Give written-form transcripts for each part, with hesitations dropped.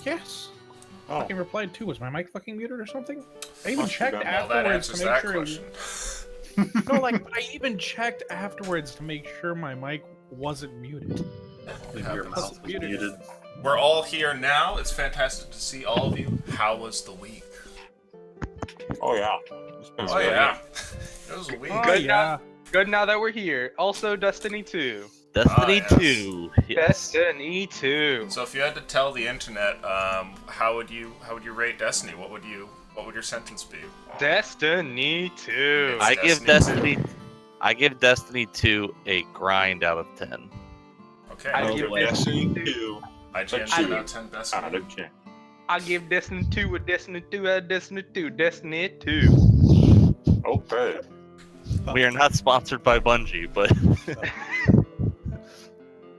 Yes. Oh. Fucking replied too. Was my mic fucking muted or something? I even Must have checked been. Well, that afterwards to answers make that sure. question. No, like I even checked afterwards to make sure my mic wasn't muted. Your mouth was muted. We're all here now. It's fantastic to see all of you. How was the week? Oh yeah. It's been Oh great. yeah, it was a week. Oh, Good yeah. Good now that we're here. Also, Destiny 2. Destiny yes. 2. Yes. Destiny 2. So if you had to tell the internet, how would you rate Destiny? What would your sentence be? Destiny 2. I I give Destiny 2 a grind out of 10. Okay. I give Destiny Destiny 2. IGN I 10 out of 10 Destiny. Out of 10. I give Destiny 2 a Destiny 2 a Destiny 2. Destiny 2. Okay. We are not sponsored by Bungie, but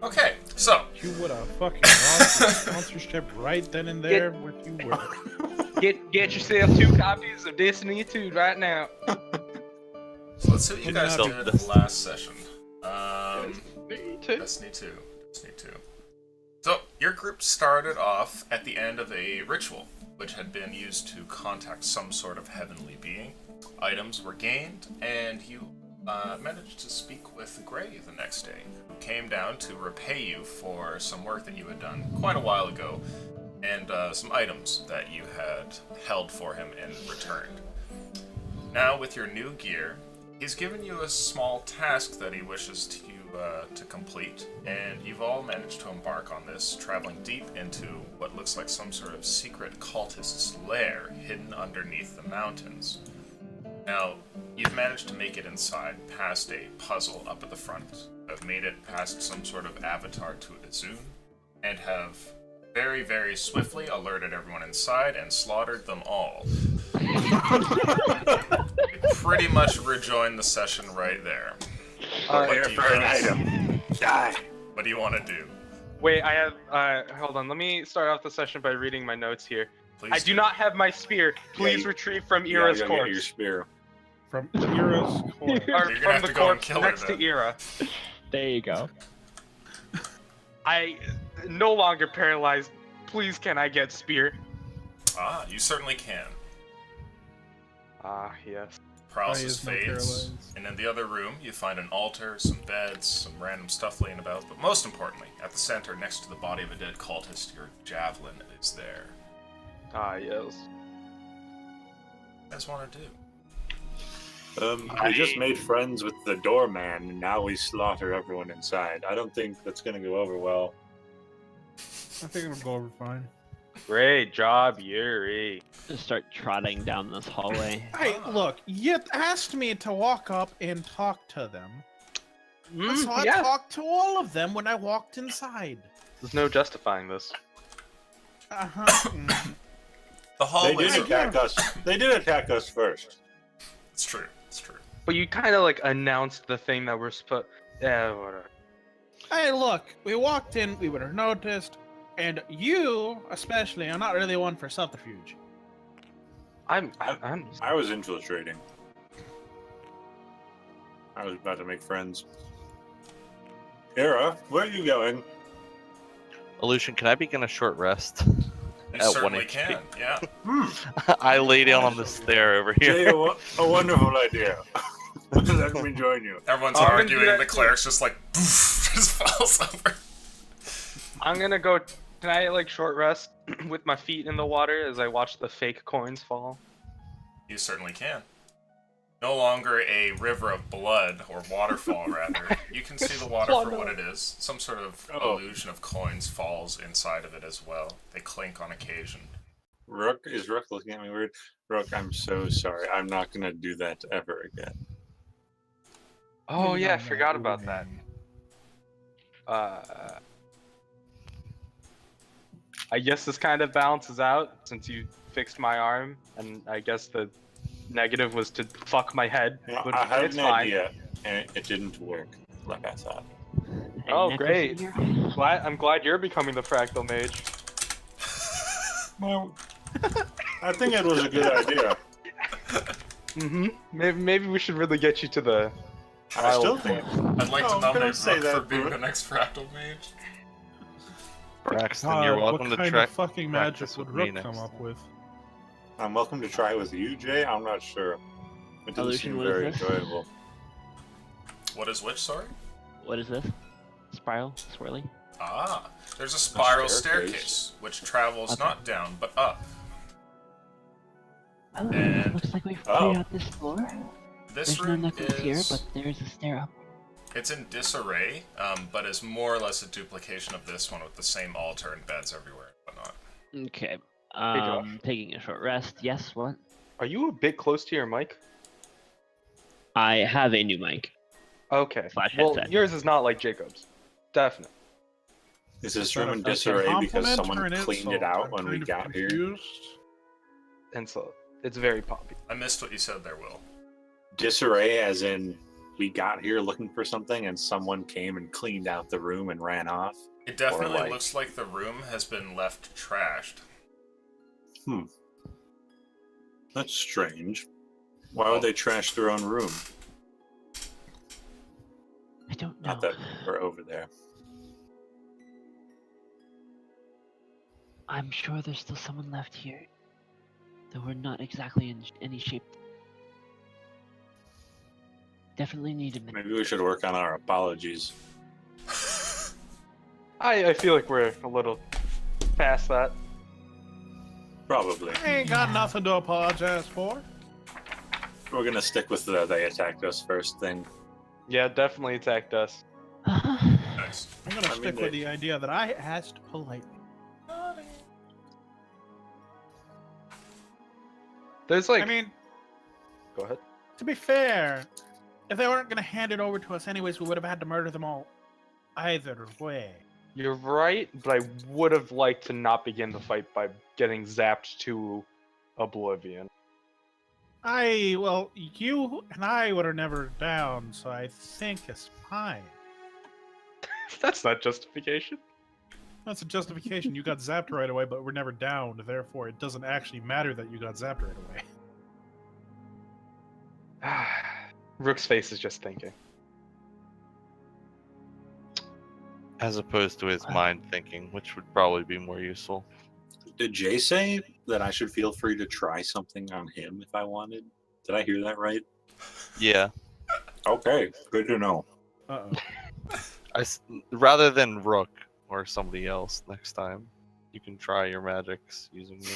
Okay, so You would have fucking lost your sponsorship right then and there if you were. Get yourself 2 copies of Destiny 2 right now. So let's see what you guys So did in the last session. Destiny 2. Destiny 2. Destiny 2. So, your group started off at the end of a ritual, which had been used to contact some sort of heavenly being. Items were gained, and you managed to speak with Gray the next day, who came down to repay you for some work that you had done quite a while ago, and some items that you had held for him and returned. Now, with your new gear, he's given you a small task that he wishes to complete, and you've all managed to embark on this, traveling deep into what looks like some sort of secret cultist's lair hidden underneath the mountains. Now, you've managed to make it inside, past a puzzle up at the front, have made it past some sort of avatar to Izun, and have very, very swiftly alerted everyone inside and slaughtered them all. You pretty much rejoined the session right there. Here for an item. Die. What do you want to do? Wait, I have. Hold on. Let me start off the session by reading my notes here. Please I do not have my spear. Please you- retrieve from You Ira's gotta go get your corpse. spear. From Ira's core. Or You're gonna from have the to go and corpse kill her next to then. Ira. There you go. I no longer paralyzed. Please, can I get spear? Ah, you certainly can. Ah, yes. Paralysis is no fades, paralyzed. and in the other room, you find an altar, some beds, some random stuff laying about, but most importantly, at the center, next to the body of a dead cultist, your javelin is there. Ah, yes. What do you guys want to do? We just made friends with the doorman, and now we slaughter everyone inside. I don't think that's gonna go over well. I think it'll go over fine. Great job, Yuri. Just start trotting down this hallway. Hey, look, you asked me to walk up and talk to them. So I yeah. talked to all of them when I walked inside. There's no justifying this. Uh-huh. The They hallways did are... attack us. They did attack us first. It's true, it's true. But you kind of like announced the thing that we're supposed. Yeah, whatever. Hey, look, we walked in, we would have noticed, and you, especially, are not really one for subterfuge. I'm. I was infiltrating. I was about to make friends. Ira, where are you going? Illusion, can I begin a short rest? You At certainly 1 can, HP. yeah. I lay down on the stair over Jay, here. a wonderful idea. Let me join you. Everyone's I'm gonna do arguing, that the too. cleric's just like, poof, just falls over. I'm gonna go. Can I like short rest with my feet in the water as I watch the fake coins fall? You certainly can. No longer a river of blood, or waterfall rather. You can see the water for what it is. Some sort of illusion of coins falls inside of it as well. They clink on occasion. Is Rook looking at me weird? Rook, I'm so sorry. I'm not gonna do that ever again. Oh yeah, I forgot about that. I guess this kind of balances out since you fixed my arm, and I guess the negative was to fuck my head. Yeah, But I had it's an fine. idea, and it didn't work like I thought. Oh, And great. necklace I'm glad you're becoming the fractal mage. Well, I think it was a good idea. Mm-hmm. Maybe we should really get you to the. I still think. I'd like to Oh, nominate don't say Rook for that, being Brooke. the next fractal mage. Braxton, you're welcome what to kind try. of fucking practice magic would with me Rook come next up with? I'm welcome to try with you, Jay. I'm not sure. It doesn't Illusion, seem what is very this? enjoyable. What is which, sorry? What is this? Spiral? Swirly? Ah, there's a spiral staircase. staircase, which travels Okay. not down, but up. Oh, And- looks like we've Oh. cleared out this floor. This There's no room necklace here, is... but there's a stair up. It's in disarray, but is more or less a duplication of this one with the same altar and beds everywhere and whatnot. Okay. Josh. Taking a short rest. Yes, what? Are you a bit close to your mic? I have a new mic. Okay. Slash Well, headset. yours is not like Jacob's. Definitely. Is this Is that room a in fucking disarray because compliment or someone an cleaned it insult? out I'm when we kind of got here? confused. And so it's very poppy. I missed what you said there, Will. Disarray as in we got here looking for something and someone came and cleaned out the room and ran off? It definitely like- looks like the room has been left trashed. That's strange. Why would they trash their own room? I don't know. Not that we're over there. I'm sure there's still someone left here. Though we're not exactly in any shape. Definitely need a minute. Maybe we should work on our apologies. I feel like we're a little past that. Probably. I ain't got nothing to apologize for. We're gonna stick with the they attacked us first thing. Yeah, definitely attacked us. Nice. I'm gonna I mean, stick with the idea that I asked politely. There's like. I mean, Go ahead. to be fair, if they weren't gonna hand it over to us anyways, we would have had to murder them all. Either way. You're right, but I would have liked to not begin the fight by getting zapped to oblivion. Well, you and I would have never down, so I think it's fine. That's not justification. That's a justification. You got zapped right away, but we're never downed. Therefore, it doesn't actually matter that you got zapped right away. Rook's face is just thinking. As opposed to his mind thinking, which would probably be more useful. Did Jay say that I should feel free to try something on him if I wanted? Did I hear that right? Yeah. Okay, good to know. Uh-oh. Rather than Rook or somebody else next time, you can try your magics using me.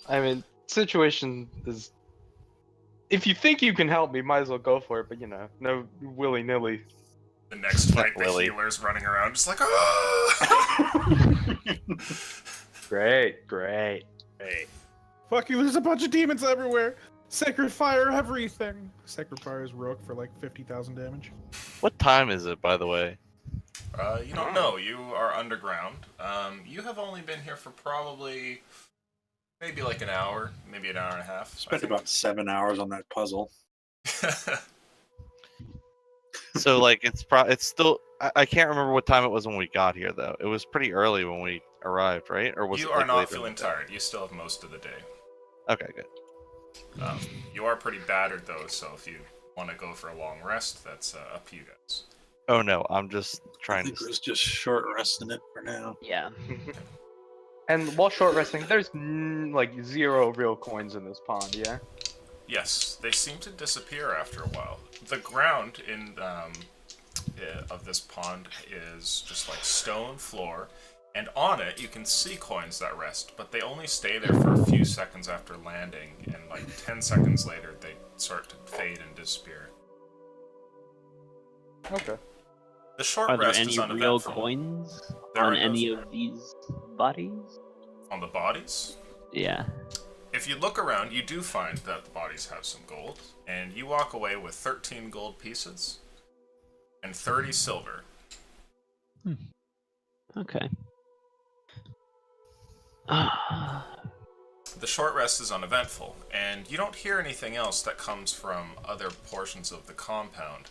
I mean, situation is. If you think you can help me, might as well go for it. But no willy nilly. The next fight, the Lily. healer's running around just like, ah! Great. Fuck you, there's a bunch of demons everywhere! Sacred fire everything! Sacred fire is Rook for like 50,000 damage. What time is it, by the way? You don't know. You are underground. You have only been here for probably maybe like an hour, maybe an hour and a half. I Spent think. about 7 hours on that puzzle. So like it's still I can't remember what time it was when we got here though. It was pretty early when we arrived, right? Or was You it are like not later in feeling the day? tired. You still have most of the day. Okay, good. You are pretty battered though, so if you want to go for a long rest, that's up to you guys. Oh no, I'm just I trying think to. it was just short resting it for now. Yeah. And while short resting, there's like 0 real coins in this pond. Yeah. Yes, they seem to disappear after a while. The ground in of this pond is just like stone floor, and on it you can see coins that rest, but they only stay there for a few seconds after landing, and like 10 seconds later they start to fade and disappear. Okay. The short Are there rest any is real uneventful. coins There are on no- any of these bodies? On the bodies? Yeah. If you look around, you do find that the bodies have some gold, and you walk away with 13 gold pieces and 30 silver. Okay. The short rest is uneventful, and you don't hear anything else that comes from other portions of the compound.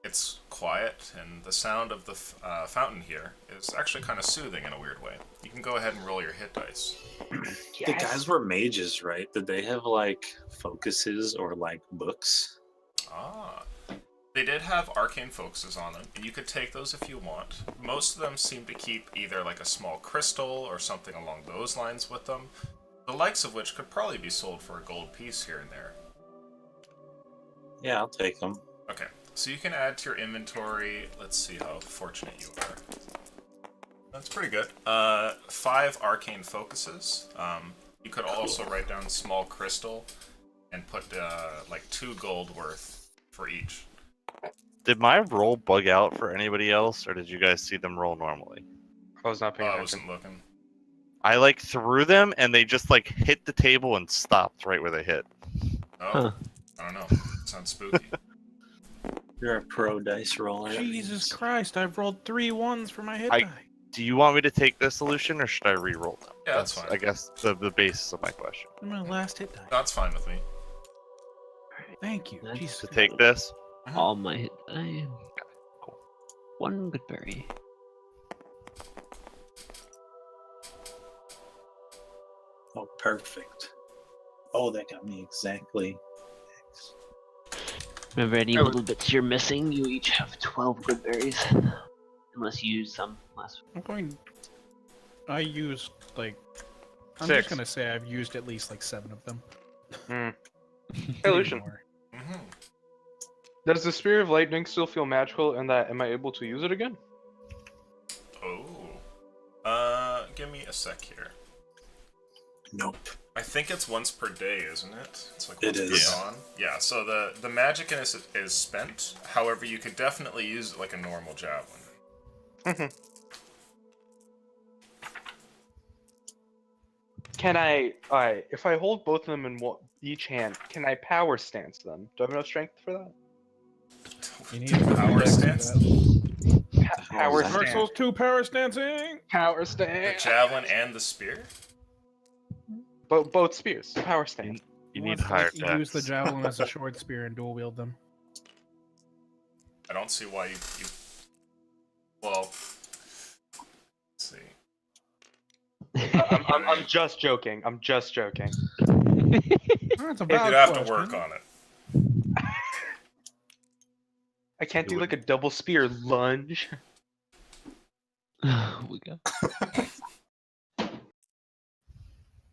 It's quiet, and the sound of the fountain here is actually kind of soothing in a weird way. You can go ahead and roll your hit dice. The guys were mages, right? Did they have like focuses or like books? Ah. They They did have arcane focuses on them, and you could take those if you want. Most of them seem to keep either like a small crystal or something along those lines with them, the likes of which could probably be sold for a gold piece here and there. Yeah, I'll take them. Okay, so you can add to your inventory. Let's see how fortunate you are. That's pretty good. 5 arcane focuses. You could also write down small crystal and put like 2 gold worth for each. Did my roll bug out for anybody else, or did you guys see them roll normally? I was not paying I attention. wasn't looking. I like threw them and they just like hit the table and stopped right where they hit. Oh, Huh. I don't know. Sounds spooky. You're a pro dice roller. that Jesus means. Christ, I've rolled 3 1s for my hit I- die. Do you want me to take this solution or should I re-roll them? Yeah, that's fine. I guess the basis of my question. My last hit die. That's fine with me. Thank you. That's Jesus To Christ. take this? All my hit die. Cool. 1 good berry. Oh, perfect. Oh, that got me exactly. Remember, any I would- little bits you're missing, you each have 12 good berries. Unless you use some last. I'm going. I used like. I'm 6. just gonna say I've used at least like 7 of them. Hey, Maybe Lucian. more. Mm-hmm. Does the Spear of Lightning still feel magical, and that am I able to use it again? Oh. Give me a sec here. Nope. I think it's once per day, isn't it? It's like It once per is. dawn. Yeah, so the magic in it is spent. However, you could definitely use it like a normal javelin. Can I? Alright, if I hold both of them in each hand, can I power stance them? Do I have enough strength for that? You need to Power dex for stance? that. Power that? Dark stance. Souls 2 power stancing. Power The stance. javelin and the spear? Both spears. Power stance. You He need wants to, higher like, use the dex. javelin as a short spear and dual wield them. I don't see why you well, let's see. I'm just joking. I'm just joking. That's a You'd valid have to question. work on it. I can't You do like a double spear lunge. we go.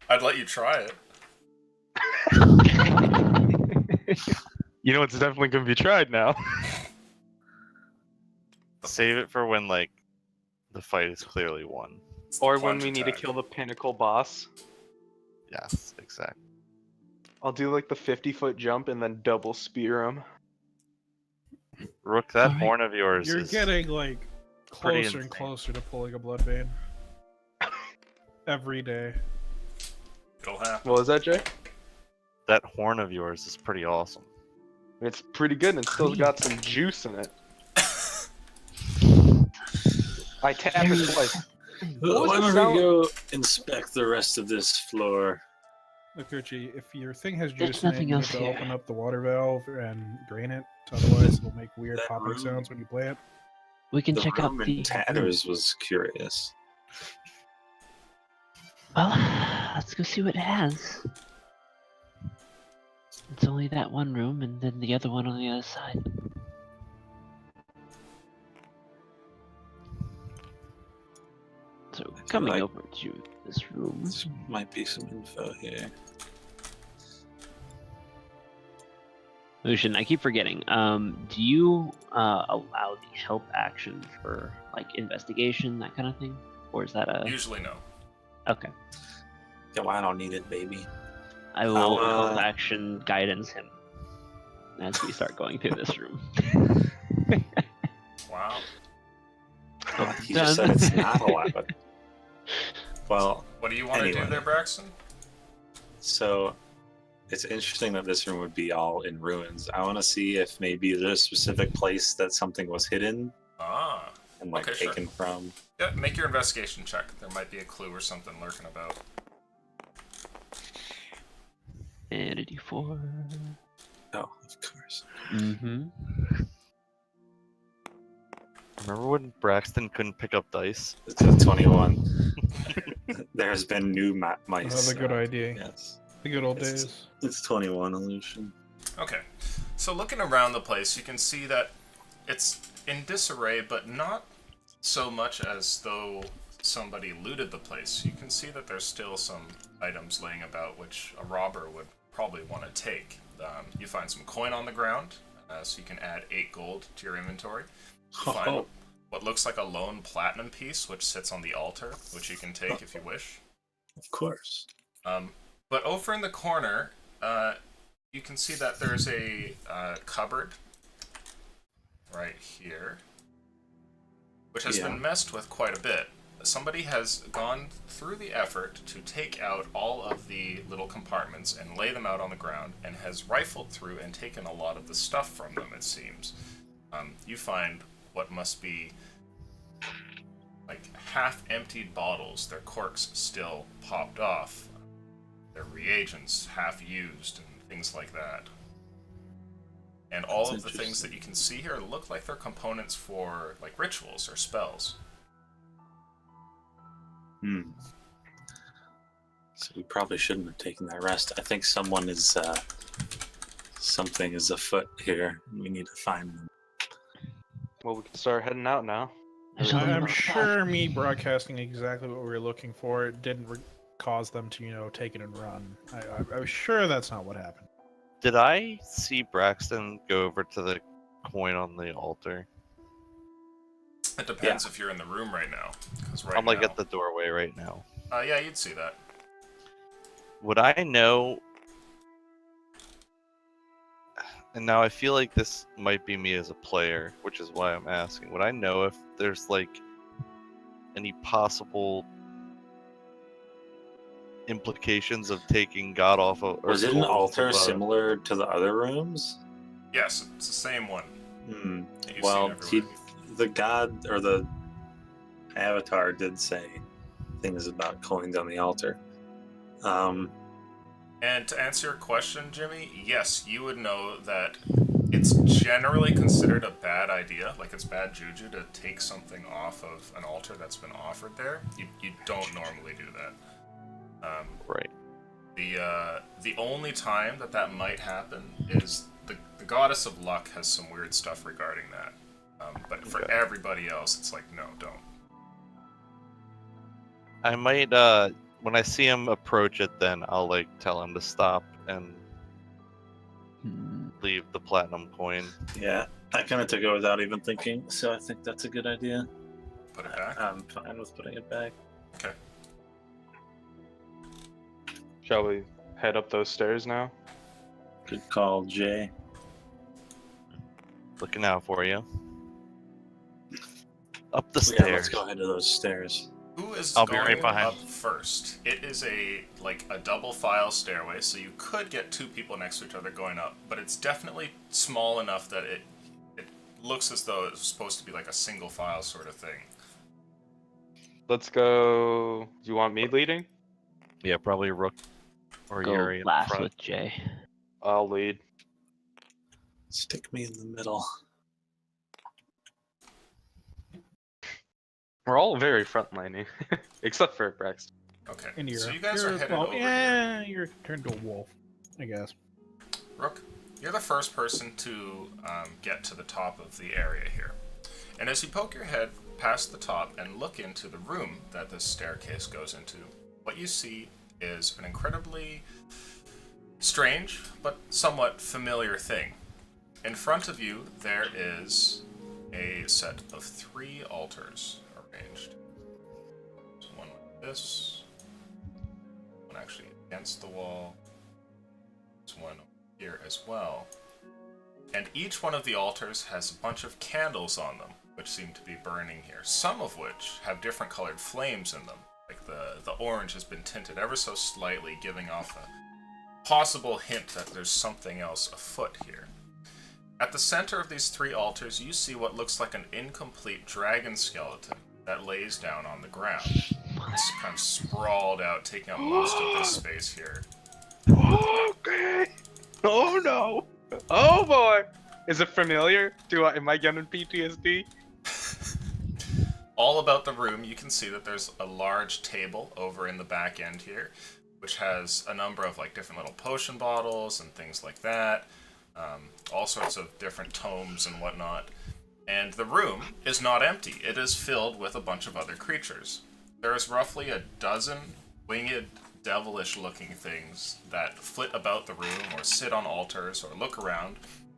I'd let you try it. You know, it's definitely gonna be tried now. Save it for when like the fight is clearly won. Or when Plunge we need to attack. kill the pinnacle boss. Yes, exactly. I'll do like the 50-foot jump and then double spear him. Rook, that Alright. horn of yours You're is getting like pretty closer and insane. closer to pulling a blood vein. Every day. It'll happen. What was that, Jay? that horn of yours is pretty awesome. It's pretty good and it's still got some juice in it. I tapped it twice. What was Why the don't sound- we go inspect the rest of this floor? Look, Gucci, if your thing has There's juice in it, nothing you need else to here. open up the water valve and drain it. Otherwise, it'll make weird That popping room- sounds when you play it. We can The check out room the. in tatters was curious. Well, let's go see what it has. It's only that one room, and then the other one on the other side. So feel coming like- over to this room. This might be some info here. Lucian, I keep forgetting. Do you allow the help action for like investigation, that kind of thing, or is that a Usually no. okay? Yeah, well, I don't need it, baby. I will I'll, help action guidance him as we start going through this room. Wow. He just said it's not allowed. Well, What do you want to Anyway. do there, Braxton? so it's interesting that this room would be all in ruins. I want to see if maybe there's a specific place that something was hidden Ah. and like Okay, sure. taken from. Yeah, make your investigation check. There might be a clue or something lurking about. And a d4. Oh, of course. Mm-hmm. Remember when Braxton couldn't pick up dice? It's a 21. There's been new mice. Another good idea. Yes. The good old It's- days. It's 21 illusion. Okay. So looking around the place, you can see that it's in disarray, but not so much as though somebody looted the place. You can see that there's still some items laying about which a robber would probably want to take. You find some coin on the ground, so you can add 8 gold to your inventory. You find what looks like a lone platinum piece, which sits on the altar, which you can take if you wish. Of course. But over in the corner, you can see that there's a cupboard right here, which has been messed with quite a bit. Somebody has gone through the effort to take out all of the little compartments and lay them out on the ground, and has rifled through and taken a lot of the stuff from them, it seems. You find what must be like half-emptied bottles, their corks still popped off, their reagents half-used, and things like that. And all of the things that you can see here look like they're components for like rituals or spells. So we probably shouldn't have taken that rest. I think something is afoot here. We need to find them. Well, we can start heading out now. There's only I'm one sure me broadcasting exactly what we were looking for it didn't cause them to, take it and run. I was sure that's not what happened. Did I see Braxton go over to the coin on the altar? It depends if you're in the room right now. 'Cause right I'm like now, at the doorway right now. yeah, you'd see that. Would I know? And now I feel like this might be me as a player, which is why I'm asking. Would I know if there's like any possible implications of taking God off of? Was it an altar similar to the other rooms? Yes, it's the same one. that you've Well, seen everywhere. the god or the avatar did say things about coins on the altar. And to answer your question, Jimmy, yes, you would know that it's generally considered a bad idea, like it's bad juju to take something off of an altar that's been offered there. You don't normally do that. Right. The only time that might happen is the goddess of luck has some weird stuff regarding that. But for everybody else, it's like, no, don't. I might, when I see him approach it, then I'll, like, tell him to stop and leave the platinum coin. Yeah, I kind of took it without even thinking, so I think that's a good idea. Put it back? I'm fine with putting it back. Okay. Shall we head up those stairs now? Good call, Jay. Looking out for you. Up the Yeah, stairs. let's go ahead to those stairs. Who is I'll be going right behind. up first? It is a double file stairway, so you could get two people next to each other going up, but it's definitely small enough that it looks as though it's supposed to be like a single file sort of thing. Let's go. Do you want me leading? Yeah, probably Rook or Go Yuri in last front. with Jay. I'll lead. Stick me in the middle. We're all very frontlining, except for Braxton. Okay, And so you guys are headed over here. Yeah, you're turned to a wolf, I guess. Rook, you're the first person to get to the top of the area here. And as you poke your head past the top and look into the room that this staircase goes into, what you see is an incredibly strange but somewhat familiar thing. In front of you, there is a set of 3 altars arranged. So one like this, one actually against the wall, there's one here as well. And each one of the altars has a bunch of candles on them, which seem to be burning here, some of which have different colored flames in them. Like the orange has been tinted ever so slightly, giving off a possible hint that there's something else afoot here. At the center of these 3 altars, you see what looks like an incomplete dragon skeleton that lays down on the ground. It's kind of sprawled out, taking up most of this space here. Okay. Oh no. Oh boy. Is it familiar? Am I getting PTSD? All about the room, you can see that there's a large table over in the back end here, which has a number of different little potion bottles and things like that. All sorts of different tomes and whatnot. And the room is not empty. It is filled with a bunch of other creatures. There is roughly a dozen winged, devilish-looking things that flit about the room or sit on altars or look around,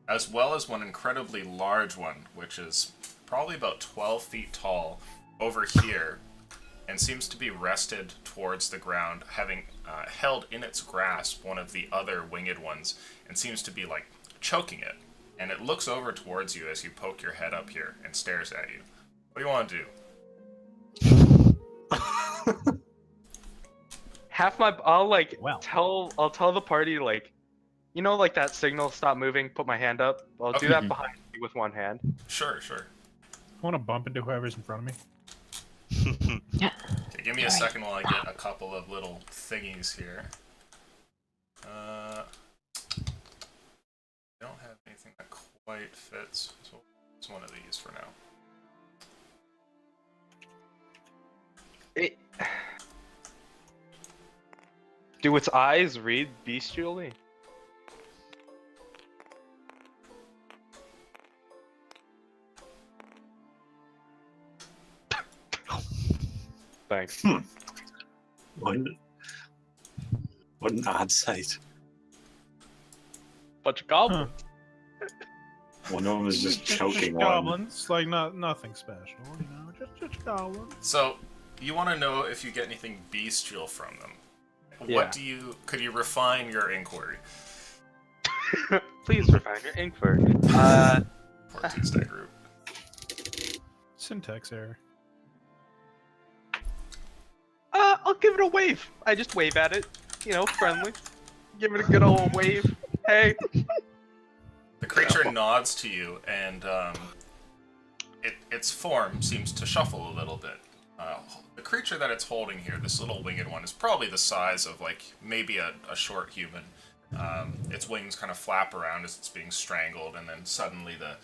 as well as one incredibly large one, which is probably about 12 feet tall, over here, and seems to be rested towards the ground, having held in its grasp one of the other winged ones, and seems to be, like, choking it. And it looks over towards you as you poke your head up here and stares at you. What do you want to do? I'll tell the party, like, you know, like that signal, stop moving, put my hand up. I'll do that behind me with one hand. Sure. I want to bump into whoever's in front of me. Okay, give me a second while I get a couple of little thingies here. I don't have anything that quite fits, so it's one of these for now. Do its eyes read bestially? Thanks. What an odd sight. Bunch of goblins. One of them is just choking one. Goblins, like nothing special, you know, just goblins. So, you want to know if you get anything bestial from them. Yeah. Could you refine your inquiry? Please refine your inquiry. For Tuesday group. Syntax error. I'll give it a wave. I just wave at it, you know, friendly. Give it a good old wave. Hey. The creature nods to you, and its form seems to shuffle a little bit. The creature that it's holding here, this little winged one, is probably the size of, like, maybe a short human. Its wings kind of flap around as it's being strangled, and then suddenly the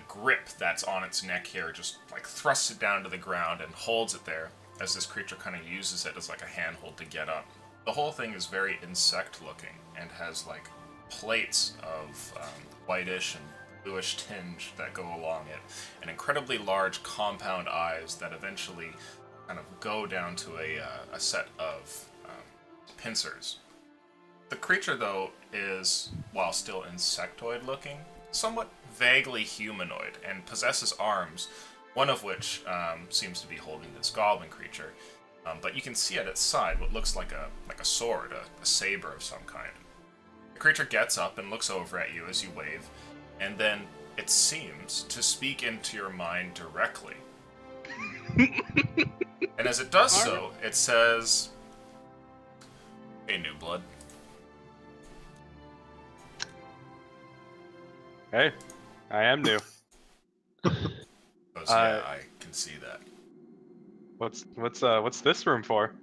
grip that's on its neck here just, like, thrusts it down to the ground and holds it there as this creature kind of uses it as, like, a handhold to get up. The whole thing is very insect-looking and has, like, plates of whitish and bluish tinge that go along it, and incredibly large compound eyes that eventually kind of go down to a set of pincers. The creature, though, is, while still insectoid-looking, somewhat vaguely humanoid and possesses arms, one of which seems to be holding this goblin creature. But you can see at its side what looks like a sword, a saber of some kind. The creature gets up and looks over at you as you wave, and then it seems to speak into your mind directly. And as it does so, it says, "Hey, new blood." Hey, I am new. Goes, yeah, I can see that. What's this room for?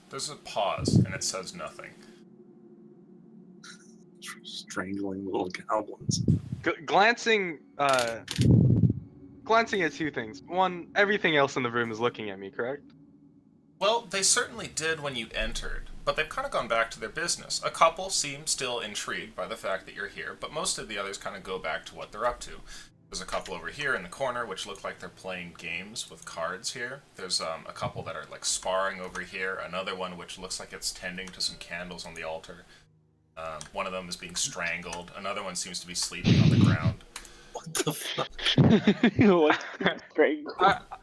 There's a pause, and it says nothing. Strangling little goblins. Glancing at two things. One, everything else in the room is looking at me, correct? Well, they certainly did when you entered, but they've kind of gone back to their business. A couple seem still intrigued by the fact that you're here, but most of the others kind of go back to what they're up to. There's a couple over here in the corner which look like they're playing games with cards here. There's a couple that are like sparring over here. Another one which looks like it's tending to some candles on the altar. One of them is being strangled. Another one seems to be sleeping on the ground. What the fuck? What's great?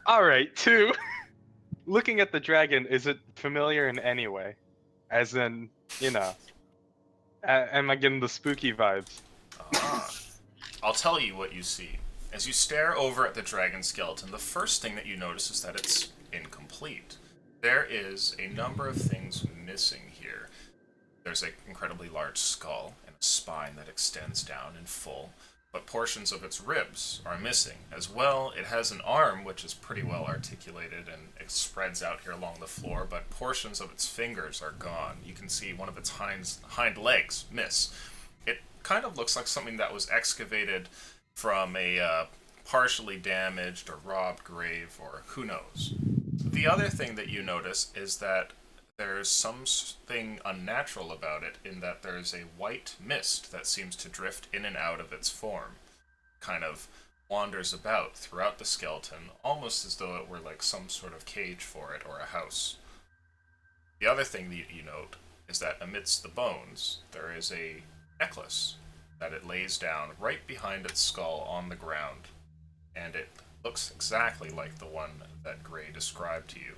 Alright, two. Looking at the dragon, is it familiar in any way? As in, you know, am I getting the spooky vibes? I'll tell you what you see. As you stare over at the dragon skeleton, the first thing that you notice is that it's incomplete. There is a number of things missing here. There's an incredibly large skull and a spine that extends down in full, but portions of its ribs are missing. As well, it has an arm which is pretty well articulated and it spreads out here along the floor, but portions of its fingers are gone. You can see one of its hind legs miss. It kind of looks like something that was excavated from a partially damaged or robbed grave, or who knows. The other thing that you notice is that there's something unnatural about it in that there's a white mist that seems to drift in and out of its form. kind of wanders about throughout the skeleton, almost as though it were like some sort of cage for it or a house. The other thing that you note is that amidst the bones, there is a necklace that it lays down right behind its skull on the ground, and it looks exactly like the one that Gray described to you.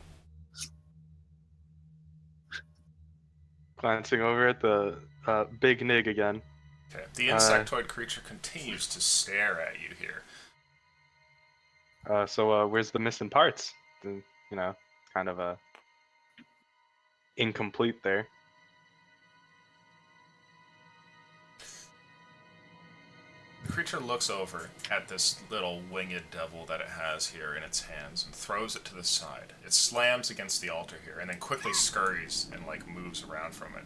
Glancing over at the big nig again. Okay. The insectoid creature continues to stare at you here. So where's the missing parts? You know, kind of incomplete there. The creature looks over at this little winged devil that it has here in its hands and throws it to the side. It slams against the altar here and then quickly scurries and like moves around from it.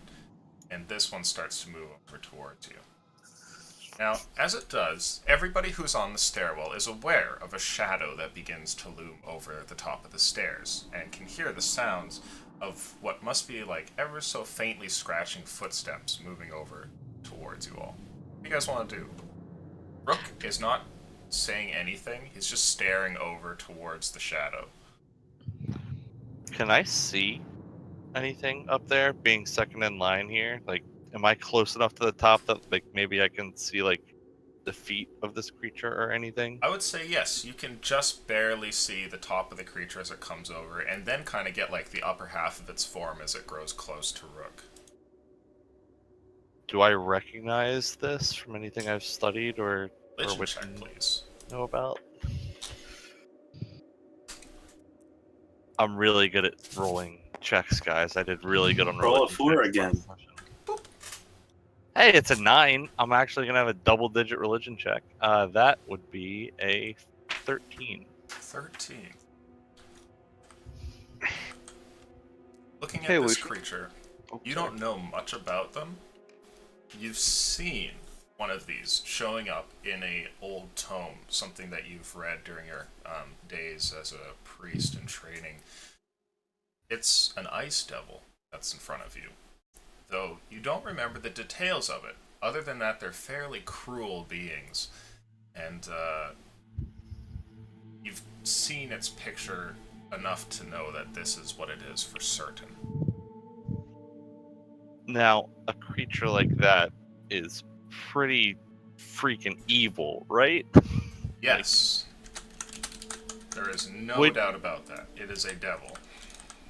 And this one starts to move over towards you. Now, as it does, everybody who's on the stairwell is aware of a shadow that begins to loom over the top of the stairs and can hear the sounds of what must be like ever so faintly scratching footsteps moving over towards you all. What do you guys want to do? Rook is not saying anything, he's just staring over towards the shadow. Can I see anything up there being second in line here? Like, am I close enough to the top that like maybe I can see like the feet of this creature or anything? I would say yes, you can just barely see the top of the creature as it comes over, and then kind of get like the upper half of its form as it grows close to Rook. Do I recognize this from anything I've studied or Religion which check, please. know about? I'm really good at rolling checks, guys. I did really good on Roll a religion 4 checks again. last session. Hey, it's a 9. I'm actually gonna have a double-digit religion check. That would be a 13. 13. Looking at Hey, this Lucian. creature, Oh, you sorry. don't know much about them. You've seen one of these showing up in a old tome, something that you've read during your days as a priest in training. It's an ice devil that's in front of you, though you don't remember the details of it. Other than that, they're fairly cruel beings, and you've seen its picture enough to know that this is what it is for certain. Now, a creature like that is pretty freaking evil, right? Yes. There is no Would- doubt about that. It is a devil.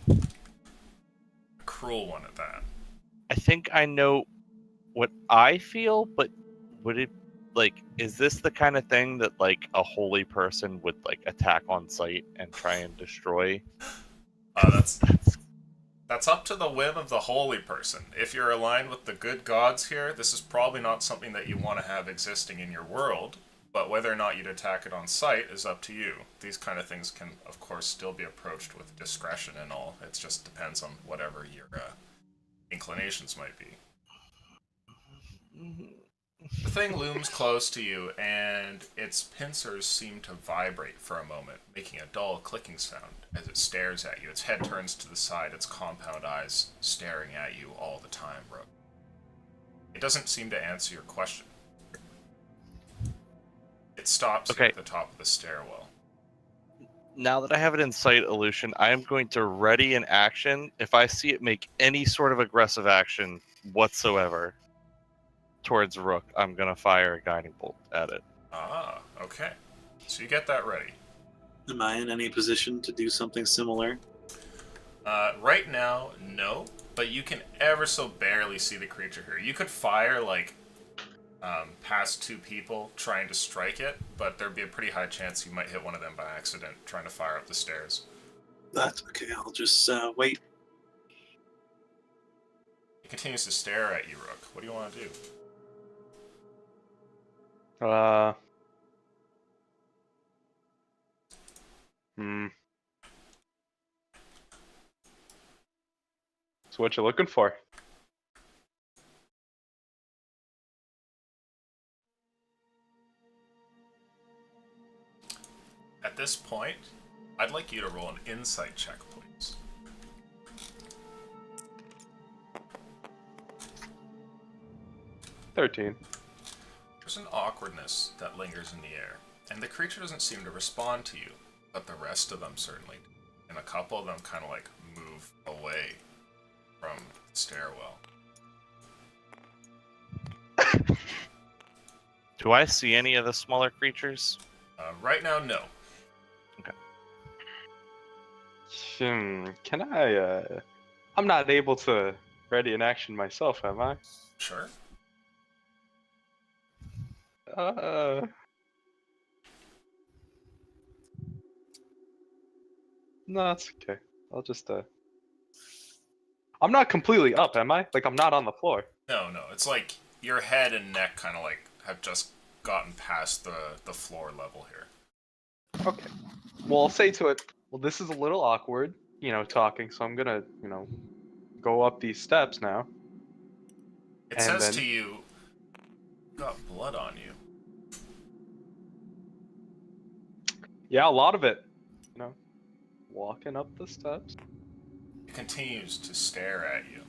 A cruel one at that. I think I know what I feel, but would it like is this the kind of thing that like a holy person would like attack on sight and try and destroy? That's up to the whim of the holy person. If you're aligned with the good gods here, this is probably not something that you want to have existing in your world, but whether or not you'd attack it on sight is up to you. These kind of things can, of course, still be approached with discretion and all. It just depends on whatever your inclinations might be. The thing looms close to you, and its pincers seem to vibrate for a moment, making a dull clicking sound as it stares at you. Its head turns to the side, its compound eyes staring at you all the time, Rook. It doesn't seem to answer your question. It stops Okay. at the top of the stairwell. Now that I have it in sight, Illusion, I am going to ready an action if I see it make any sort of aggressive action whatsoever towards Rook. I'm gonna fire a guiding bolt at it. Ah, okay. So you get that ready. Am I in any position to do something similar? Right now, no, but you can ever so barely see the creature here. You could fire, like, past two people trying to strike it, but there'd be a pretty high chance you might hit one of them by accident trying to fire up the stairs. That's okay, I'll just wait. It continues to stare at you, Rook. What do you want to do? So what you looking for? At this point, I'd like you to roll an insight check, please. $13. there's an awkwardness that lingers in the air, and the creature doesn't seem to respond to you, but the rest of them certainly do. And a couple of them kind of like move away from the stairwell. Do I see any of the smaller creatures? Right now, no. Can I, I'm not able to ready an action myself, am I? Sure. No, it's okay. I'll just, I'm not completely up, am I? Like, I'm not on the floor. No, it's like your head and neck kind of like have just gotten past the floor level here. Okay. Well, I'll say to it, well, this is a little awkward, talking, so I'm gonna, go up these steps now. It And says then- to you, got blood on you. Yeah, a lot of it. Walking up the steps. It continues to stare at you.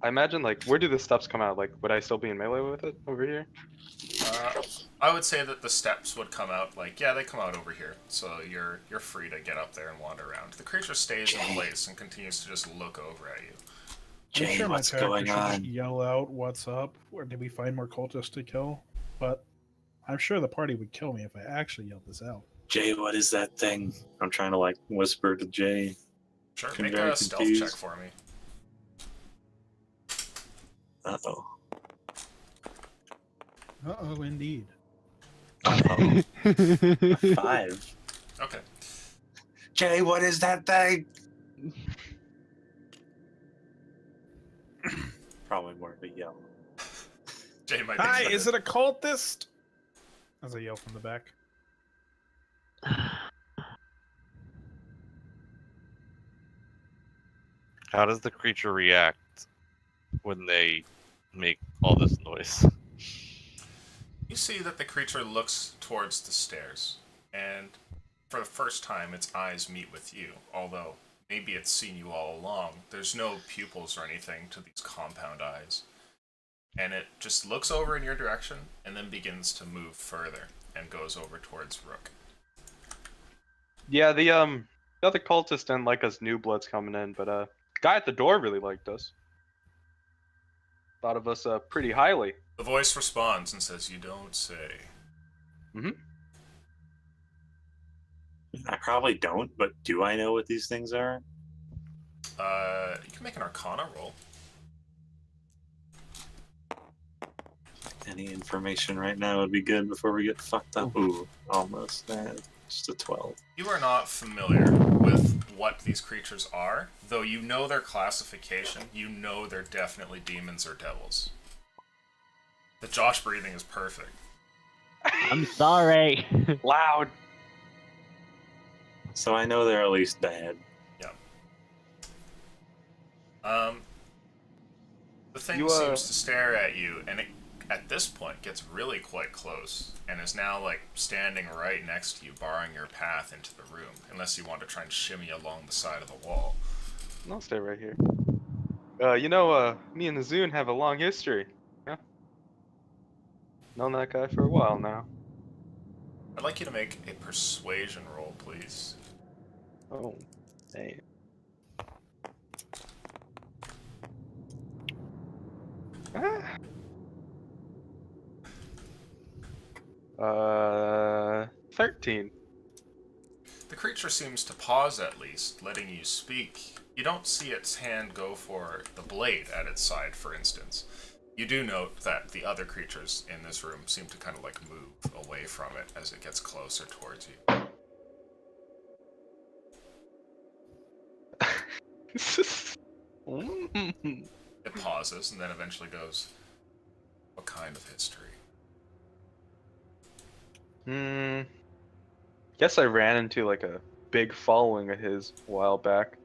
I imagine, like, where do the steps come out? Like, would I still be in melee with it over here? I would say that the steps would come out like, yeah, they come out over here. So you're free to get up there and wander around. The creature stays in place and continues to just look over at you. I'm Jay, sure my what's character going should just on? yell out, "What's up?" Or did we find more cultists to kill? But I'm sure the party would kill me if I actually yelled this out. Jay, what is that thing? I'm trying to like whisper to Jay. Sure, I'm make very a stealth confused. check for me. Uh-oh. Uh-oh, indeed. Uh-oh. 5. Okay. Jay, what is that thing? Probably more of a yell. Jay might Hi, think is it a cultist? As I yell from the back. How does the creature react when they make all this noise? You see that the creature looks towards the stairs, and for the first time, its eyes meet with you, although maybe it's seen you all along. There's no pupils or anything to these compound eyes. And it just looks over in your direction, and then begins to move further, and goes over towards Rook. Yeah, the other cultists didn't like us new bloods coming in, but the guy at the door really liked us. Thought of us pretty highly. The voice responds and says, "You don't say." I probably don't, but do I know what these things are? You can make an Arcana roll. Any information right now would be good before we get fucked up. Ooh, almost. Just a 12. You are not familiar with what these creatures are, though you know their classification. You know they're definitely demons or devils. The Josh breathing is perfect. I'm sorry. Loud. So I know they're at least bad. The thing You, seems to stare at you, and it, at this point, gets really quite close, and is now, like, standing right next to you, barring your path into the room, unless you want to try and shimmy along the side of the wall. I'll stay right here. Me and the Zune have a long history. Yeah. Known that guy for a while now. I'd like you to make a persuasion roll, please. Oh, dang. 13. The creature seems to pause at least, letting you speak. You don't see its hand go for the blade at its side, for instance. You do note that the other creatures in this room seem to kind of like move away from it as it gets closer towards you. It pauses and then eventually goes, "What kind of history?" Guess I ran into like a big following of his a while back.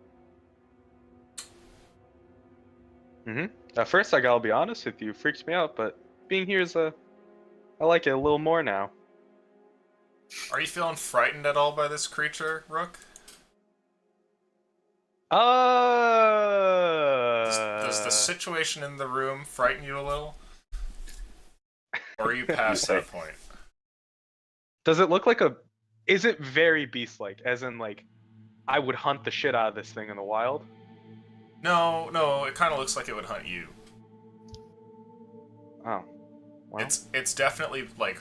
At first, I gotta be honest with you, it freaks me out, but being here is I like it a little more now. Are you feeling frightened at all by this creature, Rook? Does the situation in the room frighten you a little? Or are you past say- that point? Does it look like a? Is it very beast-like? As in, like, I would hunt the shit out of this thing in the wild. No, it kind of looks like it would hunt you. Oh, well. It's definitely like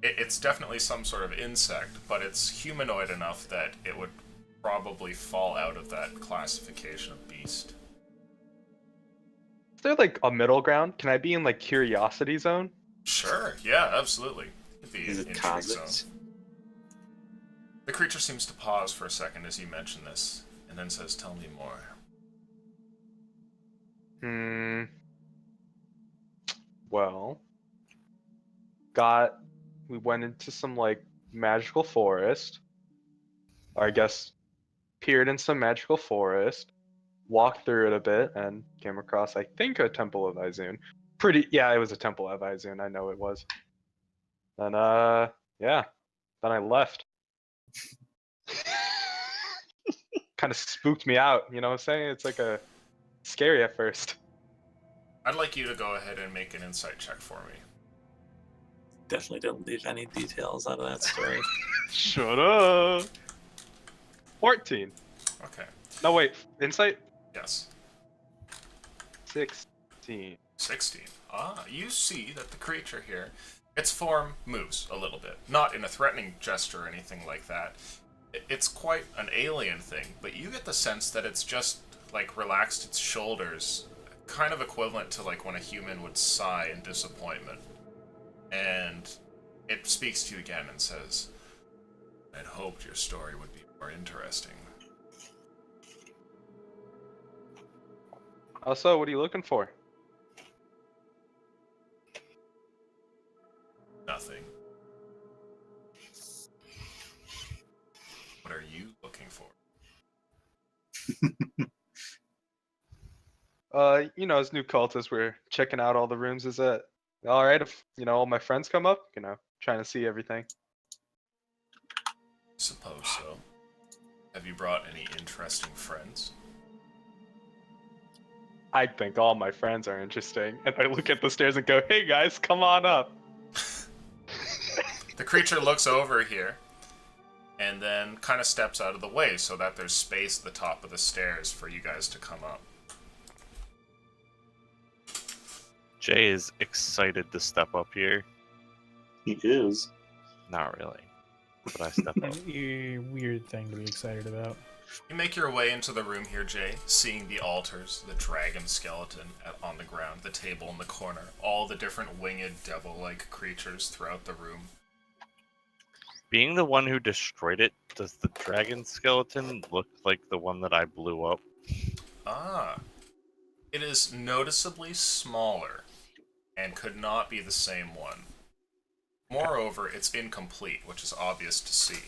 it's definitely some sort of insect, but it's humanoid enough that it would probably fall out of that classification of beast. Is there like a middle ground? Can I be in like curiosity zone? Sure, yeah, absolutely. The Is it intrigue Kha'Zix? zone. The creature seems to pause for a second as you mention this, and then says, "Tell me more." Well, we went into some like magical forest. Or I guess peered in some magical forest, walked through it a bit, and came across, I think, a temple of Izun. Yeah, it was a temple of Izun. I know it was. And yeah, then I left. Kind of spooked me out. You know what I'm saying? It's like a scary at first. I'd like you to go ahead and make an insight check for me. Definitely didn't leave any details out of that story. Shut up. 14. Okay. No, wait. Insight? Yes. 16. 16. You see that the creature here, its form moves a little bit. Not in a threatening gesture or anything like that. It's quite an alien thing, but you get the sense that it's just, like, relaxed its shoulders, kind of equivalent to, like, when a human would sigh in disappointment. And it speaks to you again and says, "I'd hoped your story would be more interesting." Also, what are you looking for? Nothing. What are you looking for? As new cultists, we're checking out all the rooms. Is it all right if, all my friends come up? Trying to see everything. Suppose so. Have you brought any interesting friends? I think all my friends are interesting. And I look at the stairs and go, hey guys, come on up. The creature looks over here and then kind of steps out of the way so that there's space at the top of the stairs for you guys to come up. Jay is excited to step up here. He is. Not really, but I step up. A weird thing to be excited about. You make your way into the room here, Jay, seeing the altars, the dragon skeleton on the ground, the table in the corner, all the different winged devil-like creatures throughout the room. Being the one who destroyed it, does the dragon skeleton look like the one that I blew up? Ah. It is noticeably smaller and could not be the same one. Moreover, it's incomplete, which is obvious to see.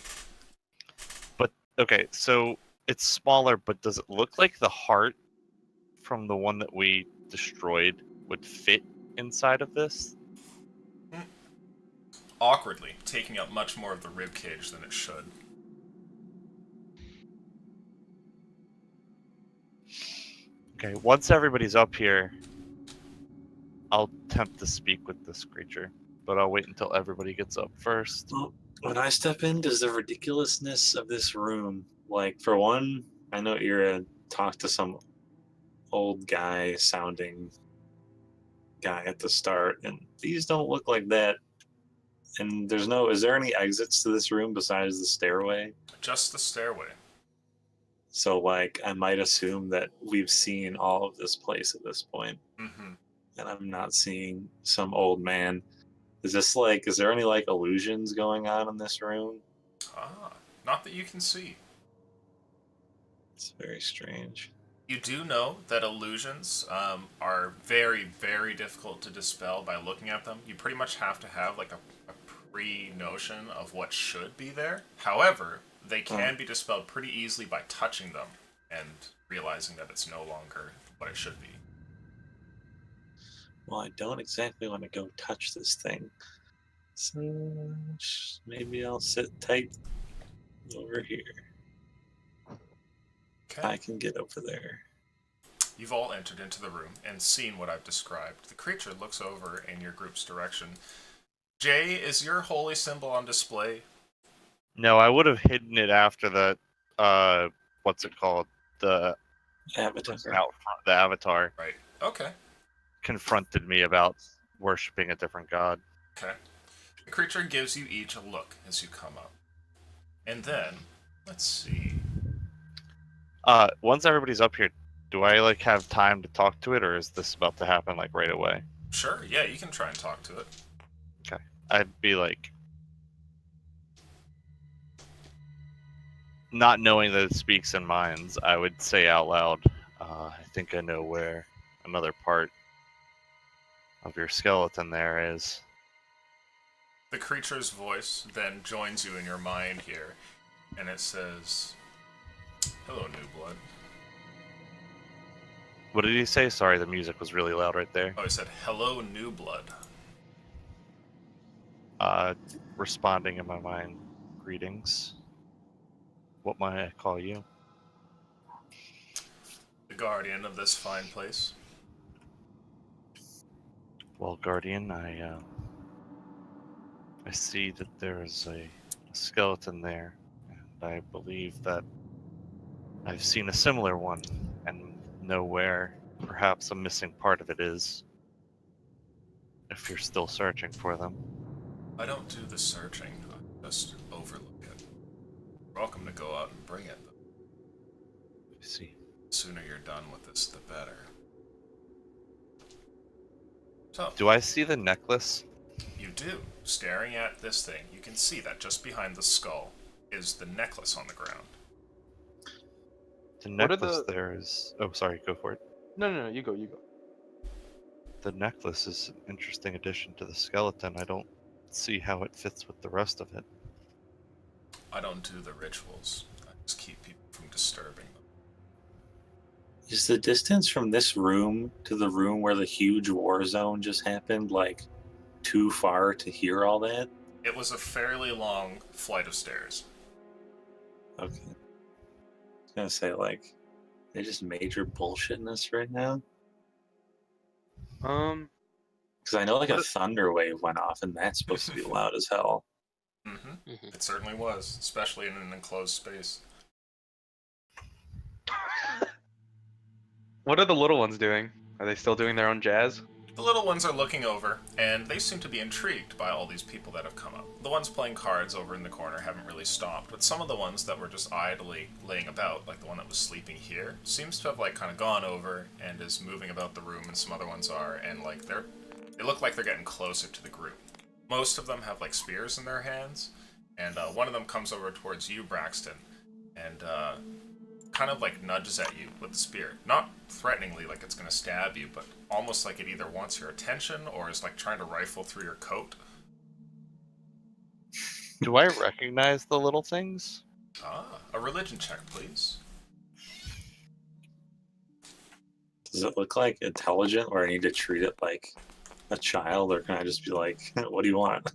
But, okay, so it's smaller, but does it look like the heart from the one that we destroyed would fit inside of this? Awkwardly, taking up much more of the ribcage than it should. Okay, once everybody's up here, I'll attempt to speak with this creature, but I'll wait until everybody gets up first. Well, when I step in, does the ridiculousness of this room, like, for one, I know Ira talked to some old guy sounding guy at the start, and these don't look like that. And is there any exits to this room besides the stairway? Just the stairway. So, like, I might assume that we've seen all of this place at this point, Mm-hmm. and I'm not seeing some old man. Is there any, like, illusions going on in this room? Ah, not that you can see. It's very strange. You do know that illusions are very, very difficult to dispel by looking at them. You pretty much have to have like a pre-notion of what should be there. However, they can be dispelled pretty easily by touching them and realizing that it's no longer what it should be. Well, I don't exactly want to go touch this thing. So maybe I'll sit tight over here. Okay. I can get over there. You've all entered into the room and seen what I've described. The creature looks over in your group's direction. Jay, is your holy symbol on display? No, I would have hidden it after the what's it called? The Avatar. person out front, the avatar Right. Okay. confronted me about worshiping a different god. Okay. The creature gives you each a look as you come up. And then, let's see. Once everybody's up here, do I like have time to talk to it, or is this about to happen like right away? Sure, yeah, you can try and talk to it. Okay. I'd be like, not knowing that it speaks in minds, I would say out loud, I think I know where another part of your skeleton there is. The creature's voice then joins you in your mind here, and it says, "Hello, New Blood." What did he say? Sorry, the music was really loud right there. Oh, he said, "Hello, New Blood." Responding in my mind, greetings. What might I call you? The guardian of this fine place. Well, Guardian, I see that there is a skeleton there, and I believe that I've seen a similar one, and know where perhaps a missing part of it is. If you're still searching for them. I don't do the searching, I just overlook it. You're welcome to go out and bring it. I see. The sooner you're done with this, the better. So, Do I see the necklace? you do. Staring at this thing, you can see that just behind the skull is the necklace on the ground. The What are necklace the- there is. Oh, sorry, go for it. No, you go. The necklace is an interesting addition to the skeleton. I don't see how it fits with the rest of it. I don't do the rituals. I just keep people from disturbing them. Is the distance from this room to the room where the huge war zone just happened like too far to hear all that? It was a fairly long flight of stairs. Okay. I was gonna say, like, they just major bullshitting us right now. Because I know like a thunder wave went off, and that's supposed to be loud as hell. Mm-hmm. Mhm. It certainly was, especially in an enclosed space. What are the little ones doing? Are they still doing their own jazz? The little ones are looking over, and they seem to be intrigued by all these people that have come up. The ones playing cards over in the corner haven't really stopped, but some of the ones that were just idly laying about, like the one that was sleeping here, seems to have like kind of gone over and is moving about the room, and some other ones are, and like they look like they're getting closer to the group. Most of them have like spears in their hands, and one of them comes over towards you, Braxton, and kind of like nudges at you with the spear. Not threateningly like it's going to stab you, but almost like it either wants your attention or is like trying to rifle through your coat. Do I recognize the little things? A religion check, please. Does it look like intelligent, or I need to treat it like a child, or can I just be like, what do you want?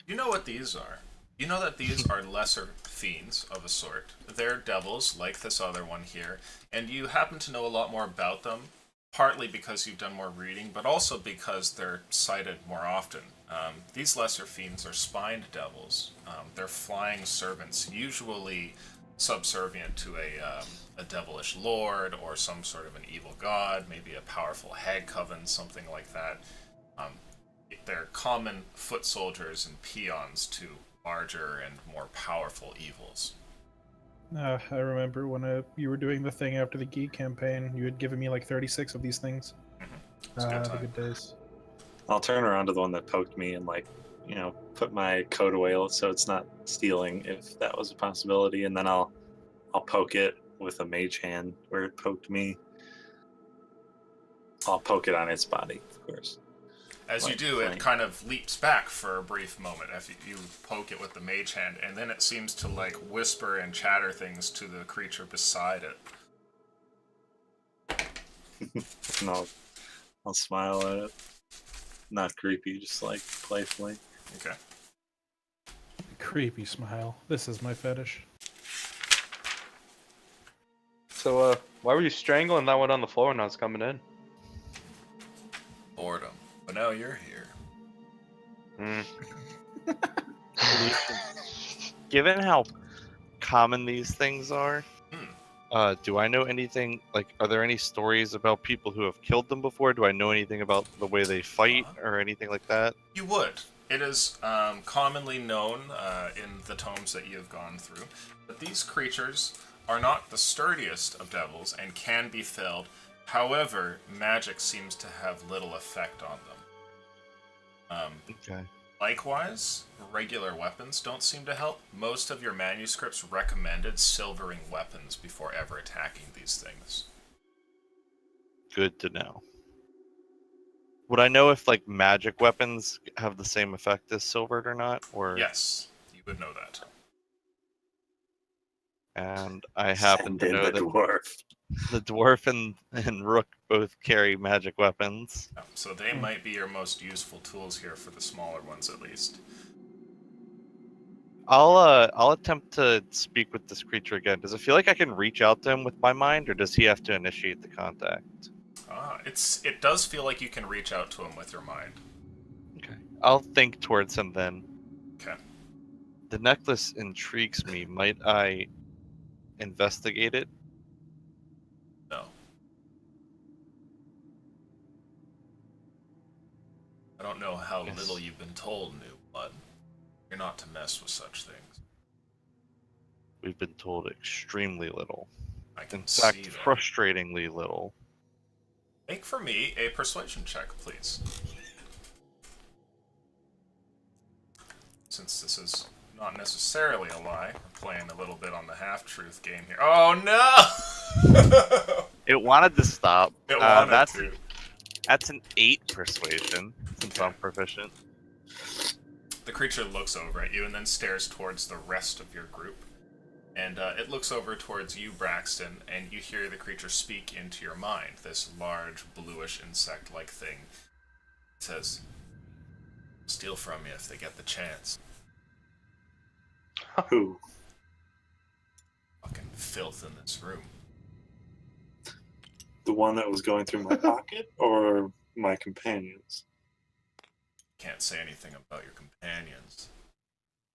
You know what these are. You know that these are lesser fiends of a sort. They're devils, like this other one here, and you happen to know a lot more about them, partly because you've done more reading, but also because they're cited more often. These lesser fiends are spined devils. They're flying servants, usually subservient to a devilish lord or some sort of an evil god, maybe a powerful hag coven, something like that. They're common foot soldiers and peons to larger and more powerful evils. I remember when you were doing the thing after the geek campaign, you had given me like 36 of these things. It's a good The time. good days. I'll turn around to the one that poked me and like, put my coat away so it's not stealing, if that was a possibility, and then I'll poke it with a mage hand where it poked me. I'll poke it on its body, of course. As you Like, do, it like- kind of leaps back for a brief moment as you poke it with the mage hand, and then it seems to like whisper and chatter things to the creature beside it. And I'll smile at it. Not creepy, just like playfully. Okay. Creepy smile. This is my fetish. So, Why were you strangling that one on the floor when I was coming in? Boredom. But now you're here. Lucian, given how common these things are, do I know anything? Like, are there any stories about people who have killed them before? Do I know anything about the way they fight or anything like that? You would. It is commonly known in the tomes that you have gone through that these creatures are not the sturdiest of devils and can be felled. However, magic seems to have little effect on them. Okay. Likewise, regular weapons don't seem to help. Most of your manuscripts recommended silvering weapons before ever attacking these things. Good to know. Would I know if like magic weapons have the same effect as silvered or not? Or Yes, you would know that. and I happen Send to in know the that dwarf. the dwarf and rook both carry magic weapons. So they might be your most useful tools here for the smaller ones, at least. I'll attempt to speak with this creature again. Does it feel like I can reach out to him with my mind, or does he have to initiate the contact? It does feel like you can reach out to him with your mind. Okay. I'll think towards him then. Okay. The necklace intrigues me. Might I investigate it? No. I don't know how Yes. little you've been told, New Blood. You're not to mess with such things. We've been told extremely little. I can In see fact, that. frustratingly little. Make for me a persuasion check, please. Since this is not necessarily a lie, we're playing a little bit on the half-truth game here. Oh no! It wanted to stop. It wanted that's to. That's an 8 persuasion, since Okay. I'm proficient. The creature looks over at you and then stares towards the rest of your group. And it looks over towards you, Braxton, and you hear the creature speak into your mind. This large, bluish, insect-like thing. It says, steal from you if they get the chance. Who? Fucking filth in this room. The one that was going through my pocket or my companions? Can't say anything about your companions.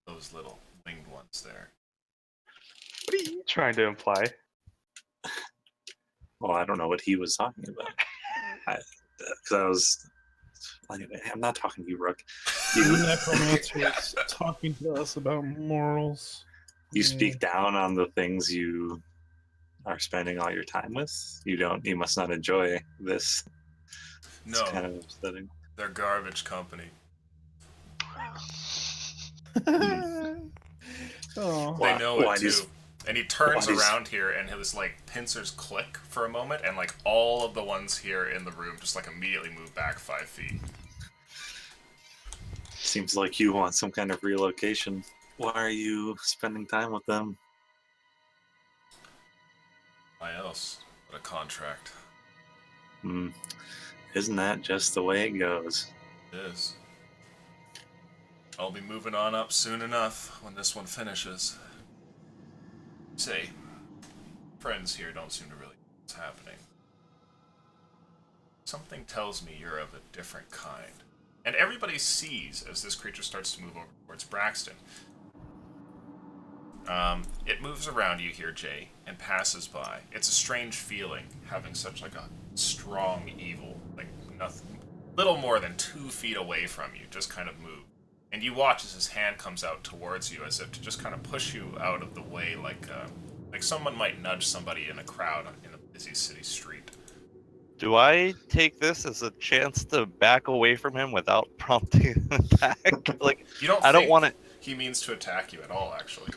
Those little winged ones there. What are you trying to imply? Well, I don't know what he was talking about. Because I was. I'm not talking to you, Rook. The necromancer is talking to us about morals. You speak down on the things you are spending all your time with. You must not enjoy this. It's No, kind of upsetting. they're garbage company. Oh. They know it too. does- And he turns why does- around here and his like pincers click for a moment and like all of the ones here in the room just like immediately move back 5 feet. Seems like you want some kind of relocation. Why are you spending time with them? Why else but a contract? Isn't that just the way it goes? It is. I'll be moving on up soon enough when this one finishes. Say, friends here don't seem to really know what's happening. Something tells me you're of a different kind. And everybody sees as this creature starts to move over towards Braxton. It moves around you here, Jay, and passes by. It's a strange feeling having such like a strong evil, like nothing, little more than 2 feet away from you, just kind of move. And you watch as his hand comes out towards you, as if to just kind of push you out of the way, like someone might nudge somebody in a crowd in a busy city street. Do I take this as a chance to back away from him without prompting an attack? Like, You don't. I don't think want to. He means to attack you at all, actually.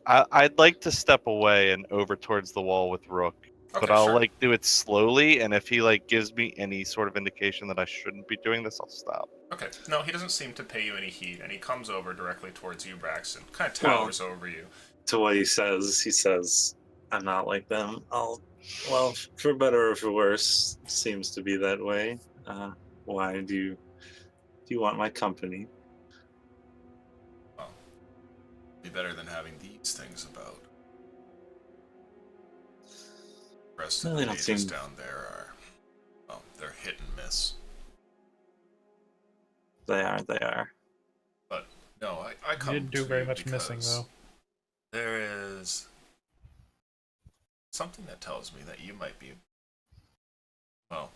I'd like to step away and over towards the wall with Rook, Okay, but I'll sure. like do it slowly. And if he like gives me any sort of indication that I shouldn't be doing this, I'll stop. Okay. No, he doesn't seem to pay you any heed, and he comes over directly towards you, Braxton. Kind of Well- towers over you. To what he says, I'm not like them. Well, for better or for worse, seems to be that way. Why do you want my company? Be better than having these things about. The rest No, of they the don't mages seem- down there are, well, they're hit and miss. They are. But no, I You come didn't do to very you much missing, because though. there is something that tells me that you might be. Well,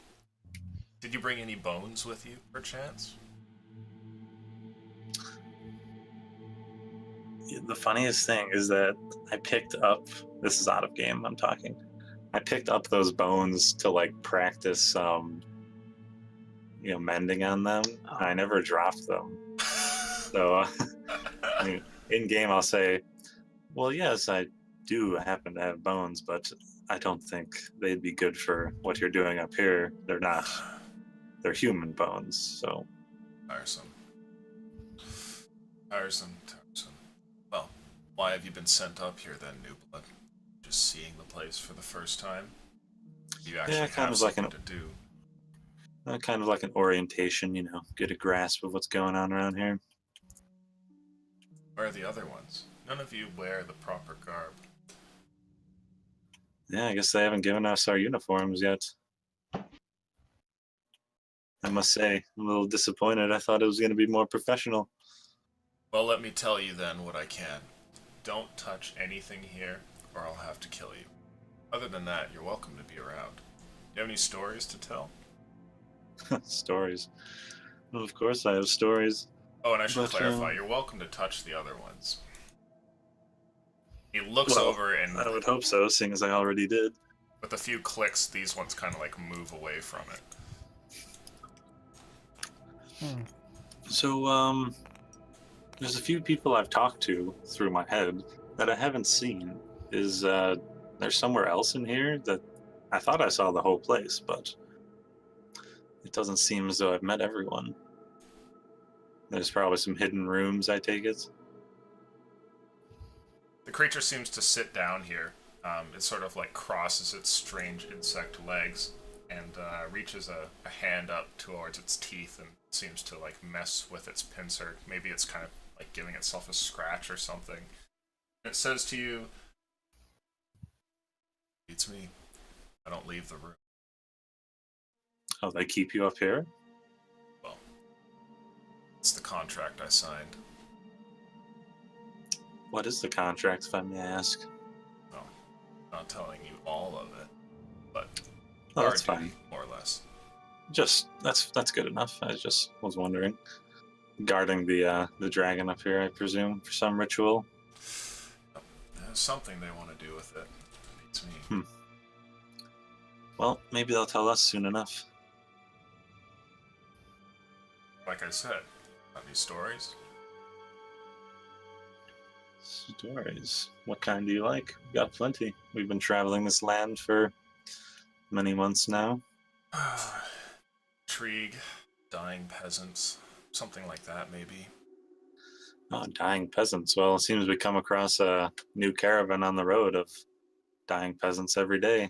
did you bring any bones with you, perchance? The funniest thing is that I picked up. This is out of game. I'm talking. I picked up those bones to like practice, mending on them. Oh. I never dropped them. So, I mean, in game, I'll say, well, yes, I do happen to have bones, but I don't think they'd be good for what you're doing up here. They're not. They're human bones, so. Tiresome. Tiresome. Well, why have you been sent up here then, New Blood? Just seeing the place for the first time? You actually kind have of like something to do. Kind of like an orientation, get a grasp of what's going on around here. Where are the other ones? None of you wear the proper garb. Yeah, I guess they haven't given us our uniforms yet. I must say, I'm a little disappointed. I thought it was going to be more professional. Well, let me tell you then what I can. Don't touch anything here, or I'll have to kill you. Other than that, you're welcome to be around. Do you have any stories to tell? Stories. Well, of course I have stories. Oh, and I should But, clarify, you're welcome to touch the other ones. He looks Well, over and I would hope so, seeing as I already did. with a few clicks, these ones kind of like move away from it. So, there's a few people I've talked to through my head that I haven't seen. Is there somewhere else in here that I thought I saw the whole place, but it doesn't seem as though I've met everyone. There's probably some hidden rooms, I take it. The creature seems to sit down here. It sort of like crosses its strange insect legs and reaches a hand up towards its teeth and seems to like mess with its pincer. Maybe it's kind of like giving itself a scratch or something. And it says to you, "It's me. I don't leave the room." Oh, they keep you up here? Well, it's the contract I signed. What is the contract, if I may ask? Well, not telling you all of it, but Oh, our that's duty, fine. more or less. Just that's good enough. I just was wondering. Guarding the dragon up here, I presume, for some ritual. There's something they want to do with it. Beats me. Well, maybe they'll tell us soon enough. Like I said, got any stories? Stories. What kind do you like? We've got plenty. We've been traveling this land for many months now. Intrigue, dying peasants, something like that, maybe. Oh, dying peasants. Well, it seems we come across a new caravan on the road of dying peasants every day.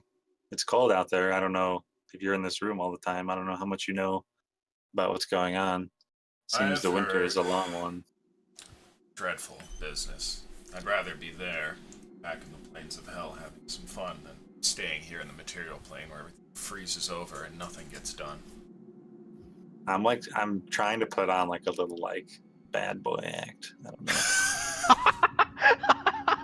It's cold out there. I don't know if you're in this room all the time. I don't know how much you know about what's going on. Seems I've the winter heard. is a long one. Dreadful business. I'd rather be there, back in the plains of hell, having some fun, than staying here in the material plane where everything freezes over and nothing gets done. I'm trying to put on like a little like bad boy act. I don't know.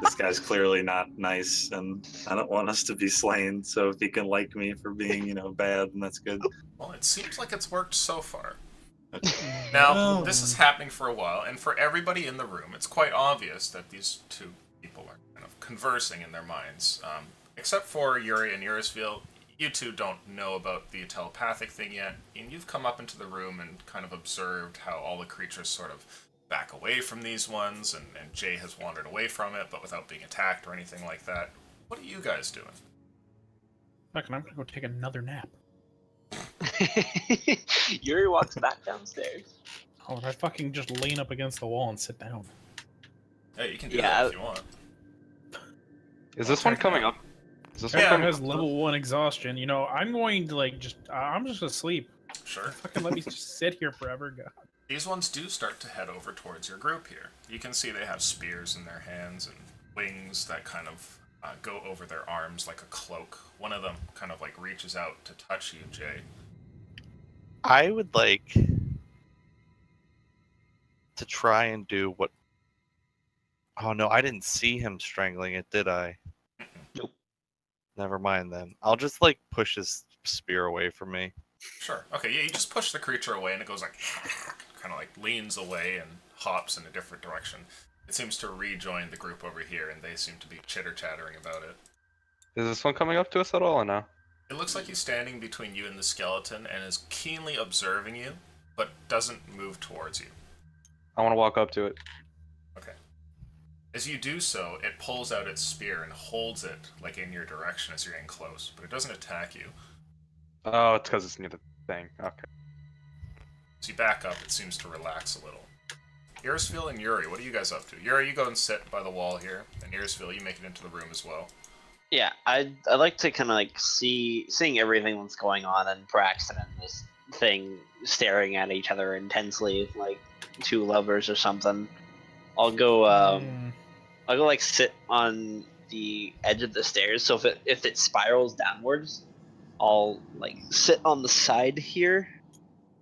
This guy's clearly not nice, and I don't want us to be slain. So if he can like me for being, bad, then that's good. Well, it seems like it's worked so far. Okay. Now, this is happening for a while, and for everybody in the room, it's quite obvious that these two people are kind of conversing in their minds. Except for Yuri and Urisville, you two don't know about the telepathic thing yet, and you've come up into the room and kind of observed how all the creatures sort of back away from these ones, and Jay has wandered away from it, but without being attacked or anything like that. What are you guys doing? Fucking, I'm gonna go take another nap. Yuri walks back downstairs. Oh, and I fucking just lean up against the wall and sit down. Hey, you can do Yeah. that if you want. Is this one coming up? Is this one Yeah, it coming has up? level 1 exhaustion. I'm going to I'm just asleep. Sure. Fucking let me just sit here forever, God. These ones do start to head over towards your group here. You can see they have spears in their hands and wings that kind of go over their arms like a cloak. One of them kind of like reaches out to touch you, Jay. I would like to try and do what. Oh no, I didn't see him strangling it, did I? Nope. Never mind then. I'll just like push his spear away from me. Sure. Okay, yeah, you just push the creature away and it goes like, kind of like leans away and hops in a different direction. It seems to rejoin the group over here and they seem to be chitter-chattering about it. Is this one coming up to us at all or no? It looks like he's standing between you and the skeleton and is keenly observing you, but doesn't move towards you. I want to walk up to it. Okay. As you do so, it pulls out its spear and holds it like in your direction as you're getting close, but it doesn't attack you. Oh, it's because it's near the thing. Okay. As you back up, it seems to relax a little. Irisville and Yuri, what are you guys up to? Yuri, you go and sit by the wall here, and Irisville, you make it into the room as well. Yeah, I like to kind of like seeing everything that's going on, and Braxton and this thing staring at each other intensely like two lovers or something. I'll go like sit on the edge of the stairs. So if it spirals downwards, I'll like sit on the side here,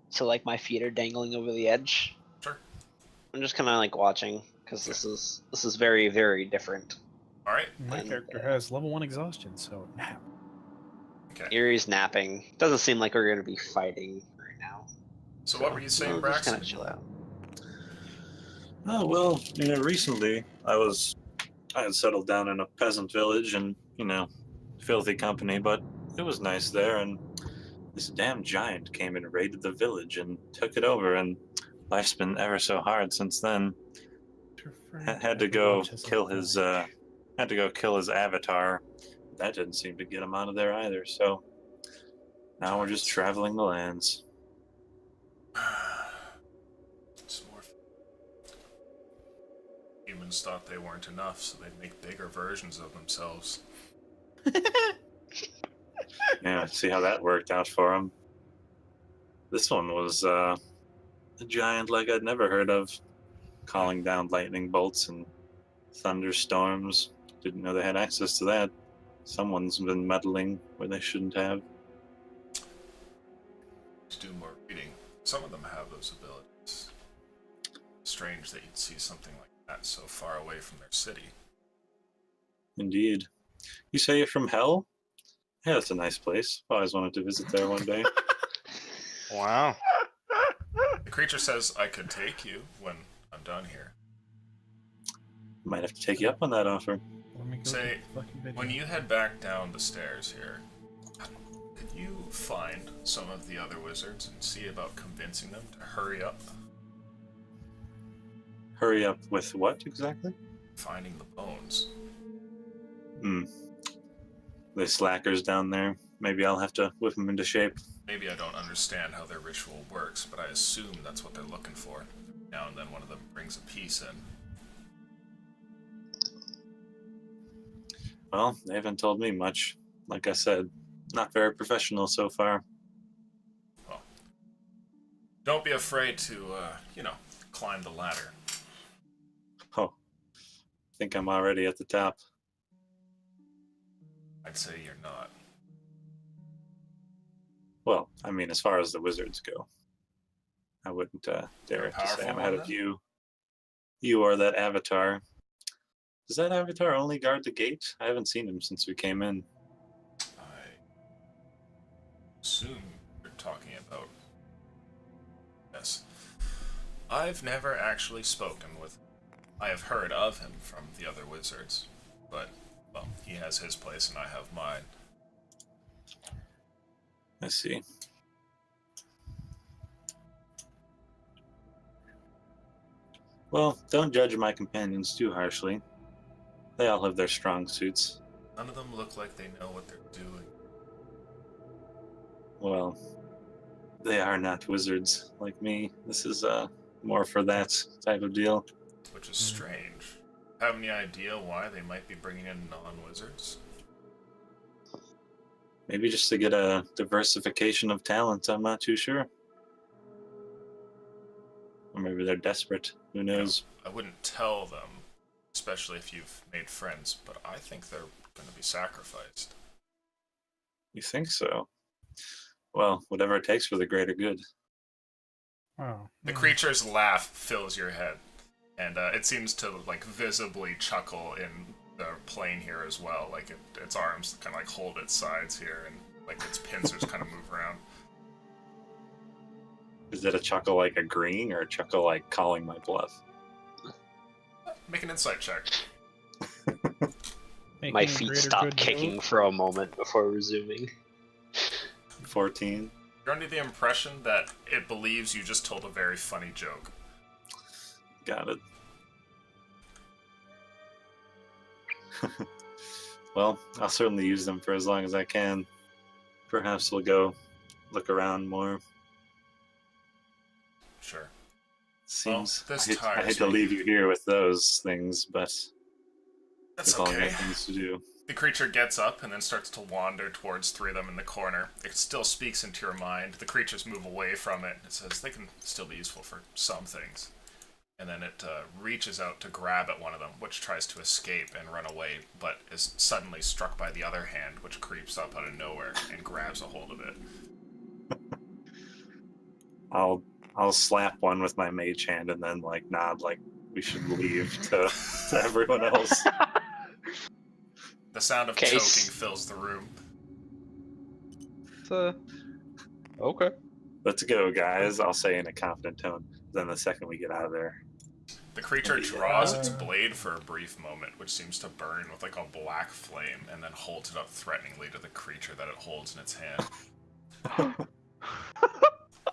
so like my feet are dangling over the edge. Sure. I'm just kind of like watching because this is very, very different. All right. My And, character has level 1 exhaustion, so nap. Okay. Erie's napping. Doesn't seem like we're gonna be fighting right now. So what were you saying, Just Braxton? kind of chill out. Oh, well, recently I had settled down in a peasant village and, filthy company, but it was nice there, and this damn giant came and raided the village and took it over, and life's been ever so hard since then. Had to go kill his avatar. That didn't seem to get him out of there either, so now we're just traveling the lands. Some more. Humans thought they weren't enough, so they'd make bigger versions of themselves. Yeah, see how that worked out for him. This one was a giant like I'd never heard of, calling down lightning bolts and thunderstorms. Didn't know they had access to that. Someone's been meddling where they shouldn't have. To do more reading. Some of them have those abilities. Strange that you'd see something like that so far away from their city. Indeed. You say you're from Hell? Yeah, that's a nice place. Always wanted to visit there one day. Wow. The creature says I could take you when I'm done here. Might have to take you up on that offer. Let me go Say, get the fucking video. when you head back down the stairs here, could you find some of the other wizards and see about convincing them to hurry up? Hurry up with what exactly? Finding the bones. The slackers down there. Maybe I'll have to whip them into shape. Maybe I don't understand how their ritual works, but I assume that's what they're looking for. Now and then one of them brings a piece in. Well, they haven't told me much. Like I said, not very professional so far. Well, don't be afraid to, climb the ladder. Oh, I think I'm already at the top. I'd say you're not. Well, I mean, as far as the wizards go. I wouldn't You're dare a to say powerful I'm one, ahead of then? you. You or that avatar. Does that avatar only guard the gate? I haven't seen him since we came in. I assume you're talking about... Yes. I've never actually spoken with him. I have heard of him from the other wizards, but, well, he has his place and I have mine. I see. Well, don't judge my companions too harshly. They all have their strong suits. None of them look like they know what they're doing. Well, they are not wizards like me. This is more for that type of deal. Which is strange. Have any idea why they might be bringing in non-wizards? Maybe just to get a diversification of talent, I'm not too sure. Or maybe they're desperate. Who knows? I wouldn't tell them, especially if you've made friends, but I think they're going to be sacrificed. You think so? Well, whatever it takes for the greater good. Oh. The creature's laugh fills your head, and it seems to like visibly chuckle in the plane here as well. Like its arms kind of like hold its sides here, and like its pincers kind of move around. Is it a chuckle like agreeing or a chuckle like calling my bluff? Make an insight check. Making My a feet greater stop good kicking move? for a moment before resuming. 14. You're under the impression that it believes you just told a very funny joke. Got it. Well, I'll certainly use them for as long as I can. Perhaps we'll go look around more. Sure. Seems Well, this I tires hate to me. leave you here with those things, but That's we've all okay. got things to do. The creature gets up and then starts to wander towards three of them in the corner. It still speaks into your mind. The creatures move away from it. It says they can still be useful for some things. And then it reaches out to grab at one of them, which tries to escape and run away, but is suddenly struck by the other hand, which creeps up out of nowhere and grabs a hold of it. I'll slap one with my mage hand and then like nod like we should leave to everyone else. The sound of Case. choking fills the room. Okay. Let's go, guys, I'll say in a confident tone. Then the second we get out of there. The creature draws its blade for a brief moment, which seems to burn with like a black flame, and then holds it up threateningly to the creature that it holds in its hand.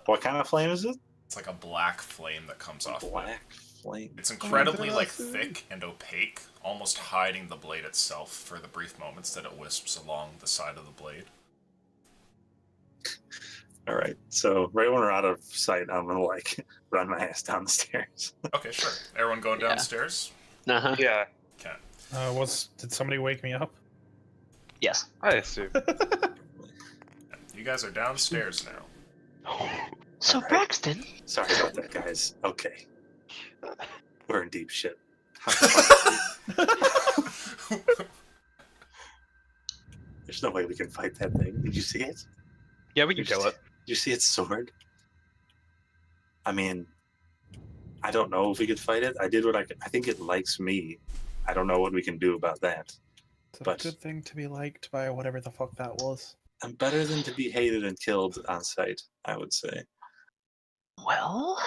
What kind of flame is it? It's like a black flame that comes off of it. Black flame. It's incredibly like thick and opaque, almost hiding the blade itself for the brief moments that it wisps along the side of the blade. All right. So right when we're out of sight, I'm gonna like run my ass down the stairs. Okay, sure. Everyone going Yeah. downstairs? Uh-huh. Yeah, Okay. Did somebody wake me up? Yes. I assume. You guys are downstairs now. So Alright. Braxton, Sorry about that, guys. Okay. We're in deep shit. There's no way we can fight that thing. Did you see it? Yeah, we can Did you kill it. Did you see its sword? I mean, I don't know if we could fight it. I did what I could. I think it likes me. I don't know what we can do about that. It's a But- good thing to be liked by whatever the fuck that was. I'm better than to be hated and killed on sight, I would say. well,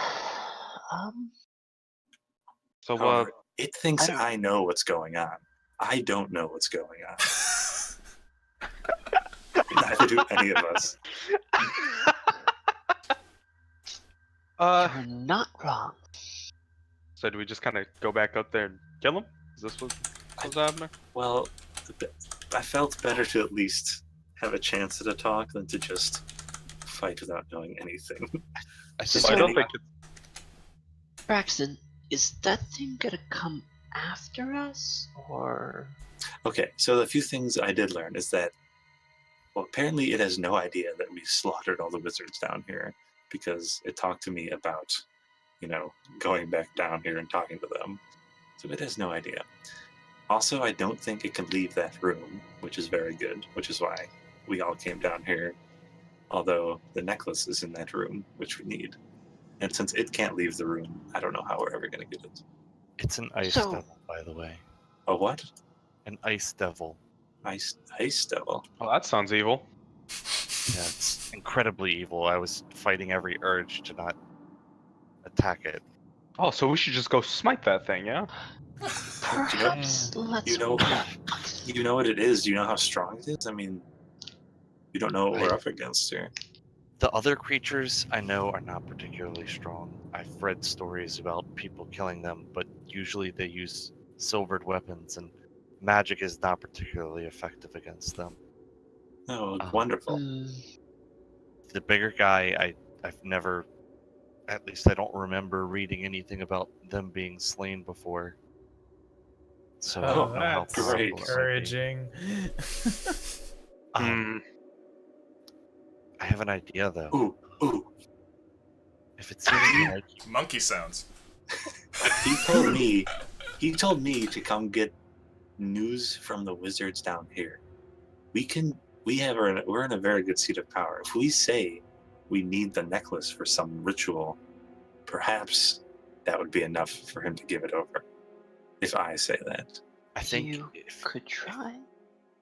So, However, it thinks I- I know what's going on. I don't know what's going on. Neither do any of us. you're not wrong. So do we just kind of go back up there and kill him? Is this what's happening? Well, I felt better to at least have a chance at a talk than to just fight without knowing anything. I So- think I don't think it's... Braxton, is that thing gonna come after us, or? Okay, so the few things I did learn is that, well, apparently it has no idea that we slaughtered all the wizards down here because it talked to me about, going back down here and talking to them. So it has no idea. Also, I don't think it can leave that room, which is very good, which is why we all came down here. Although the necklace is in that room, which we need. And since it can't leave the room, I don't know how we're ever going to get it. it's an ice So- devil, by the way. A what? An ice devil. Ice devil. Oh, that sounds evil. Yeah, it's incredibly evil. I was fighting every urge to not attack it. Oh, so we should just go smite that thing, yeah? Perhaps let's. You know what it is? Do you know how strong it is? I mean, you don't know what we're up against here. The other creatures I know are not particularly strong. I've read stories about people killing them, but usually they use silvered weapons, and magic is not particularly effective against them. Oh, Uh-huh. wonderful. The bigger guy, I've never, at least I don't remember reading anything about them being slain before. So I don't know how that's powerful great. it might be. encouraging. Um, I have an idea though. Ooh. If it seems like Monkey sounds. He told me to come get news from the wizards down here, we're in a very good seat of power. If we say we need the necklace for some ritual, perhaps that would be enough for him to give it over. If I say that. I think You could try.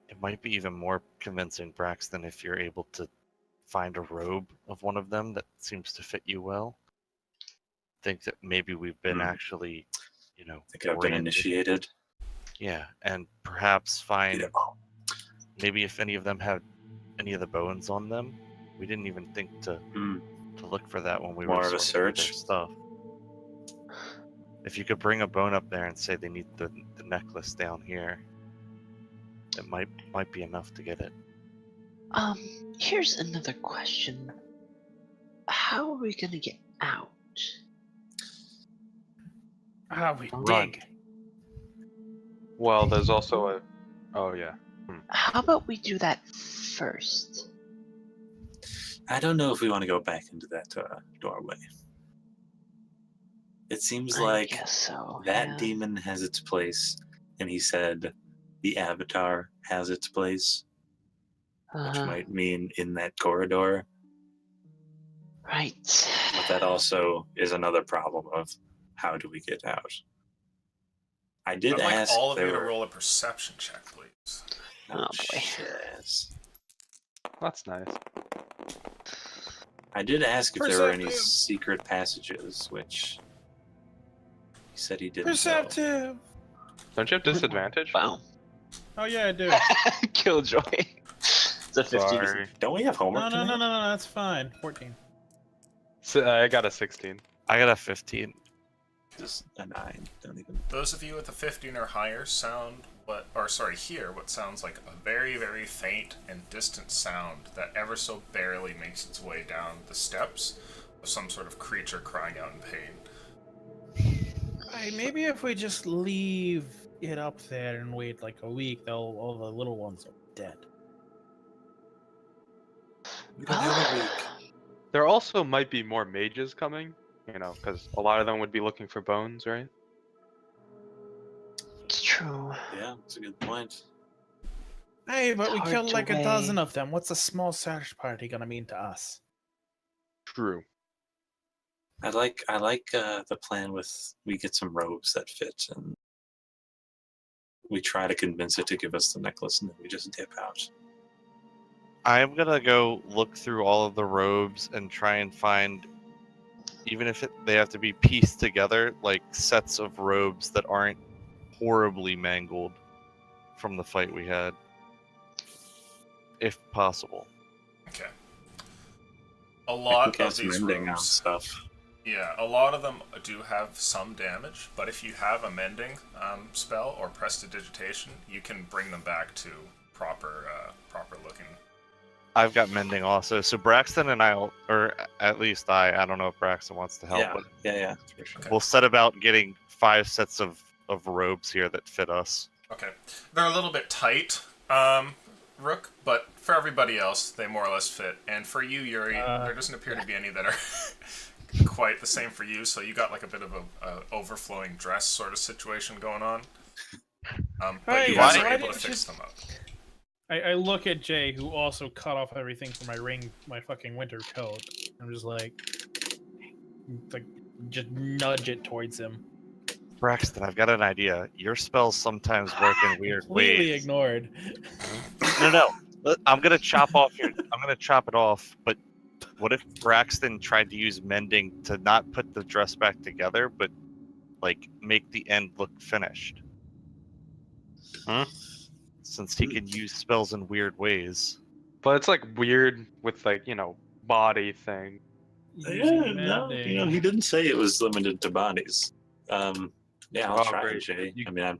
it might be even more convincing, Braxton, if you're able to find a robe of one of them that seems to fit you well. Think that maybe we've been actually, I think I've been oriented. initiated. Yeah, and perhaps find maybe if any of them have any of the bones on them. We didn't even think to look for that when we More were of a sorting their search? stuff. If you could bring a bone up there and say they need the necklace down here, it might be enough to get it. Here's another question. How are we gonna get out? Ah, we Run. dig. Well, there's also a. Oh yeah. How about we do that first? I don't know if we want to go back into that doorway. It seems I like guess so. that yeah. demon has its place, and he said the avatar has its place, which Uh-huh. might mean in that corridor. Right. But that also is another problem of how do we get out? I did I'd like ask all of if you there to were... roll a perception check, please. Oh, boy. Shit. That's nice. I did ask if there were any Perceptive. secret passages, which he said he didn't know. Perceptive. Don't you have disadvantage? Wow. Oh yeah, I do. Killjoy. It's a 15. Sorry. Don't we have homework No, tonight? no, that's fine. 14. I got a 16. I got a 15. Just a 9. Don't even... Those of you with a 15 or higher hear what sounds like a very, very faint and distant sound that ever so barely makes its way down the steps of some sort of creature crying out in pain. Hey, maybe if we just leave it up there and wait like a week, all the little ones are dead. We don't have a week. There also might be more mages coming, because a lot of them would be looking for bones, right? It's true. Yeah, that's a good point. Hey, but we Hard killed to like a weigh. dozen of them. What's a small search party gonna mean to us? True. I like the plan with we get some robes that fit and we try to convince it to give us the necklace and then we just dip out. I'm gonna go look through all of the robes and try and find, even if they have to be pieced together, like sets of robes that aren't horribly mangled from the fight we had, if possible. Okay. A lot of cast these mending on robes, stuff. yeah, a lot of them do have some damage, but if you have a mending spell or prestidigitation, you can bring them back to proper looking. I've got mending also, so Braxton and or at least I don't know if Braxton wants to help, but Yeah, for sure. Okay. we'll set about getting 5 sets of robes here that fit us. Okay. They're a little bit tight, Rook, but for everybody else, they more or less fit. And for you, Yuri, there doesn't appear to be any that are quite the same for you, so you got like a bit of a overflowing dress sort of situation going on. But Hey, you guys why are able to didn't fix you- them up. I look at Jay, who also cut off everything from my fucking winter coat. I'm just like, just nudge it towards him. Braxton, I've got an idea. Your spells sometimes work in weird Completely ways. ignored. No. I'm gonna chop it off. But what if Braxton tried to use mending to not put the dress back together, but like make the end look finished? Since he can use spells in weird ways. But it's like weird with body thing. Using No, mending. he didn't say it was limited to bodies. Yeah, I'll Oh, try, great. Jay. You- I mean,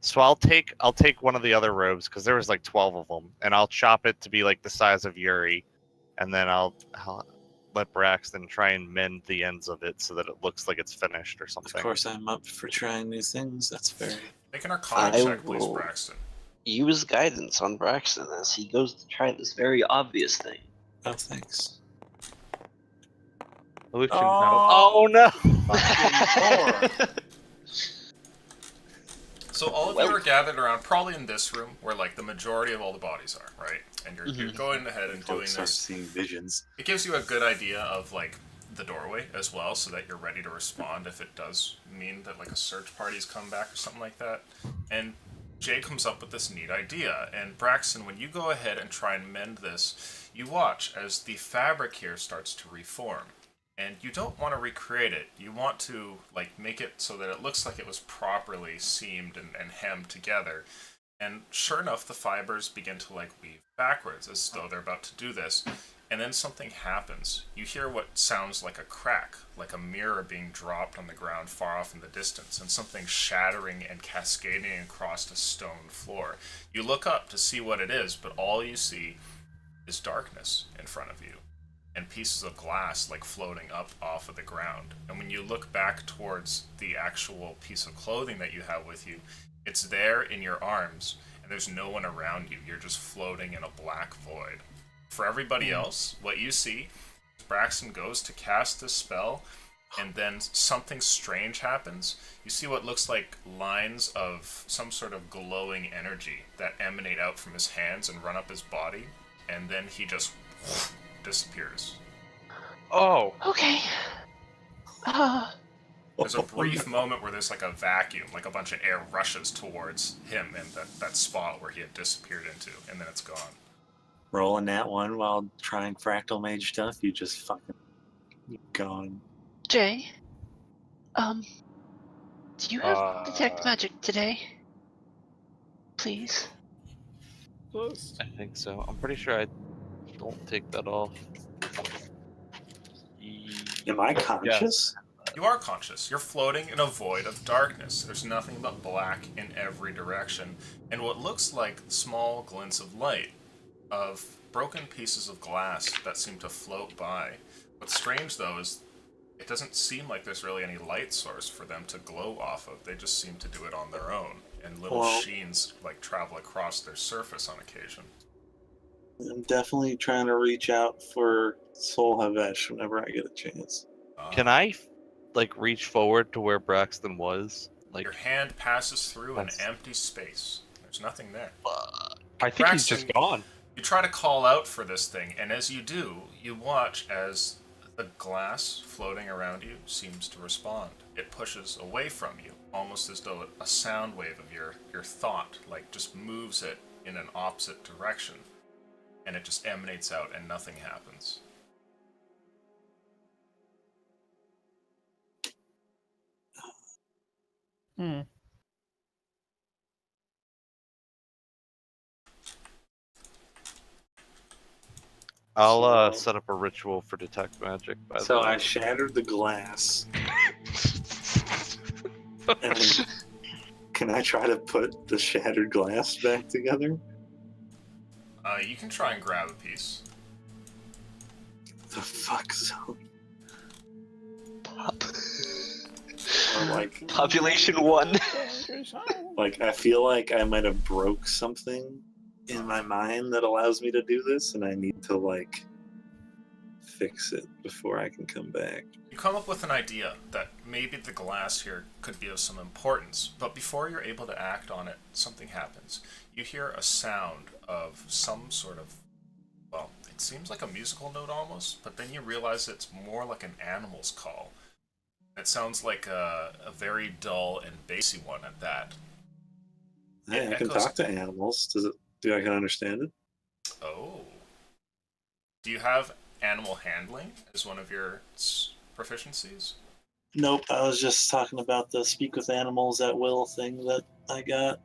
So I'll take one of the other robes because there was like 12 of them, and I'll chop it to be like the size of Yuri, and then I'll let Braxton try and mend the ends of it so that it looks like it's finished or of something. course I'm up for trying new things. That's fair. Make an Arcana I check, please, will- Braxton. Use guidance on Braxton as he goes to try this very obvious thing. Oh, thanks. Illusion, Oh no! So all of you are gathered around, probably in this room, where like the majority of all the bodies are, right? And you're going ahead and doing Start this. seeing visions. It gives you a good idea of like the doorway as well, so that you're ready to respond if it does mean that like a search party's come back or something like that. And Jay comes up with this neat idea, and Braxton, when you go ahead and try and mend this, you watch as the fabric here starts to reform. And you don't want to recreate it. You want to like make it so that it looks like it was properly seamed and hemmed together. And sure enough, the fibers begin to like weave backwards as though they're about to do this. And then something happens. You hear what sounds like a crack, like a mirror being dropped on the ground far off in the distance, and something shattering and cascading across a stone floor. You look up to see what it is, but all you see is darkness in front of you, and pieces of glass like floating up off of the ground. And when you look back towards the actual piece of clothing that you have with you, it's there in your arms, and there's no one around you. You're just floating in a black void. For everybody else, what you see, Braxton goes to cast this spell, and then something strange happens. You see what looks like lines of some sort of glowing energy that emanate out from his hands and run up his body, and then he just disappears. Oh, Okay. There's a brief moment where there's like a vacuum, like a bunch of air rushes towards him and that spot where he had disappeared into, and then it's gone. Rolling that one while trying fractal mage stuff, you just fucking gone. Jay, do you have detect magic today? Please. I think so. I'm pretty sure I don't take that off. Am I conscious? You are conscious. You're floating in a void of darkness. There's nothing but black in every direction, and what looks like small glints of light, of broken pieces of glass that seem to float by. What's strange, though, is it doesn't seem like there's really any light source for them to glow off of. They just seem to do it on their own, and little sheens like travel across their surface on occasion. I'm definitely trying to reach out for Soul Havesh whenever I get a chance. Can I, like, reach forward to where Braxton was? Like, Your hand passes through an empty space. There's nothing there. I think he's just gone. You try to call out for this thing, and as you do, you watch as the glass floating around you seems to respond. It pushes away from you, almost as though a sound wave of your thought, like, just moves it in an opposite direction, and it just emanates out and nothing happens. I'll set up a ritual for detect magic. By So the way. I shattered the glass. And can I try to put the shattered glass back together? You can try and grab a piece. The fuck zone. Or like, Population 1. like I feel like I might have broke something in my mind that allows me to do this, and I need to like fix it before I can come back. You come up with an idea that maybe the glass here could be of some importance, but before you're able to act on it, something happens. You hear a sound of some sort of, well, it seems like a musical note almost, but then you realize it's more like an animal's call. It sounds like a very dull and bassy one at that. Hey, I can talk to animals. Do I can understand it? Oh. Do you have animal handling as one of your proficiencies? Nope, I was just talking about the speak with animals at will thing that I got.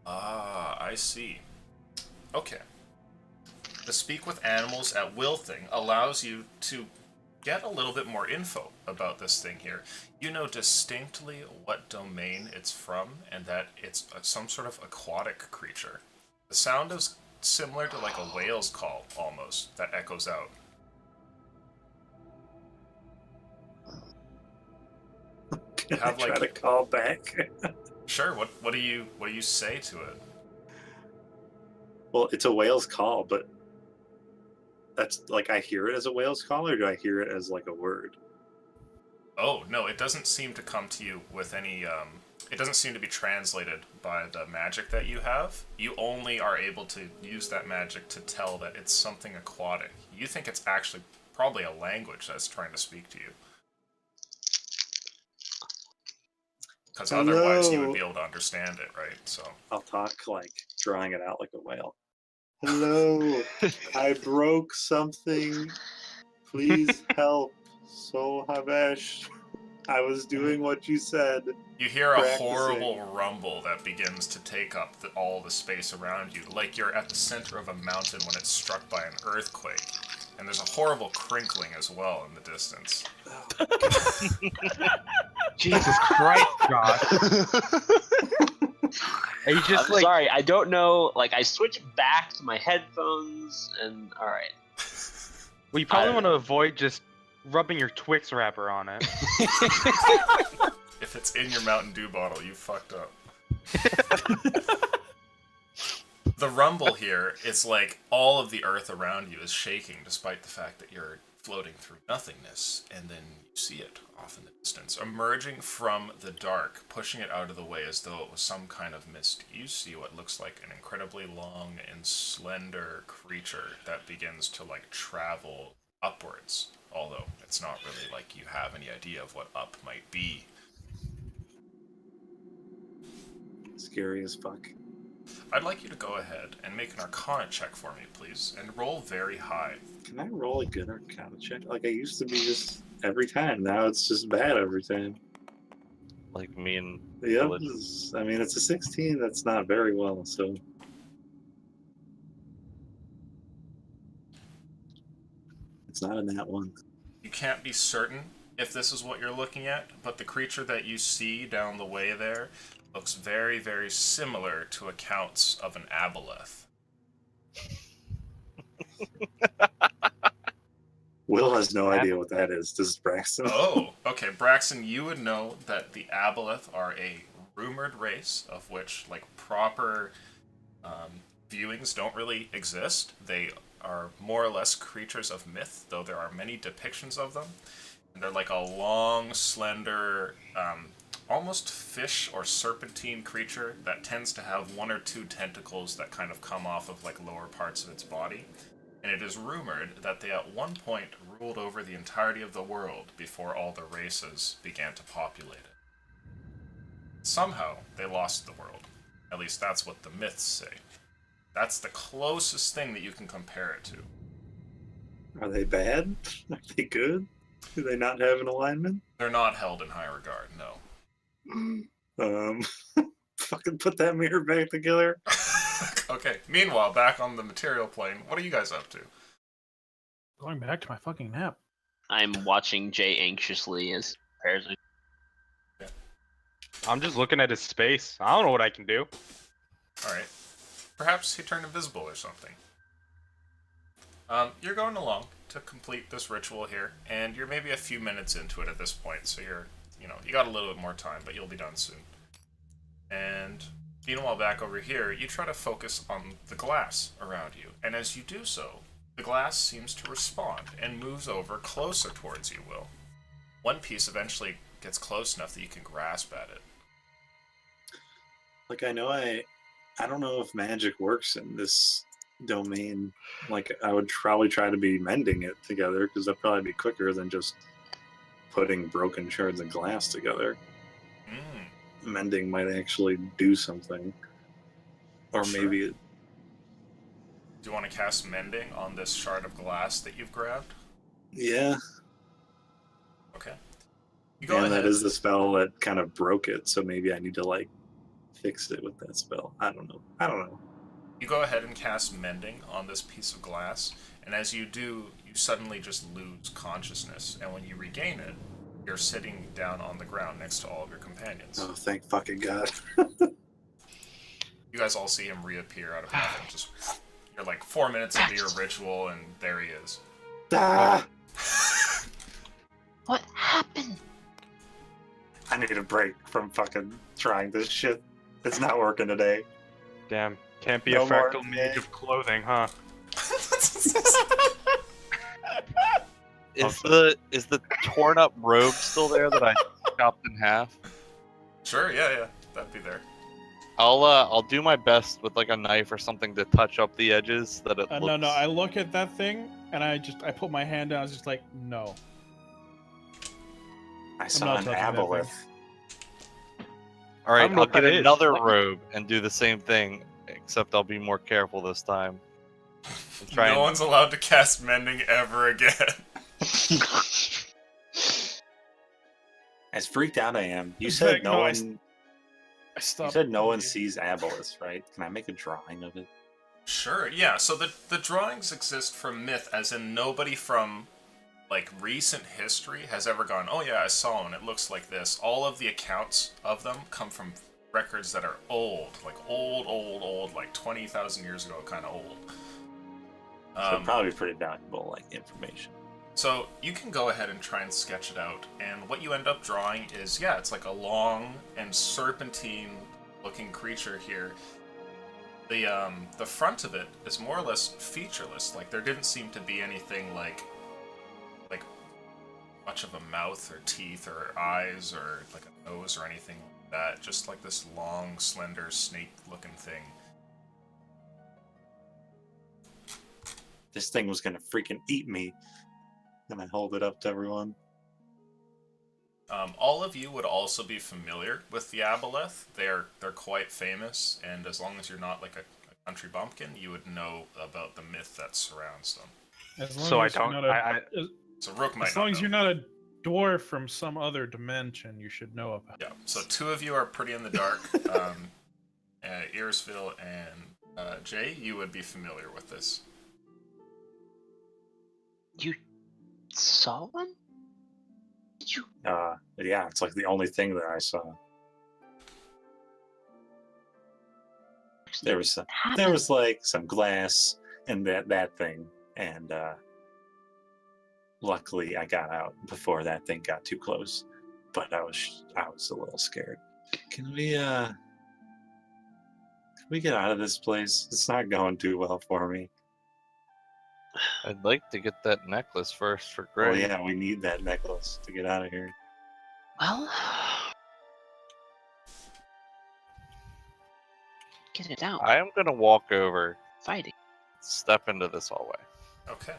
Ah, I see. Okay. The speak with animals at will thing allows you to get a little bit more info about this thing here. You know distinctly what domain it's from, and that it's some sort of aquatic creature. The sound is similar to like a whale's call, almost, that echoes out. Can have, I try like- to call back? Sure. What do you say to it? Well, it's a whale's call, but that's like I hear it as a whale's call, or do I hear it as like a word? Oh no, it doesn't seem to come to you with any it doesn't seem to be translated by the magic that you have. You only are able to use that magic to tell that it's something aquatic. You think it's actually probably a language that's trying to speak to you. Because otherwise you would be able to understand it, right? So I'll talk like drawing it out like a whale. Hello, I broke something. Please help. So Havesh, I was doing what you said. you hear a Practicing. horrible rumble that begins to take up all the space around you, like you're at the center of a mountain when it's struck by an earthquake. And there's a horrible crinkling as well in the distance. Jesus Christ, Josh. Are you just I'm like sorry, I don't know. Like, I switched back to my headphones, and all right. well, you probably I- want to avoid just rubbing your Twix wrapper on it. If it's in your Mountain Dew bottle, you fucked up. The rumble here is like all of the earth around you is shaking, despite the fact that you're floating through nothingness, and then you see it off in the distance. Emerging from the dark, pushing it out of the way as though it was some kind of mist, you see what looks like an incredibly long and slender creature that begins to like travel upwards, although it's not really like you have any idea of what up might be. Scary as fuck. I'd like you to go ahead and make an Arcana check for me, please, and roll very high. Can I roll a good Arcana check? Like I used to be just every time. Now it's just bad every time. Like me and Yep. Religion. I mean, it's a 16. That's not very well. So it's not a nat one. You can't be certain if this is what you're looking at, but the creature that you see down the way there looks very, very similar to accounts of an aboleth. Will has no idea what that is. Does Braxton? Oh, okay, Braxton, you would know that the aboleth are a rumored race of which, like, proper viewings don't really exist. They are more or less creatures of myth, though there are many depictions of them. And they're like a long, slender, almost fish or serpentine creature that tends to have one or two tentacles that kind of come off of like lower parts of its body. And it is rumored that they at one point ruled over the entirety of the world before all the races began to populate it. Somehow, they lost the world. At least that's what the myths say. That's the closest thing that you can compare it to. Are they bad? Are they good? Do they not have an alignment? They're not held in high regard, no. Fucking put that mirror back together. Okay, meanwhile, back on the material plane, what are you guys up to? Going back to my fucking nap. I'm watching Jay anxiously as prepares. I'm just looking at his space. I don't know what I can do. Alright. Perhaps he turned invisible or something. You're going along to complete this ritual here, and you're maybe a few minutes into it at this point, so you got a little bit more time, but you'll be done soon. And meanwhile, back over here, you try to focus on the glass around you, and as you do so, the glass seems to respond and moves over closer towards you, Will. One piece eventually gets close enough that you can grasp at it. Like I don't know if magic works in this domain. Like I would probably try to be mending it together because that'd probably be quicker than just putting broken shards of glass together. Mending might actually do something. Or Sure. maybe Do you want to cast Mending on this shard of glass that you've grabbed? yeah. Okay. You go And ahead. that is the spell that kind of broke it, so maybe I need to like fix it with that spell. I don't know. You go ahead and cast Mending on this piece of glass, and as you do, you suddenly just lose consciousness, and when you regain it, you're sitting down on the ground next to all of your companions. Oh, thank fucking God. You guys all see him reappear out of nothing. Just you're like 4 minutes into your ritual, and there he is. Ah! What happened? I need a break from fucking trying this shit. It's not working today. Damn. Can't be No a fractal more mage of clothing, huh? Is the torn up robe still there that I chopped in half? Sure, yeah. that'd be there. I'll do my best with like a knife or something to touch up the edges that it looks. No, I look at that thing and I put my hand down. I was just like, no. I not saw an touching that thing. aboleth. All right, I don't know I'll what get that is. another What? robe and do the same thing, except I'll be more careful this time. And try No and- one's allowed to cast mending ever again. As freaked out I am. You In said fact, no no, I one. I You stopped. said no one sees aboleths, right? Can I make a drawing of it? Sure, yeah. So the drawings exist from myth, as in nobody from like recent history has ever gone, oh yeah, I saw one. It looks like this. All of the accounts of them come from records that are old, like old, like 20,000 years ago, kind of old. So probably pretty valuable, like information. So you can go ahead and try and sketch it out, and what you end up drawing is, yeah, it's like a long and serpentine-looking creature here. The front of it is more or less featureless. Like there didn't seem to be anything like much of a mouth or teeth or eyes or like a nose or anything like that. Just like this long, slender, snake-looking thing. This thing was gonna freaking eat me. And I hold it up to everyone. All of you would also be familiar with the aboleth. They're quite famous, and as long as you're not like a country bumpkin, you would know about the myth that surrounds them. As long So I as you're don't. not a- I So Rook might as long not as know. you're not a dwarf from some other dimension, you should know about. Yeah, so two of you are pretty in the dark. Irisville and Jay, you would be familiar with this. You saw one? Did you? Yeah, it's like the only thing that I saw. There was like some glass and that thing, and luckily I got out before that thing got too close. But I was a little scared. Can we get out of this place? It's not going too well for me. I'd like to get that necklace first for Oh Greg. yeah, we need that necklace to get out of here. Well, get it out. I am gonna walk over, Fighting. step into this hallway. Okay.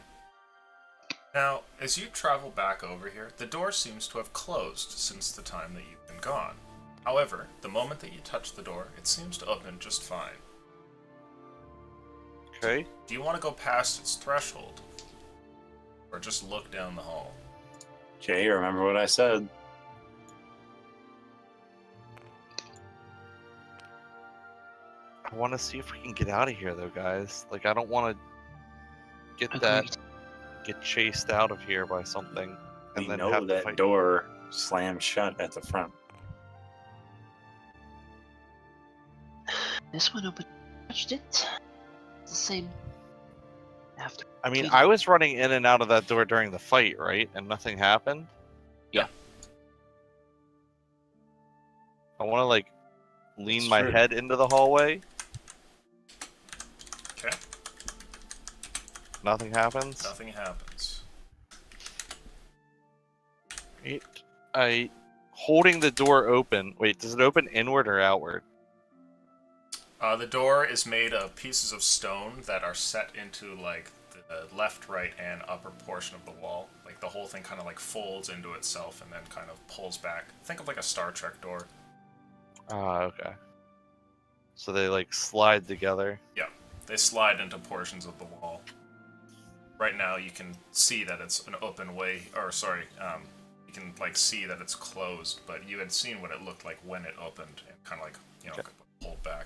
Now, as you travel back over here, the door seems to have closed since the time that you've been gone. However, the moment that you touch the door, it seems to open just fine. Okay. Do you want to go past its threshold? Or just look down the hall? Jay, remember what I said? I want to see if we can get out of here, though, guys. Like, I don't want to Agreed. get chased out of here by something, and We then know have to that fight. door slammed shut at the front. This one opened. Touched it. It's the same. After. I mean, Okay. I was running in and out of that door during the fight, right? And nothing happened. Yeah. I want to like lean It's my true. head into the hallway. Okay. Nothing happens. Nothing happens. I holding the door open. Wait, does it open inward or outward? The door is made of pieces of stone that are set into like the left, right, and upper portion of the wall. Like the whole thing kind of like folds into itself and then kind of pulls back. Think of like a Star Trek door. Ah, okay. So they like slide together. Yeah, they slide into portions of the wall. Right now, you can see that it's an open way, or sorry, you can like see that it's closed. But you had seen what it looked like when it opened, and kind of like Okay. pulled back.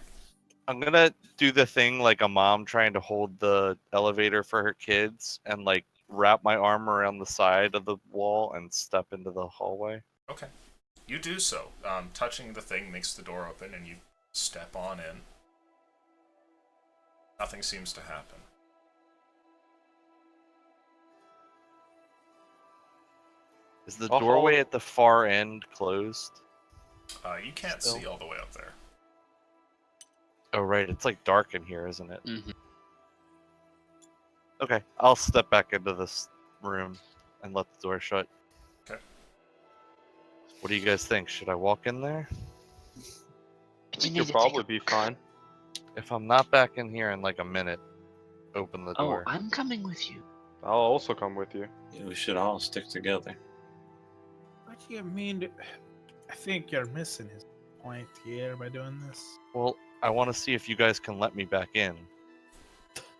I'm gonna do the thing like a mom trying to hold the elevator for her kids and like wrap my arm around the side of the wall and step into the hallway. Okay, you do so. Touching the thing makes the door open, and you step on in. Nothing seems to happen. Is the I'll doorway follow- at the far end closed? You can't Still. see all the way up there. Oh right, it's like dark in here, isn't it? Mhm. Okay, I'll step back into this room and let the door shut. Okay. What do you guys think? Should I walk in there? You'll probably be fine. If I'm not back in here in like a minute, open the Oh, door. I'm coming with you. I'll also come with you. Yeah, we should all stick together. What do you mean? I think you're missing his point here by doing this. Well, I want to see if you guys can let me back in.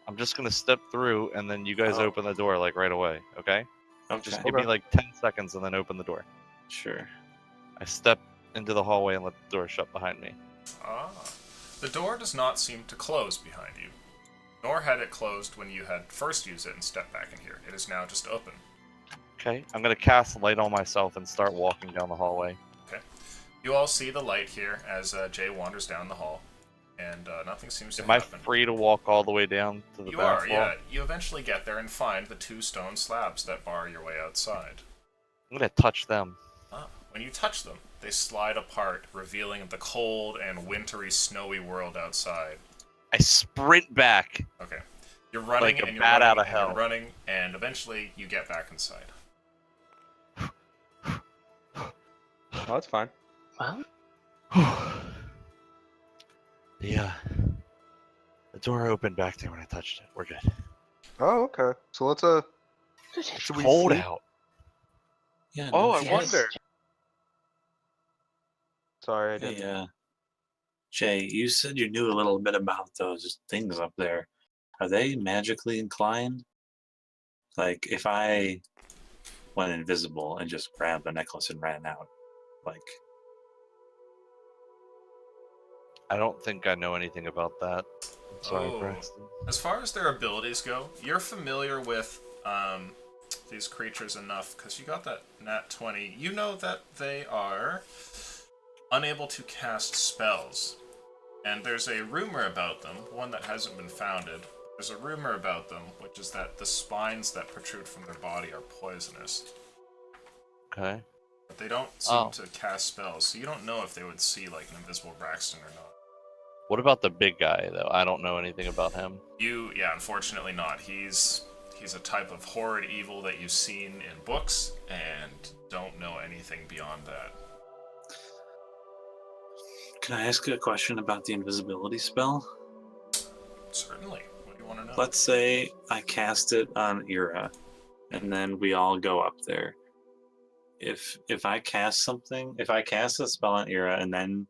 I'm just gonna step through, and then you guys Oh. open the door like right away. Okay? Okay, Just give me like 10 seconds, and then open the door. sure. I step into the hallway and let the door shut behind me. Ah. The door does not seem to close behind you, nor had it closed when you had first used it and stepped back in here. It is now just open. Okay, I'm gonna cast light on myself and start walking down the hallway. Okay. You all see the light here as Jay wanders down the hall, and nothing seems to Am I happen. free to walk all the way down to the You back are, wall? yeah. You eventually get there and find the 2 stone slabs that bar your way outside. I'm gonna touch them. Ah. When you touch them, they slide apart, revealing the cold and wintry, snowy world outside. I sprint back. Okay. You're running Like a and you're bat running out of and hell. you're running, and eventually you get back inside. Oh, that's fine. Well, the door opened back there when I touched it. We're good. Oh, okay. So let's It's Should we cold sleep? out. Yeah. Oh, I shit. wonder. Sorry, I Hey, didn't. Jay, you said you knew a little bit about those things up there. Are they magically inclined? Like, if I went invisible and just grabbed the necklace and ran out, like, I don't think I know anything about that. I'm sorry, Oh. Braxton. As far as their abilities go, you're familiar with these creatures enough because you got that nat 20. You know that they are unable to cast spells. And there's a rumor about them, one that hasn't been founded. There's a rumor about them, which is that the spines that protrude from their body are poisonous. Okay. But they don't seem Oh. to cast spells, so you don't know if they would see like an invisible Braxton or not. What about the big guy, though? I don't know anything about him. Yeah, unfortunately not. He's a type of horrid evil that you've seen in books and don't know anything beyond that. can I ask you a question about the invisibility spell? Certainly. What do you want to know? Let's say I cast it on Ira, and then we all go up there. If I cast something, if I cast a spell on Ira and then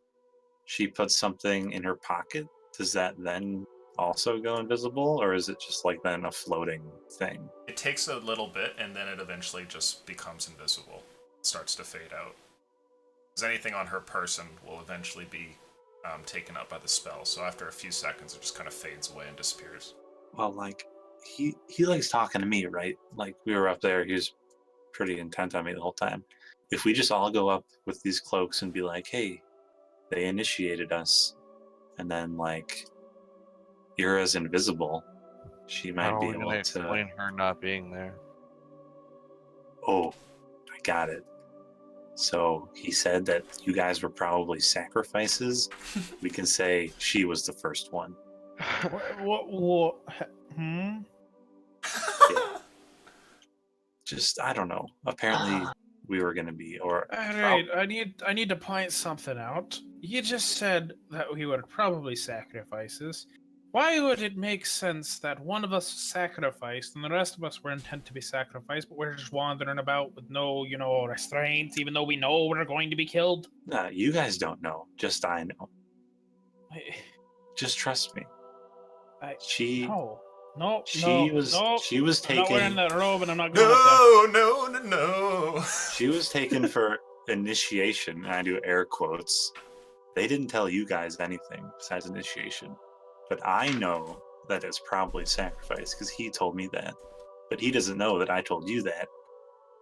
she puts something in her pocket, does that then also go invisible, or is it just like then a floating thing? It takes a little bit, and then it eventually just becomes invisible. It starts to fade out. Because anything on her person will eventually be taken up by the spell. So after a few seconds, it just kind of fades away and disappears. Well, like he likes talking to me, right? Like we were up there, he was pretty intent on me the whole time. If we just all go up with these cloaks and be like, hey, they initiated us, and then like Ira's invisible, she might How be are we able gonna to. explain her not being there? Oh, I got it. So he said that you guys were probably sacrifices. We can say she was the first one. What? Hmm? Yeah. Just I don't know. Apparently we were gonna be, or Alright, I need to point something out. You just said that we were probably sacrifices. Why would it make sense that one of us was sacrificed and the rest of us were intent to be sacrificed, but we're just wandering about with no, restraints, even though we know we're going to be killed? nah, you guys don't know. Just I know. I, Just trust me. I, She no, she no, was no. she was I'm not wearing taken that robe and I'm not going up there. No. she was taken for initiation, and I do air quotes. They didn't tell you guys anything besides initiation. But I know that it's probably sacrifice because he told me that. But he doesn't know that I told you that.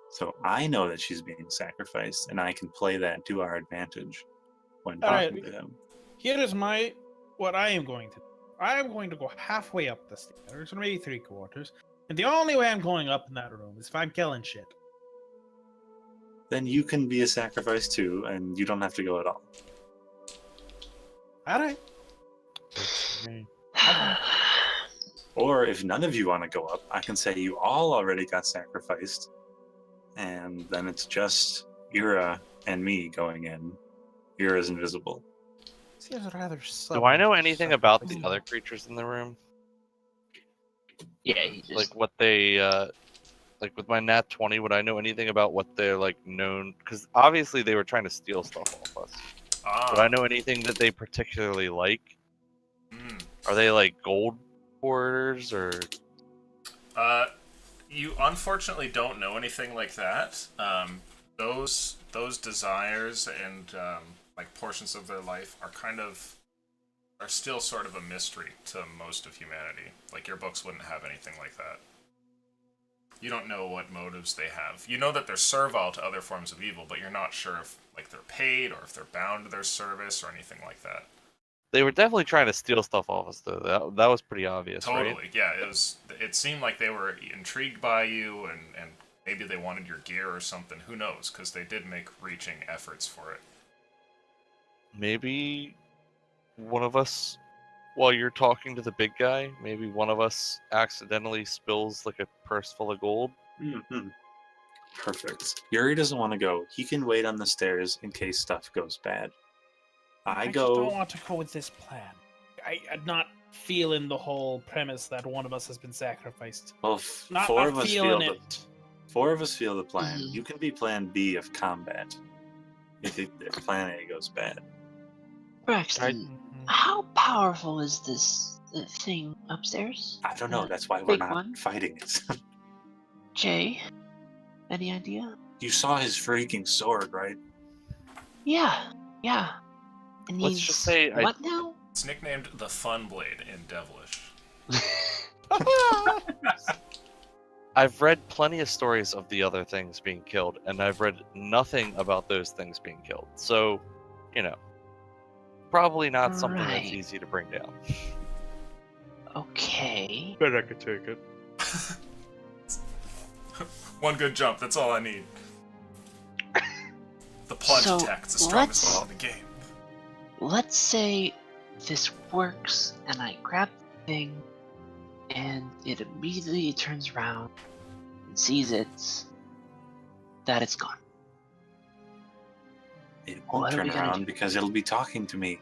So I know that she's being sacrificed, and I can play that to our advantage when talking to him. Here is what I am going to do. I am going to go halfway up the stairs, or maybe 3/4, and the only way I'm going up in that room is if I'm killing shit. Then you can be a sacrifice too, and you don't have to go at all. Alright. Or if none of you want to go up, I can say you all already got sacrificed, and then it's just Ira and me going in. Ira's invisible. Seems rather Do I know subtle. anything about the other creatures in the room? Yeah, he just Like what they, like with my nat 20, would I know anything about what they're like known? Because obviously they were trying to steal stuff off us. Would I know anything that they particularly like? Hmm. Are they like gold hoarders or? You unfortunately don't know anything like that. Those desires and like portions of their life are still sort of a mystery to most of humanity. Like your books wouldn't have anything like that. You don't know what motives they have. You know that they're servile to other forms of evil, but you're not sure if like they're paid or if they're bound to their service or anything like that. They were definitely trying to steal stuff off us, though. That was pretty obvious, Totally, right? yeah. It seemed like they were intrigued by you, and maybe they wanted your gear or something. Who knows? Because they did make reaching efforts for it. Maybe one of us, while you're talking to the big guy, maybe one of us accidentally spills like a purse full of gold. Mm-hmm. Perfect. Yuri doesn't want to go. He can wait on the stairs in case stuff goes bad. I just don't go. want to go with this plan. I'm not feeling the whole premise that one of us has been sacrificed. Well, Not, four not of us feeling feel it. four of us feel the plan. Mhm. You can be plan B of combat if plan A goes bad. Braxton, Mhm. how powerful is this thing upstairs? I don't know. That That's why we're big not one? fighting it. Jay, any idea? You saw his freaking sword, right? Yeah, yeah. And Let's he's just say what now? It's nicknamed the Fun Blade in Devilish. I've read plenty of stories of the other things being killed, and I've read nothing about those things being killed. So, you know, probably not something that's Right. easy to bring down. Okay. Bet I could take it. One good jump, that's all I need. The plunge So, attack is the strongest let's- one in the game. Let's say this works and I grab the thing and it immediately turns around and sees that it's gone. It What won't are turn we gonna around do? because it'll be talking to me.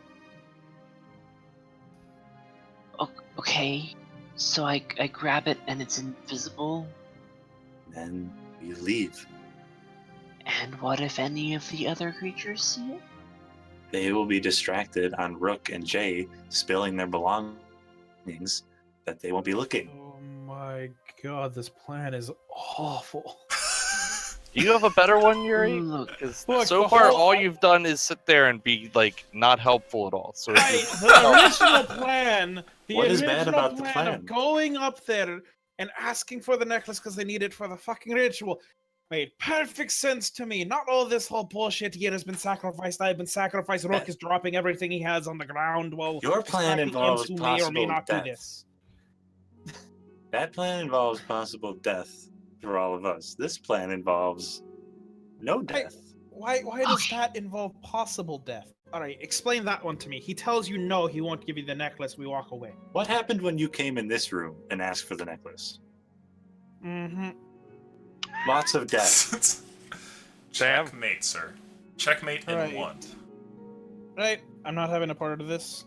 Okay. So I grab it and it's invisible. Then you leave. And what if any of the other creatures see it? They will be distracted on Rook and Jay spilling their belongings that they won't be looking. Oh my god, this plan is awful. Do you have a better one, Yuri? Look, Because Look, so the far, whole- all you've done is sit there and be like not helpful at all. So Right, the original plan, What is bad original about the plan? of going up there and asking for the necklace because they need it for the fucking ritual made perfect sense to me. Not all this whole bullshit. Yin has been sacrificed. I've been sacrificed. Rook is dropping everything he has on the ground. Well, Your plan distracting involves imps who may or may possible not death. do this. That plan involves possible death for all of us. This plan involves no death. Why does Okay. that involve possible death? All right, explain that one to me. He tells you no, he won't give you the necklace. We walk away. What happened when you came in this room and asked for the necklace? Mm-hmm. Lots of death. Sam? Checkmate, sir. Checkmate in Right. one. Right, I'm not having a part of this.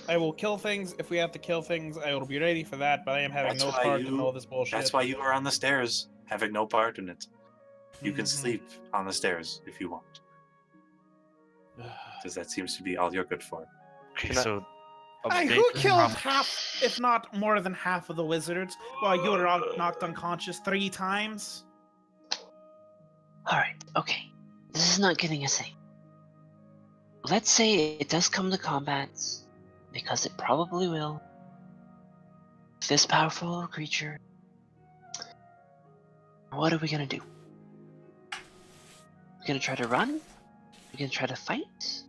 I will kill things if we have to kill things. I will be ready for that, but I am having That's no why part you- in all this bullshit. That's why you are on the stairs, having no part in it. You can Mhm. sleep on the stairs if you want, because that seems to be all you're good for. Okay, Can I- so a Hey, big who killed problem- half, if not more than half of the wizards while you were all knocked unconscious 3 times? Alright, okay. This is not getting us any. Let's say it does come to combat, because it probably will. This powerful creature. What are we gonna do? We gonna try to run? We gonna try to fight?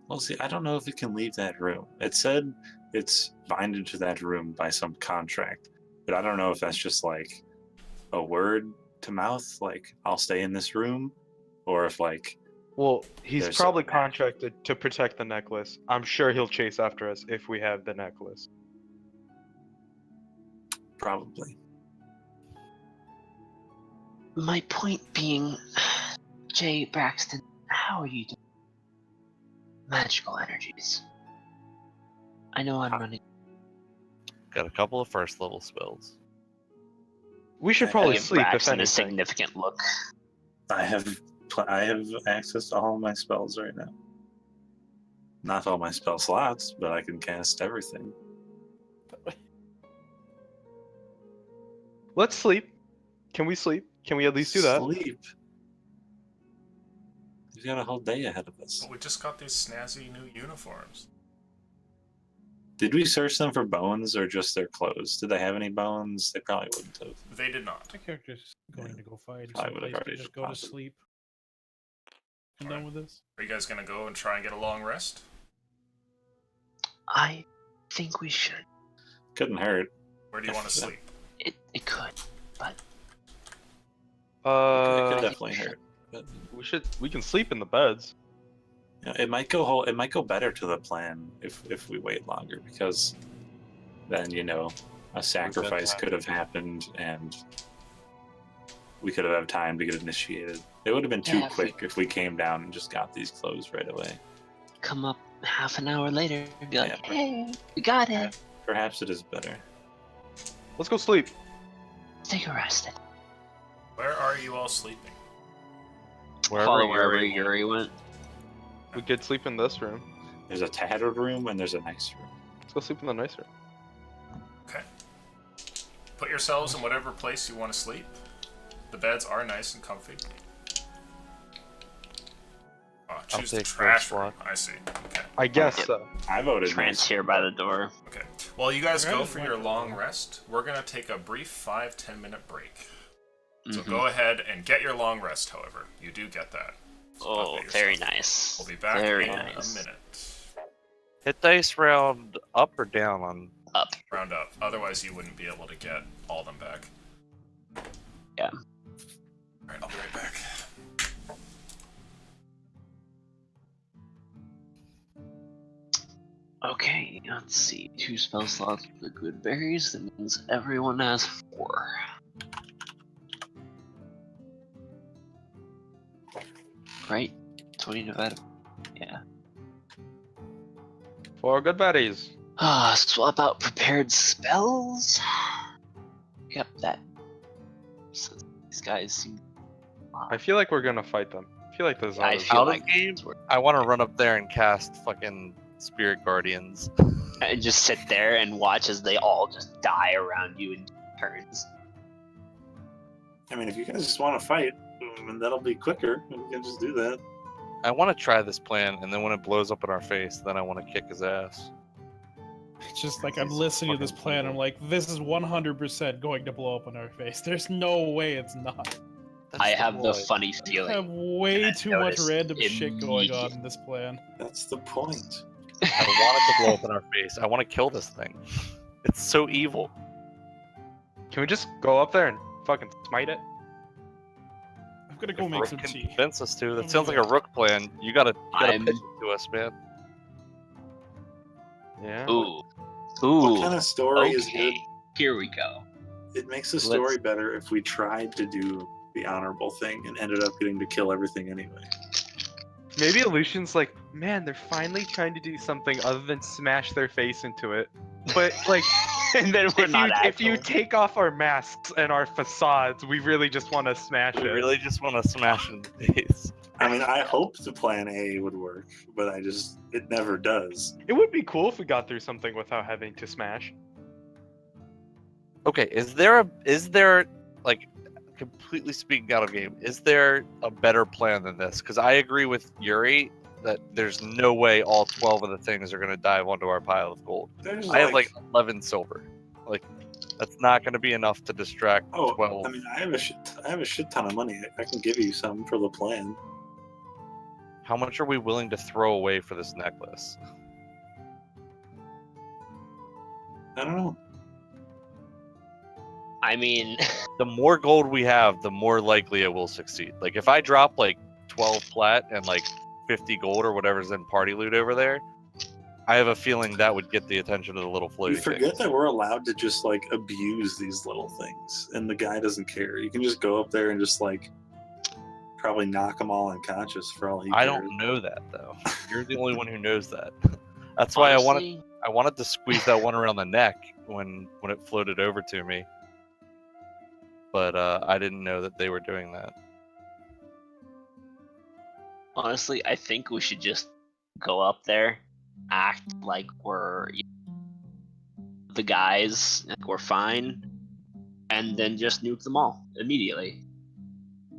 Well, see, I don't know if it can leave that room. It said it's binded to that room by some contract, but I don't know if that's just like a word to mouth, like I'll stay in this room, or if like Well, he's There's probably some- contracted to protect the necklace. I'm sure he'll chase after us if we have the necklace. probably. My point being, Jay Braxton, how are you doing? Magical energies. I know I'm running. Got a couple of first level spells. We should I probably Give sleep if Braxton a anything. significant look. I have access to all of my spells right now. Not all my spell slots, but I can cast everything. Let's sleep. Can we sleep? Can we at least do that? Sleep. We've got a whole day ahead of us. But we just got these snazzy new uniforms. Did we search them for bones or just their clothes? Did they have any bones? They probably wouldn't have. They did not. My character's going to go fight I would've someplace already to just go to deposited. sleep. I'm Alright. done with this. Are you guys gonna go and try and get a long rest? I think we should. Couldn't hurt. Where do you want to sleep? It could, but It could Uh, definitely hurt. But we can sleep in the beds. you know, it might go better to the plan if we wait longer, because then a sacrifice could have happened and we could have had time to get initiated. It would have been too Yeah, quick if we came down and just got these clothes right away. come up half an hour later and be like, Yeah. hey, we got it. Perhaps it is better. Let's go sleep. Stay rested. Where are you all sleeping? Follow wherever Yuri Yuri went. We could sleep in this room. There's a tattered room and there's a nice room. Let's go sleep in the nice room. Okay. Put yourselves in whatever place you want to sleep. The beds are nice and comfy. Oh, choose the take trash first room. watch. I see. Okay. I guess Yep. so. I voted Trance nice. here by the door. Okay. While you guys go Right. for your long rest, we're gonna take a brief 5-10 minute break. So Mhm. go ahead and get your long rest. However, you do get that. So Oh, update very yourself. nice. We'll be back Very in nice. a minute. Hit dice round up or down on. Up. Round up. Otherwise, you wouldn't be able to get all of them back. Yeah. Alright, I'll be right back. Okay, let's see. 2 spell slots for the good berries. That means everyone has 4. Right? 20 divided. Yeah. 4 good buddies. Swap out prepared spells. Yep, that. So these guys seem. I feel like we're gonna fight them. I feel like this is I out of- feel Out like of game, I want to run up there and cast fucking Spirit Guardians. And just sit there and watch as they all just die around you in turns. I mean, if you guys just want to fight, and that'll be quicker, we can just do that. I want to try this plan, and then when it blows up in our face, then I want to kick his ass. It's just like I'm listening to this plan. I'm like, this is 100% going to blow up in our face. There's no way it's not. That's I have the point. funny I feeling. have way I too much noticed random shit going on immediately. in this plan. That's the point. I want it to blow up in our face. I want to kill this thing. It's so evil. Can we just go up there and fucking smite it? I'm gonna go If make Rook some can tea. convince us to. Oh That my sounds like a God. Rook plan. You gotta I'm- pitch it to us, man. Yeah. Ooh. What Ooh. kind of story is good? Okay. Here we go. It makes the story better if we tried to do the honorable thing and ended up getting to kill everything anyway. Maybe Aleutian's like, man, they're finally trying to do something other than smash their face into it. But like, And then we're not if you actually. take off our masks and our facades, we really just want to smash We it. really just want to smash it in the face. I mean, I hoped the plan A would work, but it never does. It would be cool if we got through something without having to smash. Okay, is there like, completely speaking out of game, is there a better plan than this? Because I agree with Yuri that there's no way all 12 of the things are gonna dive onto our pile of gold. There's I have like 11 silver. Like, that's not gonna be enough to distract 12. I mean, I have a shit ton of money. I can give you some for the plan. How much are we willing to throw away for this necklace? I don't know. I mean, The more gold we have, the more likely it will succeed. Like, if I drop like 12 plat and like 50 gold or whatever's in party loot over there, I have a feeling that would get the attention of the little floaty You thing. forget that we're allowed to just like abuse these little things, and the guy doesn't care. You can just go up there and just like probably knock them all unconscious for all he I cares. don't know that though. You're the only one who knows that. That's why Honestly, I wanted to squeeze that one around the neck when it floated over to me. But I didn't know that they were doing that. honestly, I think we should just go up there, act like we're the guys, like we're fine, and then just nuke them all immediately.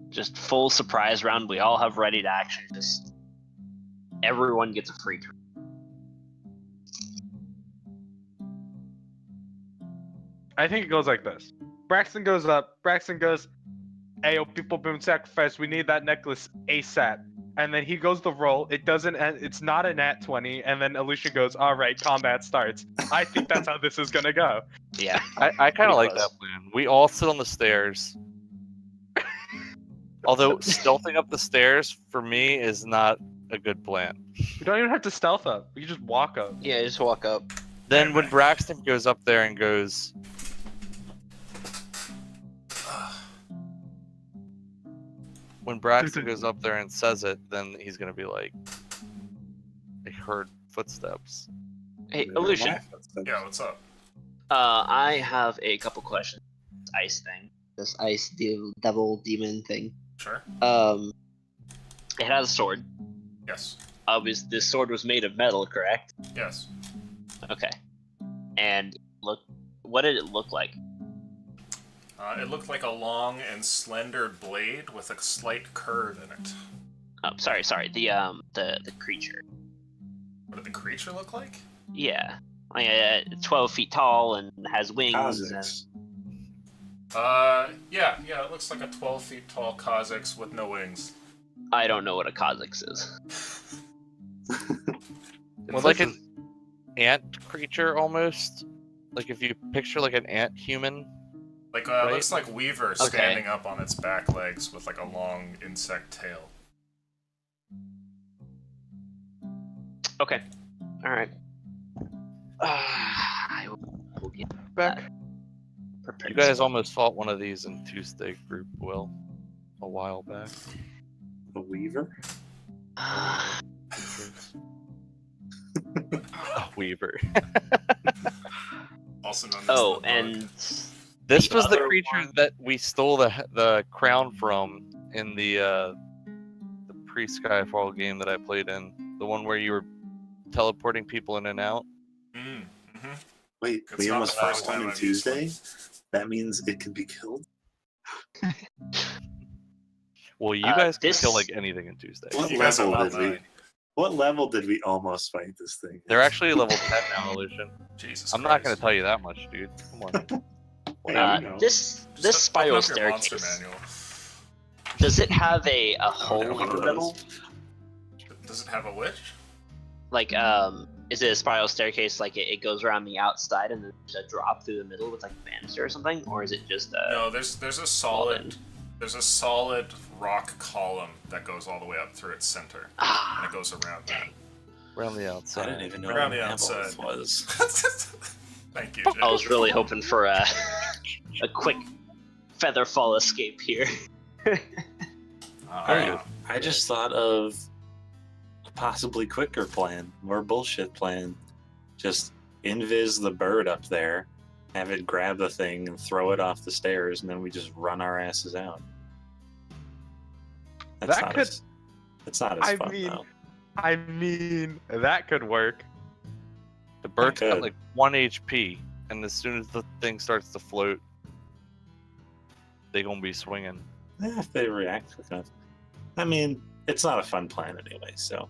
Just full surprise round. We all have ready to action. Just everyone gets a free turn. I think it goes like this. Braxton goes up. Braxton goes, "Hey, yo, people boom sacrifice. We need that necklace ASAP." And then he goes to roll. It doesn't end. It's not a nat 20. And then Alicia goes, "All right, combat starts." I think that's how this is gonna go. Yeah. I kind Pretty of like close. that plan. We all sit on the stairs. Although stealthing up the stairs for me is not a good plan. We don't even have to stealth up. We can just walk up. Yeah, just walk up. Then when Braxton goes up there and goes, when Braxton goes up there and says it, then he's gonna be like, I heard footsteps. Hey, Illusion. Yeah, what's up? I have a couple questions. Ice thing. This ice devil demon thing. Sure. It has a sword. Yes. This sword was made of metal, correct? Yes. Okay. And what did it look like? It looked like a long and slender blade with a slight curve in it. Oh, sorry. The creature. What did the creature look like? Yeah. Like 12 feet tall and has wings. Kazakhs. Yeah, it looks like a 12 feet tall Kazakhs with no wings. I don't know what a Kazakhs is. It's like an ant creature almost. Like if you picture like an ant human. Like, Right? looks like Weaver Okay. standing up on its back legs with like a long insect tail. Okay. Alright. I will get Back. prepared. You guys almost fought one of these in Tuesday group, Will, a while back. The Weaver? Ah, A Weaver. Also known as oh, the bug. and This The was the other creature one- that we stole the crown from in the pre-Skyfall game that I played in. The one where you were teleporting people in and out. Mm-hmm. Wait, It's we not almost the fought first one time on I've used Tuesday? That means it can be killed? Well, you guys can this- kill like anything in Tuesday. What You guys are level level did we? 9. What level did we almost fight this thing? They're actually level 10 now, Illusion. Jesus I'm not gonna Christ. tell you that much, dude. Come on. Hey, you know. this Just spiral open up your monster staircase. manual. Does it have a hole know in how the it middle? Does it have a witch? Like, is it a spiral staircase? Like it goes around the outside and then there's a drop through the middle with like a banister or something, or is it just a? No, there's a solid rock column that goes all the way up through its center, and Ah, it goes around that. Around the I outside. didn't even know Around what the level outside. this was. Thank you, Jay. I was really hoping for a quick featherfall escape here. I just thought of a possibly quicker plan, more bullshit plan. Just invis the bird up there, have it grab the thing and throw it off the stairs, and then we just run our asses out. That's That not could- as, it's not as I fun mean- though. I mean, that could work. The bird's got Good. like 1 HP, and as soon as the thing starts to float, they gonna be swinging. If they react quick enough. I mean, it's not a fun plan anyway, so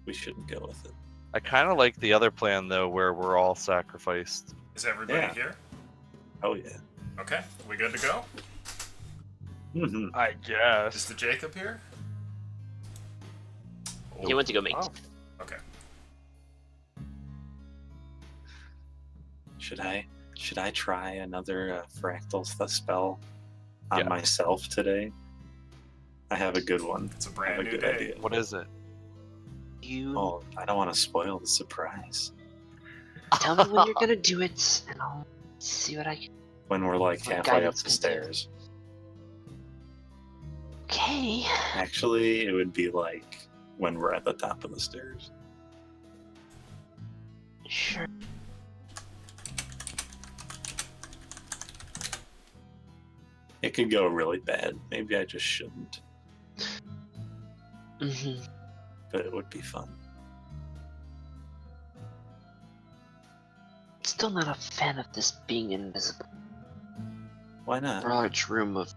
we shouldn't go with it. I kind of like the other plan though, where we're all sacrificed. Is everybody Yeah. here? Oh yeah. Okay, we good to go? hmm I Is guess. the Jacob here? He went to go make. Oh. Okay. Should I try another fractal spell on Yeah. myself today? I have a good one. It's a I have brand a new good day. idea. What is it? You Oh, I don't want to spoil the surprise. tell me when you're gonna do it, and I'll see what I can. When we're like What halfway up guidance the can do. stairs. Okay. Actually, it would be like when we're at the top of the stairs. Sure. It could go really bad. Maybe I just shouldn't, Mm-hmm. but it would be fun. Still not a fan of this being invisible. Why not? Large room of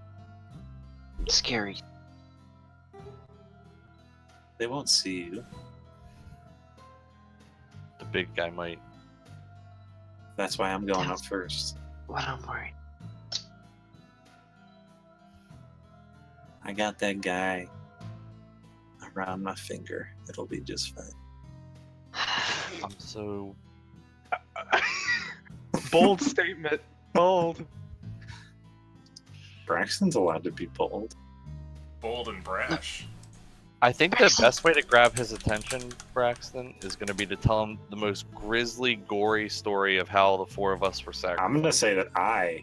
scary. They won't see you. The big guy might. That's why I'm going up first. What I'm worried. I got that guy around my finger. It'll be just fine. I'm so. Bold statement. Bold. Braxton's allowed to be bold. Bold and brash. I think the best way to grab his attention, Braxton, is going to be to tell him the most grisly, gory story of how the four of us were sacrificed. I'm gonna say that I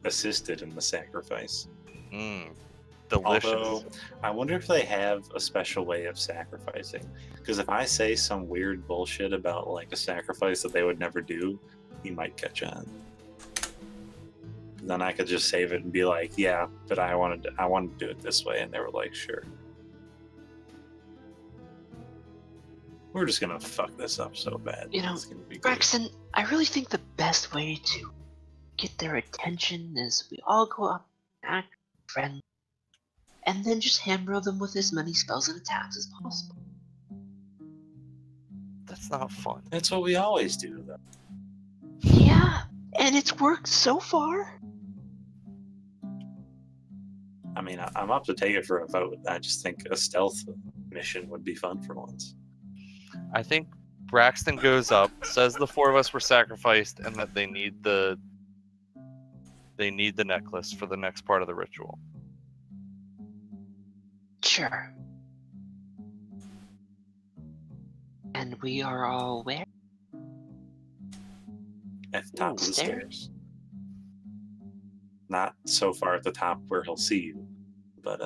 assisted in the sacrifice. Delicious. Although, I wonder if they have a special way of sacrificing. Because if I say some weird bullshit about like a sacrifice that they would never do, he might catch on. Then I could just save it and be like, "Yeah, but I wanted to do it this way," and they were like, "Sure." We're just gonna fuck this up so bad. You know, It's gonna be great. Braxton, I really think the best way to get their attention is we all go up and act friendly, and then just hammer them with as many spells and attacks as possible. That's not fun. That's what we always do, though. Yeah, and it's worked so far. I mean, I'm up to take it for a vote. I just think a stealth mission would be fun for once. I think Braxton goes up, says the four of us were sacrificed, and that they need the necklace for the next part of the ritual. Sure. And we are all where? At the top of the Stairs? stairs. Not so far at the top where he'll see you, but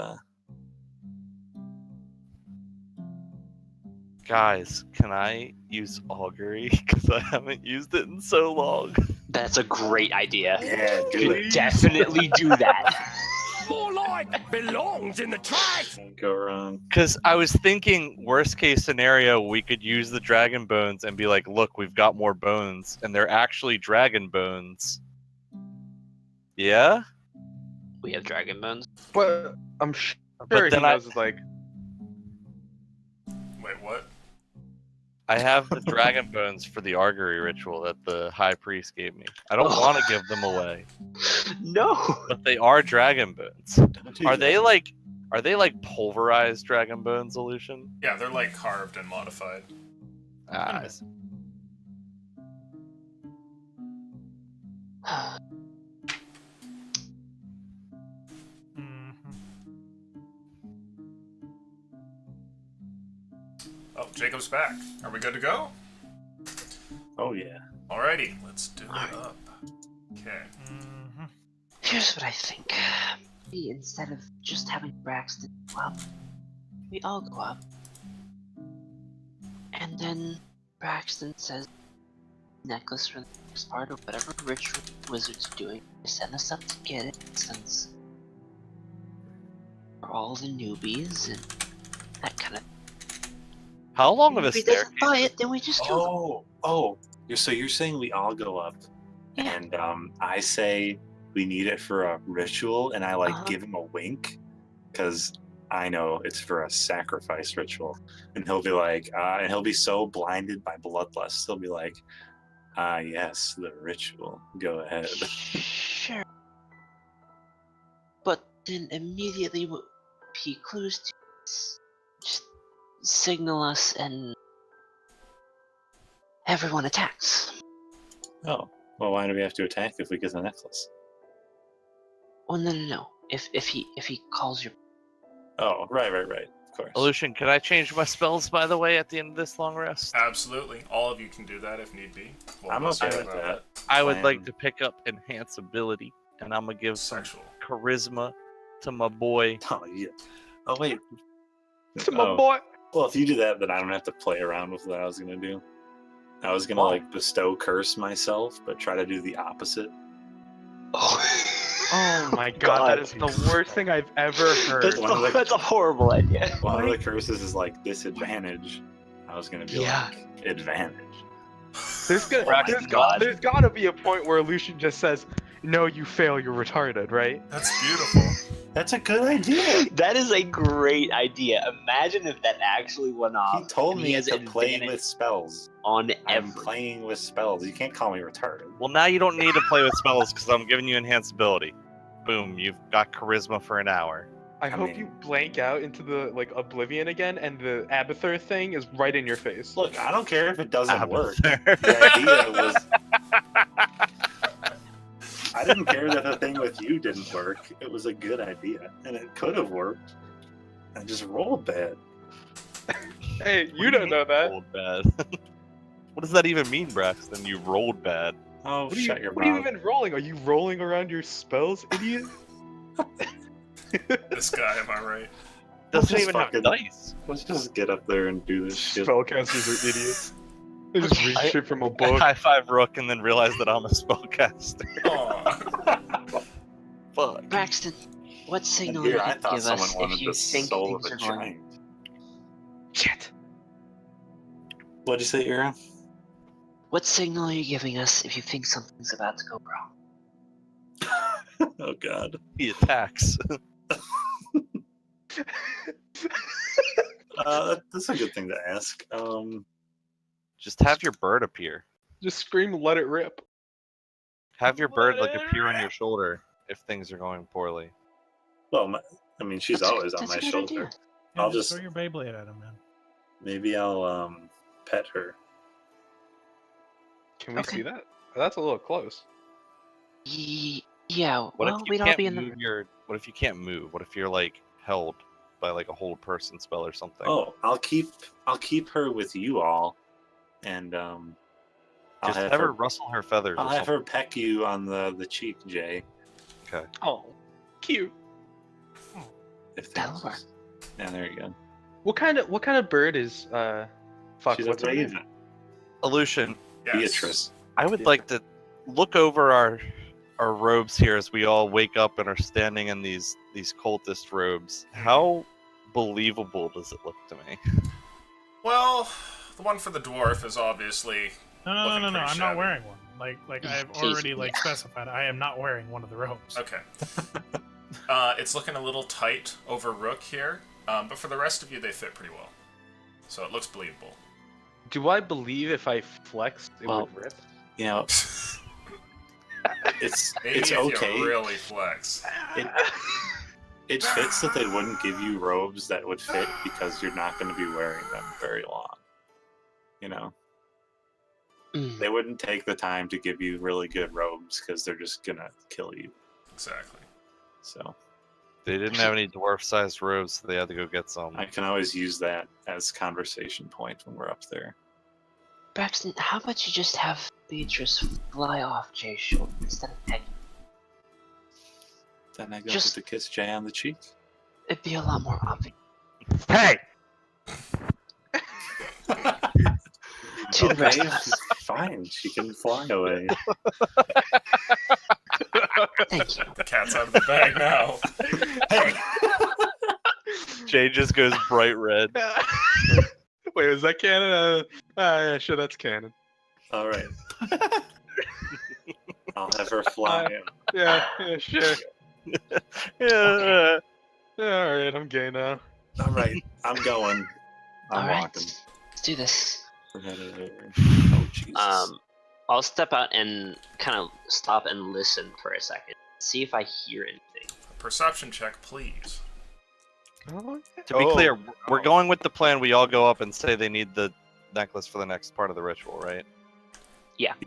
Guys, can I use augury? Because I haven't used it in so long. That's a great idea. yeah, do it. Definitely do that. More like belongs in the trash. Can't go wrong. Because I was thinking, worst case scenario, we could use the dragon bones and be like, look, we've got more bones, and they're actually dragon bones. Yeah? We have dragon bones. But I'm sure But he then knows it's like, Wait, what? I have the dragon bones for the augury ritual that the high priest gave me. I don't Oh. want to give them away, No. but they are dragon bones. Don't do Are that. they like pulverized dragon bones, Illusion? Yeah, they're like carved and modified. Ah, I see. Oh, Jacob's back. Are we good to go? Oh yeah. Alrighty, let's do it up. Okay. Here's what I think. Maybe instead of just having Braxton go up, we all go up. And then Braxton says necklace for the next part of whatever ritual the wizard's doing. Send us up to get it since we're all the newbies and that kind of. How long of a If he staircase? doesn't buy it, then we just kill him. Oh. You're saying we all go up, Yeah. and I say we need it for a ritual, and I Uh-huh. give him a wink, because I know it's for a sacrifice ritual, and he'll be like, and he'll be so blinded by bloodlust, he'll be like, yes, the ritual. Go ahead. Sure. But then immediately what he clues to just signal us and everyone attacks. Oh, well, why do we have to attack if we get the necklace? Well, no. If he calls your Oh, right, of course. Illusion, can I change my spells, by the way, at the end of this long rest? Absolutely. All of you can do that if need be. We'll I'm mess okay with with that. I would like Plan. to pick up enhance ability, and I'm gonna give some Sexual. charisma To my boy. Oh yeah. Oh wait. To my Oh. boy. Well, if you do that, then I don't have to play around with what I was gonna do. I was gonna like bestow curse myself, but try to do the opposite. Oh my god, that is the worst thing I've ever heard. That's a horrible idea. One of the curses is like disadvantage. I was gonna be Yeah. like advantage. There's gotta be a point where Lucian just says, "No, you fail. You're retarded," right? That's beautiful. That's a good idea. That is a great idea. Imagine if that actually went off. He told and me has to play advantage with spells. on I'm every. playing with spells. You can't call me retarded. Well, now you don't need to play with spells because I'm giving you enhanced ability. Boom, you've got charisma for an hour. I hope mean- you blank out into the like oblivion again, and the Abathur thing is right in your face. Look, I don't care if it doesn't work. Abathur. The idea was. I didn't care that the thing with you didn't work. It was a good idea, and it could have worked. I just rolled bad. Hey, you don't know that. Rolled bad. What does that even mean, Braxton? You rolled bad. Oh, What are shut you, your what are you mouth. even rolling? Are you rolling around your spells, idiot? This guy, am I right? Doesn't just even fucking- have dice. Let's just get up there and do this shit. Spellcasters are idiots. They just read shit from a book. High five Rook and then realize that I'm a spellcaster. Aw. Fuck. Braxton, what And signal here, you I can thought give someone us wanted if you the think soul of things a are going? giant. Shit. What'd you say, Ira? What signal are you giving us if you think something's about to go wrong? Oh God. He attacks. That's a good thing to ask. Just have your bird appear. Just scream, let it rip. Have your bird like appear on your shoulder if things are going poorly. Well, I mean, she's always on That's my a good shoulder. idea. Yeah, I'll just just- throw your Beyblade at him, man. Maybe I'll pet her. Can we Okay. see that? That's a little close. Yeah, What well, if you we'd all can't be in move the. your? What if you can't move? What if you're like held by like a hold person spell or something? Oh, I'll keep her with you all, and I'll Just have her rustle her feathers. I'll or have something. her peck you on the cheek, Jay. Oh, cute. If That'll things- work. Yeah, there you go. What kind of bird is fuck? She's What's a her name? raven. Illusion. Yes. Beatrice. I would Yeah. like to look over our robes here as we all wake up and are standing in these cultist robes. How believable does it look to me? Well, the one for the dwarf is obviously. No, Looking I'm pretty not shabby. wearing one. Like I've Jeez, already specified, I am not wearing one of the robes. Okay. It's looking a little tight over Rook here, but for the rest of you, they fit pretty well. So it looks believable. Do I believe if I flexed it Well- would rip? You know, it's Maybe it's if okay. you really flex. It fits that they wouldn't give you robes that would fit because you're not going to be wearing them very long. You know, Mm. they wouldn't take the time to give you really good robes because they're just gonna kill you. Exactly. So They didn't have any dwarf-sized robes, so they had to go get some. I can always use that as conversation point when we're up there. Braxton, how about you just have Beatrice fly off Jay's shoulder instead of pecking? Then I go Just- to kiss Jay on the cheek. It'd be a lot more obvious. Hey! To the rest Okay, of us. fine. She can fly away. Thank you. The cat's out of the bag now. Hey. Jay just goes bright red. Wait, is that canon? Yeah, sure, that's canon. All right. I'll have her fly. Yeah, sure. Yeah. Yeah, alright, I'm gay now. All right, I'm going. I'm All right, walking. let's do this. Oh Jesus. I'll step out and kind of stop and listen for a second. See if I hear anything. Perception check, please. To be clear, we're going with the plan. We all go up and say they need the necklace for the next part of the ritual, right? Yep.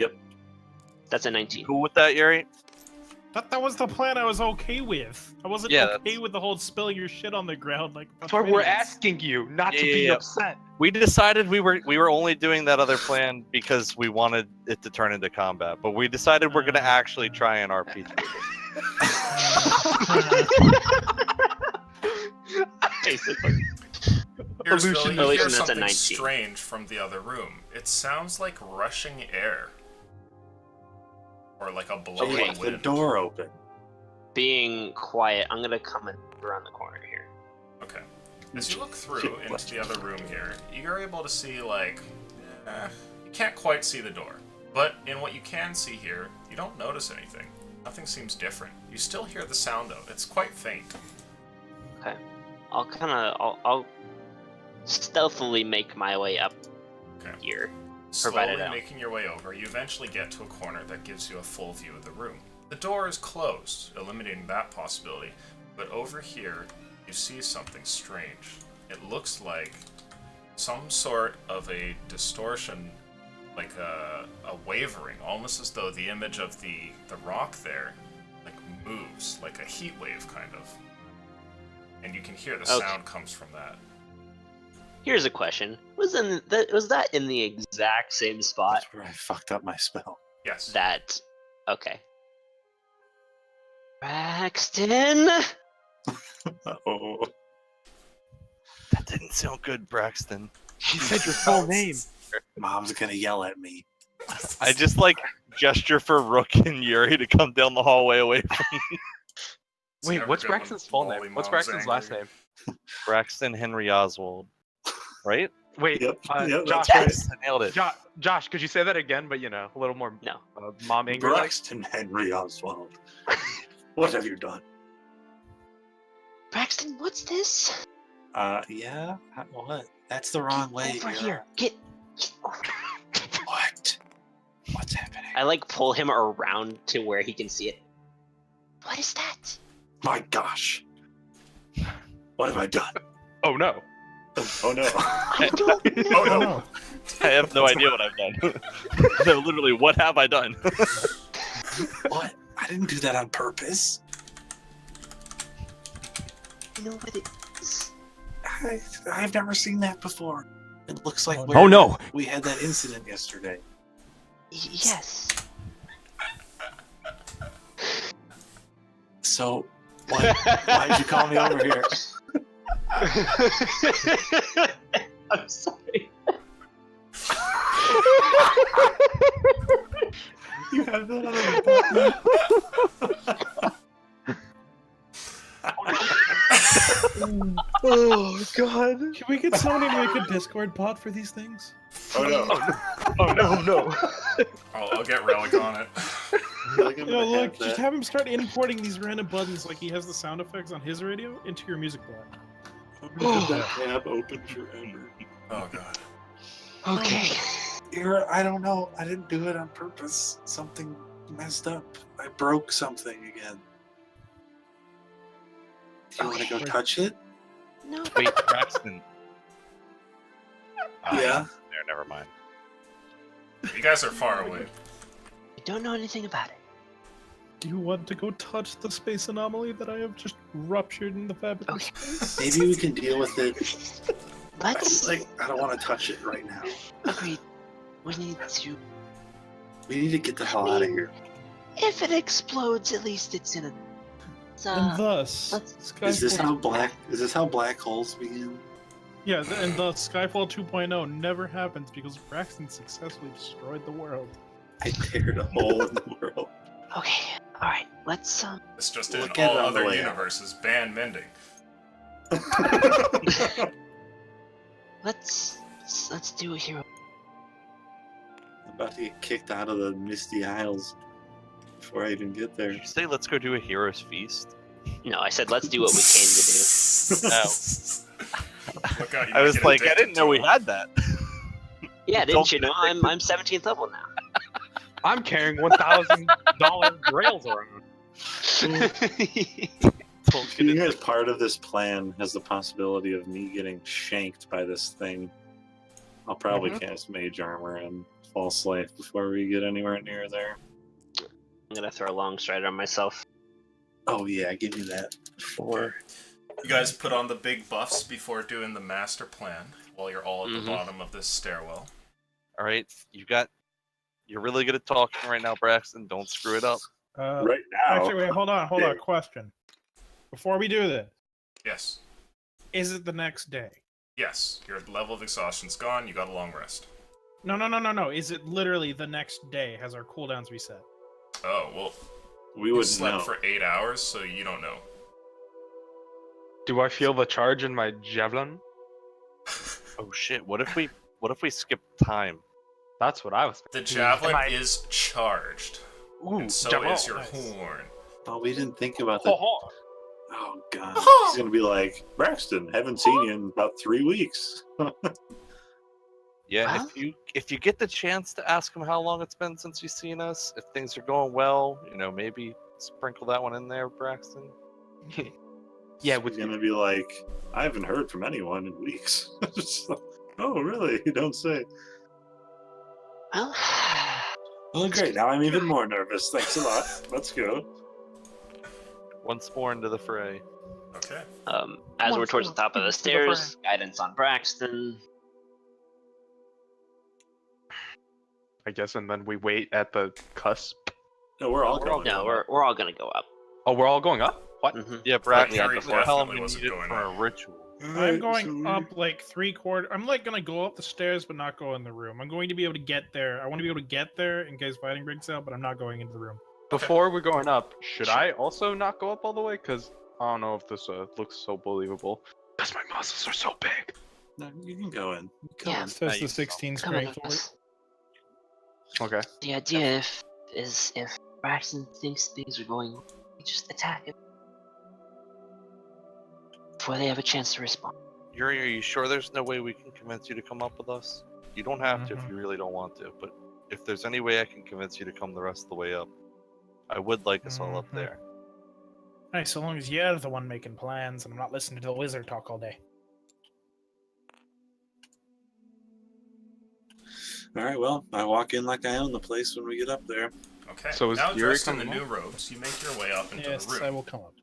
That's a 19. Cool with that, Yuri? That was the plan I was okay with. I wasn't Yeah, okay with the whole spill your shit on the ground like. That's why we're asking you not to Yeah, be yeah. upset. We decided we were only doing that other plan because we wanted it to turn into combat, but we decided we're gonna actually try and RPG. basically. Here's Illusion- Phil, you Illusion, hear that's a something 19. strange from the other room. It sounds like rushing air. Or like a blowing Okay. Left the wind. door open. Being quiet, I'm gonna come in around the corner here. Okay. As you look through into the other room here, you're able to see, like, you can't quite see the door. But in what you can see here, you don't notice anything. Nothing seems different. You still hear the sound of it. It's quite faint. Okay. I'll stealthily make my way up Okay. here. Slowly Provided I don't- making your way over, you eventually get to a corner that gives you a full view of the room. The door is closed, eliminating that possibility, but over here, you see something strange. It looks like some sort of a distortion, like a wavering, almost as though the image of the rock there, like, moves, like a heat wave, kind of. And you can hear the Okay. sound comes from that. Here's a question: was that in the exact same spot That's where I fucked up my spell. Yes. that? Okay. Braxton. Oh. That didn't sound good, Braxton. She said your full name. Mom's gonna yell at me. I just like gesture for Rook and Yuri to come down the hallway away from It's Wait, never what's good when Braxton's full Wally name? What's Mom's Braxton's angry. last name? Braxton Henry Oswald. Right? Wait, Yep, yep, Josh, that's I nailed it. Josh, could you say that again, but a little more No. mom angry like? Braxton Henry Oswald. What have you done? Braxton, what's this? Yeah? What? That's the wrong way. Over Vera. here. Get over. What? What's happening? I like pull him around to where he can see it. What is that? My gosh. What have I done? Oh no. Oh no. I don't know. Oh no! I have no idea what I've done. No, literally, what have I done? What? I didn't do that on purpose. You know what it is? I've never seen that before. It looks like Oh no! we had that incident yesterday. Yes. So, why'd you call me over here? I'm sorry. You have that on Oh god. Can we get somebody to make a Discord bot for these things? Oh no. Oh no, no. I'll get Relic on it. You know, look, just have him start importing these random buttons like he has the sound effects on his radio into your music bot. Have that tab open forever. Oh god. Okay. I don't know. I didn't do it on purpose. Something messed up. I broke something again. Do you want to go Okay. touch it? No. Wait, Braxton. Yeah. There, never mind. You guys are far away. I don't know anything about it. Do you want to go touch the space anomaly that I have just ruptured in the fabric of Okay. space? Maybe we can deal with it. Let's I don't want to touch it right now. agree. We need to. We need to get the hell out of here. If it explodes, at least it's in a. It's, And thus, let's- Is this Skyfall, how black holes begin? yeah, and thus Skyfall 2.0 never happens because Braxton successfully destroyed the world. I teared a hole in the world. Okay. All right. Let's It's just Look in at all it on the other way out. universes, ban mending. let's do a hero. I'm about to get kicked out of the Misty Isles before I even get there. Did you say let's go do a hero's feast? No, I said let's do what we came to do. No. Look out, you I might was get like, I addicted didn't know to we it. had that. Yeah, Don't didn't you know? I'm 17th level now. I'm carrying $1,000 grails around. Don't get You it. guys, part of this plan has the possibility of me getting shanked by this thing. I'll probably cast Mage Armor and False Life before we get anywhere near there. I'm gonna throw a long stride on myself. Oh yeah, give me that. 4. You guys put on the big buffs before doing the master plan while you're all at Mhm. the bottom of this stairwell. All right, you're really good at talking right now, Braxton. Don't screw it up. Right now. Actually, wait, hold on. Question. Before we do this, Yes. is it the next day? Yes, your level of exhaustion's gone. You got a long rest. No. Is it literally the next day? Has our cooldowns reset? Oh well, We you wouldn't slept know. for 8 hours, so you don't know. Do I feel the charge in my javelin? Oh shit! What if we skip time? That's what I was The thinking. javelin Am I- is charged, Ooh, and so javelin. is your Nice. horn. Oh, we didn't think about that. Ho-ho. Oh god, he's gonna be like, Braxton, haven't seen you in about 3 weeks. Yeah, Huh? if you get the chance to ask him how long it's been since you've seen us, if things are going well, maybe sprinkle that one in there, Braxton. Yeah, He's gonna be like, I haven't heard from anyone in weeks. Just like, oh, really? You don't say. Well, Oh, great. Now I'm even more nervous. Thanks a lot. Let's go. Once more into the fray. Okay. as we're Once towards more the top of the into the stairs, guidance on Braxton. I guess, and then we wait at the cusp. No, we're all going. No, we're all gonna go up. Oh, we're all going up? What? Mhm. Yeah, Like Braxton, we had Harry before. tell him definitely we wasn't need it going for up. a ritual. I'm going up like 3/4. I'm like gonna go up the stairs, but not go in the room. I'm going to be able to get there. I want to be able to get there in case fighting breaks out, but I'm not going into the room. Before we're going up, should I also not go up all the way? Because I don't know if this looks so believable. Because my muscles are so big. No, you can go in. Go Yeah. in. Says the Nice. 16 Come on, strength. for it. Oh, Okay. The idea is if Braxton thinks things are going, we just attack him before they have a chance to respond. Yuri, are you sure there's no way we can convince you to come up with us? You don't have to if Mhm. you really don't want to, but if there's any way I can convince you to come the rest of the way up, I would like us all up Mhm. there. Hey, so long as you're the one making plans and I'm not listening to the wizard talk all day. All right, well, I walk in like I own the place when we get up there. Okay. So is now Yuri dressed in the coming new robes, you make your way up into Yes, the room. I will come up.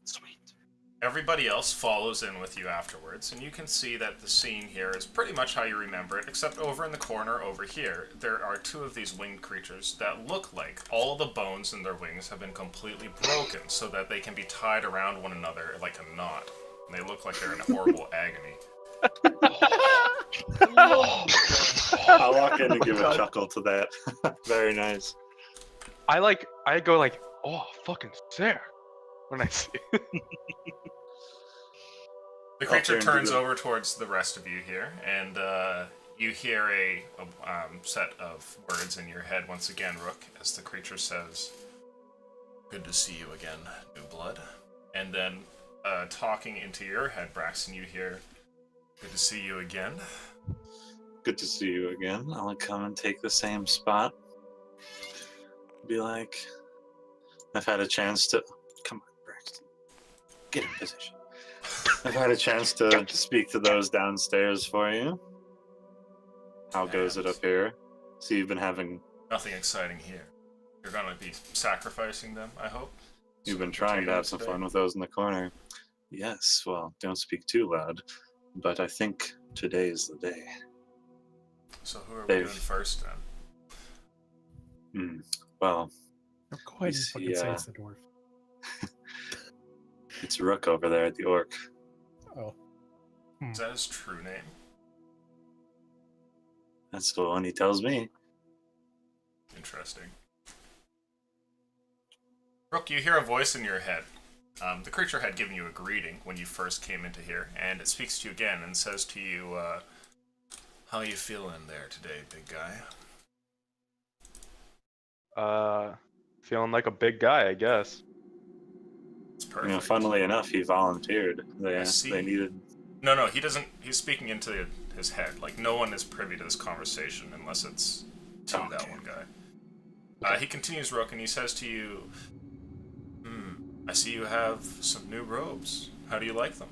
Sweet. Everybody else follows in with you afterwards, and you can see that the scene here is pretty much how you remember it, except over in the corner over here, there are two of these winged creatures that look like all the bones in their wings have been completely broken so that they can be tied around one another like a knot. And they look like they're in horrible agony. I'll walk in and give a chuckle to that. Very nice. I go like, oh, fucking sick when I see it. The I'll creature turn to turns the- over towards the rest of you here, and you hear a set of words in your head once again, Rook, as the creature says, "Good to see you again, New Blood." And then, talking into your head, Braxton, you hear, "Good to see you again." Good to see you again. I'll come and take the same spot. Be like, I've had a chance to. Come on, Braxton. Get in position. I've had a chance to speak to those downstairs for you. How goes it up here? So you've been having. Nothing exciting here. You're gonna be sacrificing them, I hope. You've So been we can trying take to them have some today. fun with those in the corner. Yes, well, don't speak too loud. But I think today's the day. So who are we They've- doing first then? Well, Go ahead and see, fucking say it's the dwarf. it's Rook over there at the orc. Oh. Is that his true name? That's the one he tells me. Interesting. Rook, you hear a voice in your head. The creature had given you a greeting when you first came into here, and it speaks to you again and says to you, how you feeling there today, big guy? Feeling like a big guy, I guess. It's You perfect. know, funnily enough, he volunteered. I see. They needed. No, he doesn't. He's speaking into his head. Like, no one is privy to this conversation unless it's to that Okay. one guy. He continues, Rook, and he says to you, I see you have some new robes. How do you like them?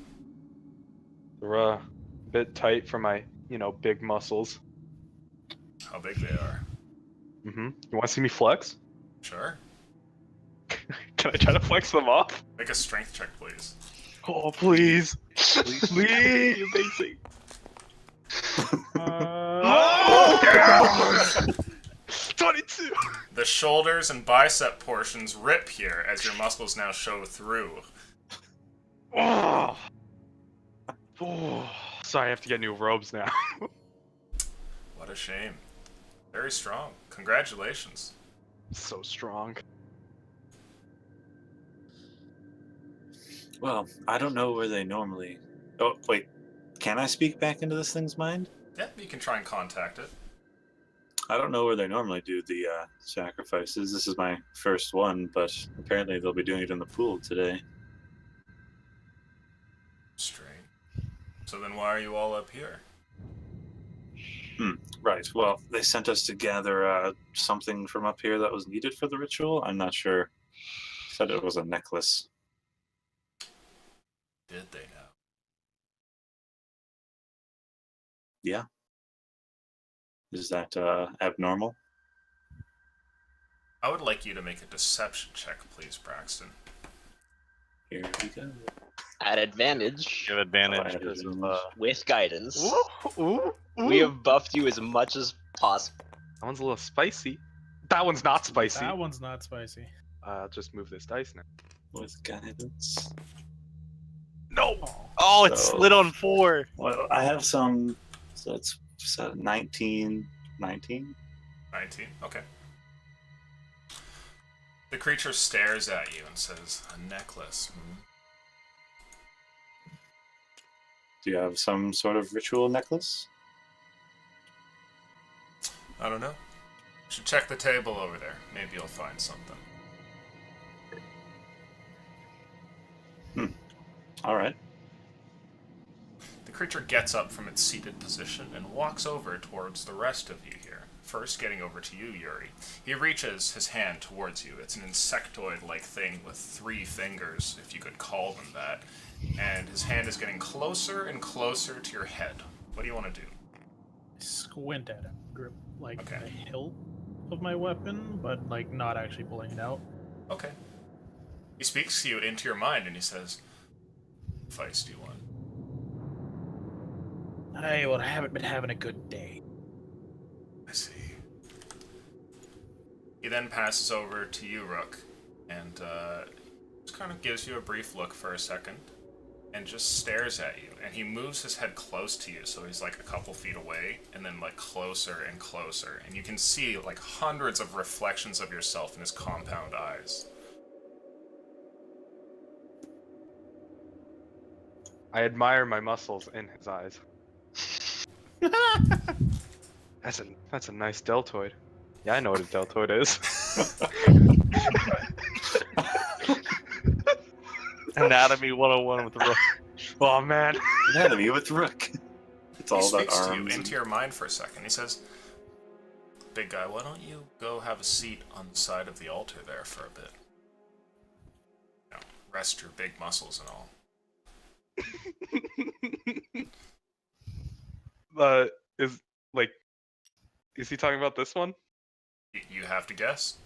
They're a bit tight for my, big muscles. How big they are? You want to see me flex? Sure. Can I try to flex them off? Make a strength check, please. Oh, please. Please. Basic. Uh, 22. The shoulders and bicep portions rip here as your muscles now show through. Oh. Oh, sorry, I have to get new robes now. What a shame. Very strong. Congratulations. So strong. Well, I don't know where they normally. Oh, wait. Can I speak back into this thing's mind? Yeah, you can try and contact it. I don't know where they normally do the sacrifices. This is my first one, but apparently they'll be doing it in the pool today. Strange. So then why are you all up here? Right. Well, they sent us to gather something from up here that was needed for the ritual. I'm not sure. Said it was a necklace. Did they know? Yeah. Is that abnormal? I would like you to make a deception check, please, Braxton. Here we go. At advantage, You have advantage Oh, because of advantage. with guidance, Ooh. we have buffed you as much as possible. That one's a little spicy. That one's not spicy. That one's not spicy. I'll just move this dice now. With guidance. No! Oh, it's So- slid on 4. Well, I have some. So it's 19. 19? 19? Okay. The creature stares at you and says, a necklace. Do you have some sort of ritual necklace? I don't know. You should check the table over there. Maybe you'll find something. All right. The creature gets up from its seated position and walks over towards the rest of you here. First, getting over to you, Yuri. He reaches his hand towards you. It's an insectoid-like thing with 3 fingers, if you could call them that. And his hand is getting closer and closer to your head. What do you want to do? Squint at him, grip like Okay. the hilt of my weapon, but like not actually pulling it out. Okay. He speaks to you into your mind and he says, advice do you want? I haven't been having a good day. I see. He then passes over to you, Rook, and just kind of gives you a brief look for a second, and just stares at you. And he moves his head close to you, so he's like a couple feet away, and then like closer and closer. And you can see like hundreds of reflections of yourself in his compound eyes. I admire my muscles in his eyes. That's a nice deltoid. Yeah, I know what a deltoid is. Anatomy 101 with Rook. Oh man. Anatomy with Rook. It's all He about speaks to you arms. into your mind for a second. He says, big guy, why don't you go have a seat on the side of the altar there for a bit? You know, rest your big muscles and all. Is he talking about this one? You have to guess.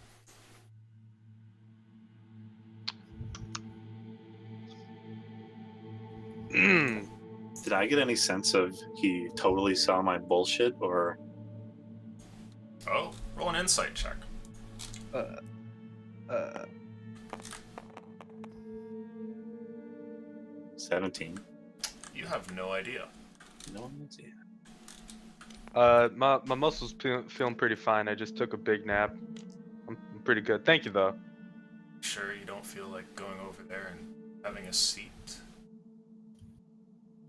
Did I get any sense of he totally saw my bullshit, or Oh, roll an insight check. 17? You have no idea. No idea. My muscles feeling pretty fine. I just took a big nap. I'm pretty good. Thank you though. Sure you don't feel like going over there and having a seat?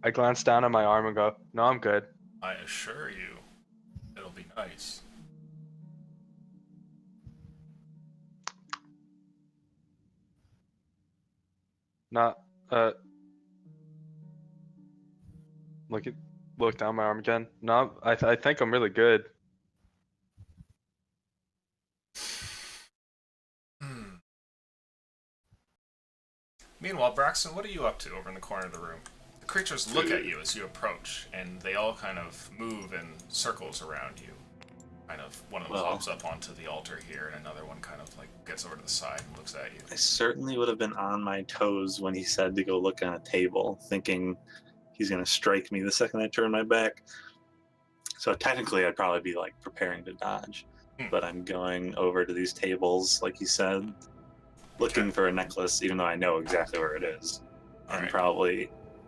I glance down at my arm and go, "No, I'm good." I assure you, it'll be nice. Not look down my arm again. No, I think I'm really good. Meanwhile, Braxton, what are you up to over in the corner of the room? The creatures look at you as you approach, and they all kind of move in circles around you. Kind of, one of them Well- hops up onto the altar here, and another one kind of like gets over to the side and looks at you. I certainly would have been on my toes when he said to go look on a table, thinking he's going to strike me the second I turn my back. So technically, I'd probably be like preparing to dodge. But I'm going over to these tables, like you said, looking for a necklace, even though I know exactly where it is. And Alright. probably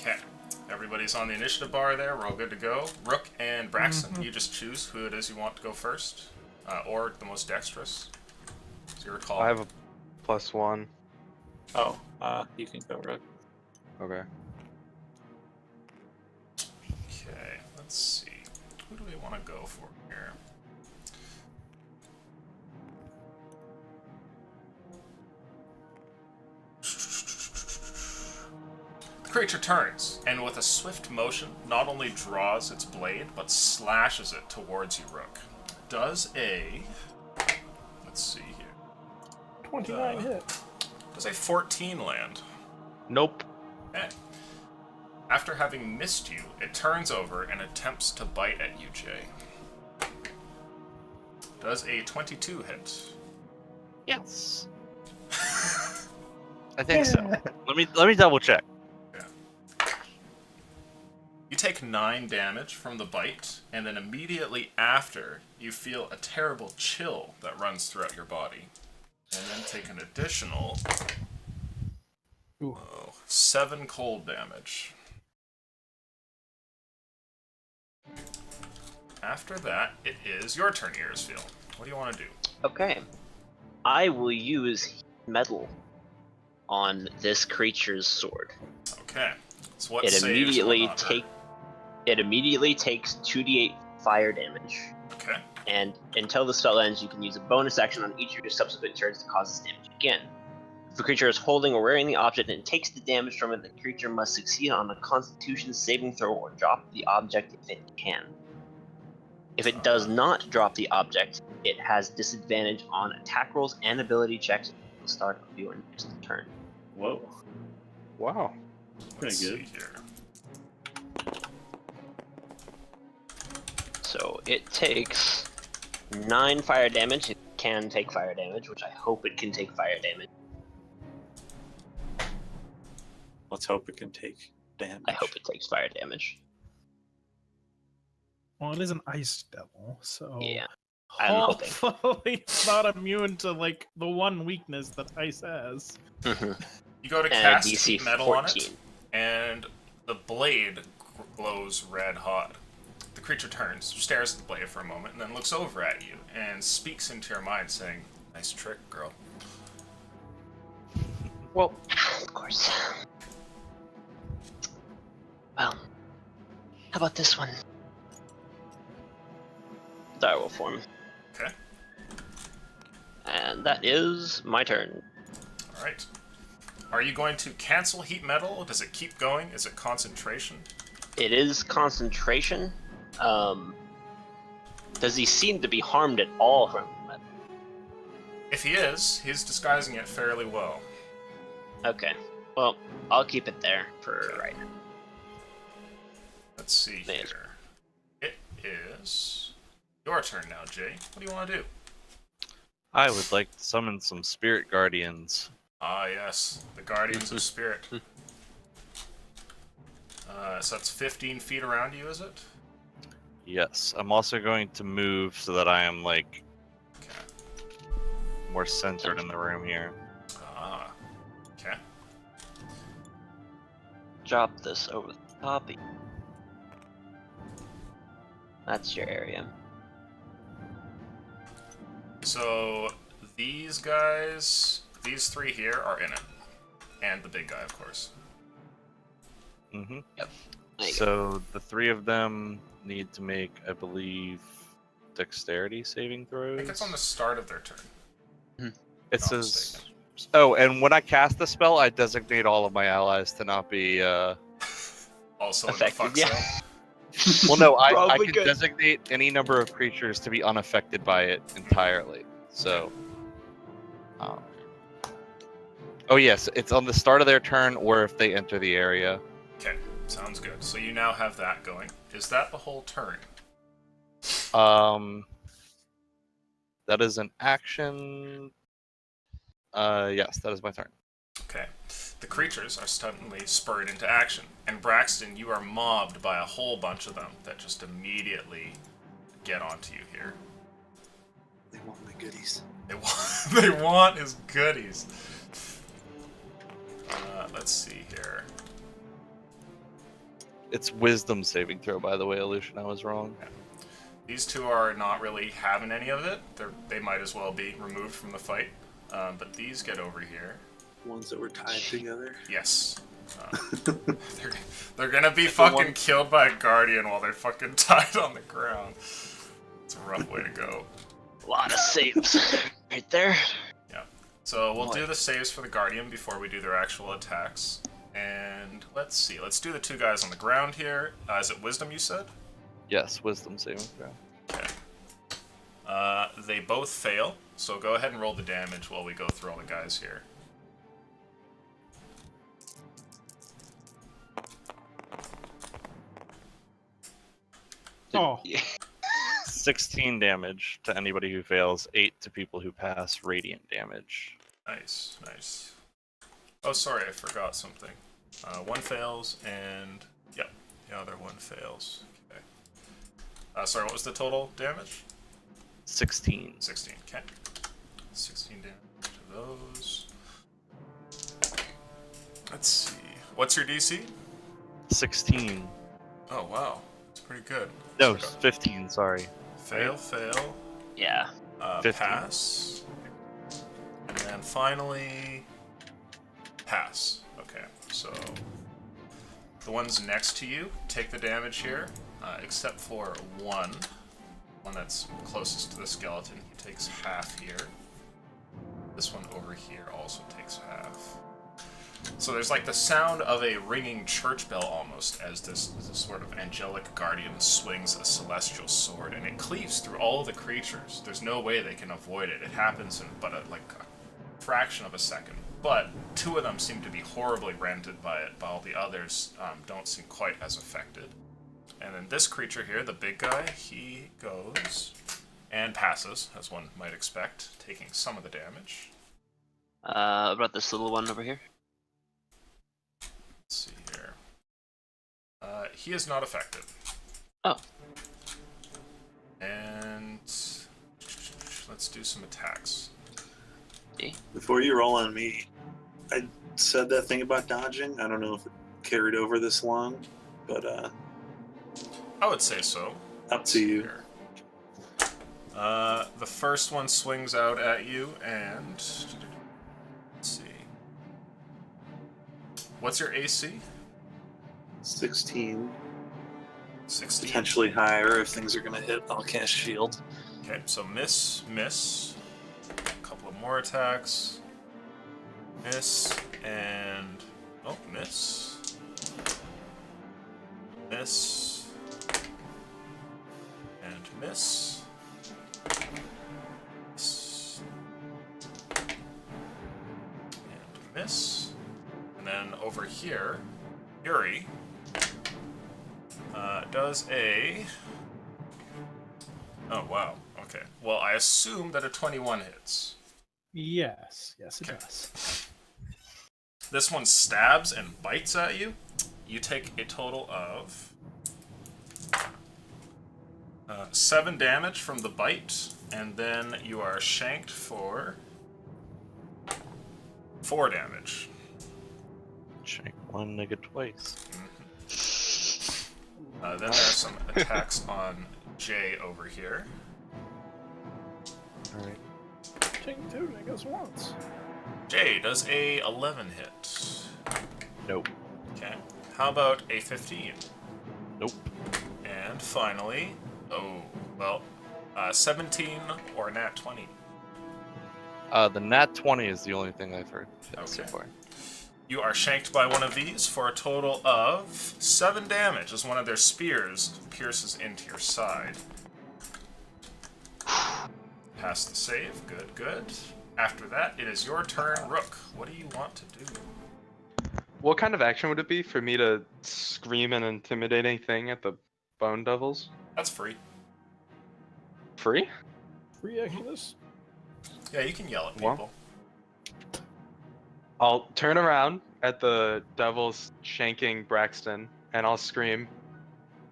Okay. Everybody's on the initiative bar there. We're all good to go. Rook and Braxton, you just choose who it is you want to go first. Or the most dexterous. It's your call. I have a +1. Oh, you can go, Rook. Okay. Okay, let's see. Who do we want to go for here? The creature turns, and with a swift motion, not only draws its blade, but slashes it towards you, Rook. Does a... Let's see here. 29 hit. Does a 14 land? Nope. Okay. After having missed you, it turns over and attempts to bite at you, Jay. Does a 22 hit? Yes. I think so. Let me double check. You take 9 damage from the bite, and then immediately after, you feel a terrible chill that runs throughout your body. And then take an additional 7 cold damage. After that, it is your turn, Earsfield. What do you want to do? Okay. I will use metal on this creature's sword. Okay. So what It saves immediately will not hurt? It immediately takes 2d8 fire damage. Okay. And until the spell ends, you can use a bonus action on each of your subsequent turns to cause this damage again. If the creature is holding or wearing the object and takes the damage from it, the creature must succeed on a Constitution saving throw or drop the object if it can. If it does not drop the object, it has disadvantage on attack rolls and ability checks at the start of your next turn. Whoa. Wow. Let's Pretty good. see here. So it takes 9 fire damage. It can take fire damage, which I hope it can take fire damage. Let's hope it can take damage. I hope it takes fire damage. Well, it is an ice devil, so Yeah, I'm hoping. hopefully it's not immune to like the one weakness that ice has. You go to And cast DC heat metal on 14. it, and the blade glows red hot. The creature turns, stares at the blade for a moment, and then looks over at you and speaks into your mind, saying, "Nice trick, girl." Well, Of course. Well, how about this one? Direwolf form. Okay. And that is my turn. All right. Are you going to cancel heat metal? Does it keep going? Is it concentration? It is concentration. Does he seem to be harmed at all from it? If he is, he's disguising it fairly well. Okay. Well, I'll keep it there for right now. Let's see Amazing. here. It is your turn now, Jay. What do you want to do? I would like to summon some spirit guardians. Ah, yes. The Guardians of Spirit. So that's 15 feet around you, is it? Yes, I'm also going to move so that I am like Okay. more centered in the room here. Ah. Okay. Drop this over the top. That's your area. So these guys, these 3 here are in it. And the big guy, of course. Mm-hmm. There you go. So the 3 of them need to make, I believe, dexterity saving I throws. think it's on the start of their turn. It Not says. mistaken. Oh, and when I cast the spell, I designate all of my allies to not be. Also in the Affected, fuck yeah. zone. Well, no, I Probably can good. designate any number of creatures to be unaffected by it entirely. So. Oh yes, it's on the start of their turn, or if they enter the area. Okay, sounds good. So you now have that going. Is that the whole turn? That is an action. Yes, that is my turn. Okay. The creatures are suddenly spurred into action. And Braxton, you are mobbed by a whole bunch of them that just immediately get onto you here. They want my goodies. They want his goodies. Let's see here. It's wisdom saving throw, by the way, Illusion. I was wrong. These two are not really having any of it. They might as well be removed from the fight. But these get over here. Ones that were tied together. Yes. They're gonna be fucking killed by a guardian while they're fucking tied on the ground. It's a rough way to go. A lot of saves right there. Yeah. So we'll do the saves for the guardian before we do their actual attacks. And let's see. Let's do the two guys on the ground here. Is it wisdom you said? Yes, wisdom saving throw. Okay. They both fail. So go ahead and roll the damage while we go through all the guys here. Oh, 16 damage to anybody who fails, 8 to people who pass, radiant damage. Nice, nice. Oh, sorry, I forgot something. One fails, and yep, the other one fails. Okay. Sorry, what was the total damage? 16. 16. Okay. 16 damage to those. Let's see. What's your DC? 16. Oh wow, it's pretty good. No, 15, sorry. Fail, fail. Yeah. 15. Pass. And then finally, pass. Okay, so the ones next to you take the damage here, except for one that's closest to the skeleton. He takes half here. This one over here also takes half. So there's like the sound of a ringing church bell almost as this sort of angelic guardian swings a celestial sword, and it cleaves through all of the creatures. There's no way they can avoid it. It happens in but a fraction of a second. But two of them seem to be horribly rented by it, while the others don't seem quite as affected. And then this creature here, the big guy, he goes and passes, as one might expect, taking some of the damage. About this little one over here. Let's see here. He is not affected. Oh. And let's do some attacks. Before you roll on me, I said that thing about dodging. I don't know if it carried over this long, but I would say so. Up to you. Here. The first one swings out at you, and let's see. What's your AC? 16. 16. Potentially higher if things are gonna hit. I'll cast shield. Okay, so miss. A couple of more attacks. Miss, and... oh, miss. Miss. And miss. Miss. And miss. And then over here, Yuri does a... oh, wow. Okay. Well, I assume that a 21 hits. yes, it Okay. does. This one stabs and bites at you. You take a total of 7 damage from the bite, and then you are shanked for 4 damage. Shank one nigga twice. Then there are some attacks on Jay over here. Alright. Take two niggas once. Jay does a 11 hit. Nope. Okay. How about a 15? Nope. And finally, 17 or nat 20. The nat 20 is the only thing I've heard so Okay. far. You are shanked by one of these for a total of 7 damage as one of their spears pierces into your side. Pass the save. Good, good. After that, it is your turn, Rook. What do you want to do? What kind of action would it be for me to scream an intimidating thing at the Bone Devils? That's free. Free? Free Exodus? Yeah, you can yell at Well. people. I'll turn around at the Devils shanking Braxton, and I'll scream,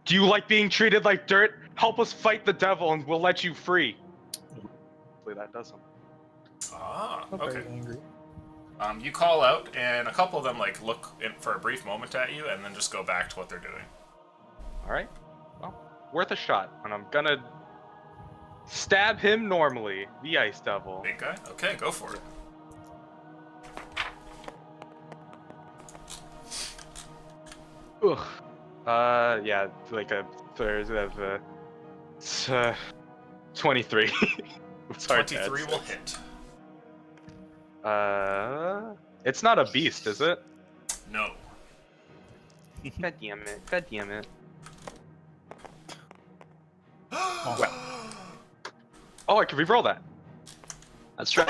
"Do you like being treated like dirt? Help us fight the devil and we'll let you free." Hopefully that does something. Ah, I'm okay. very angry. You call out, and a couple of them look in for a brief moment at you, and then just go back to what they're doing. Alright. Well, worth a shot. And I'm gonna stab him normally, the Ice Devil. Big guy? Okay, go for it. Ugh. Yeah, like a third of 23. It's hard to add 23 will six. hit. It's not a beast, is it? No. God damn it. God damn it. Oh, I can reroll that. That's right.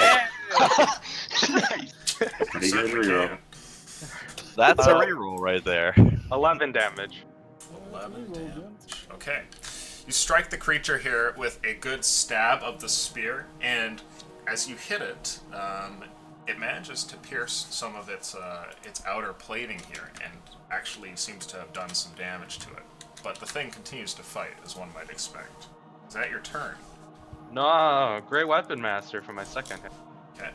Pretty good Certainly reroll. can. That's a reroll right there. 11 damage. 11 damage. Okay. You strike the creature here with a good stab of the spear, and as you hit it, it manages to pierce some of its outer plating here, and actually seems to have done some damage to it. But the thing continues to fight, as one might expect. Is that your turn? No, Great Weapon Master for my second hit. Okay.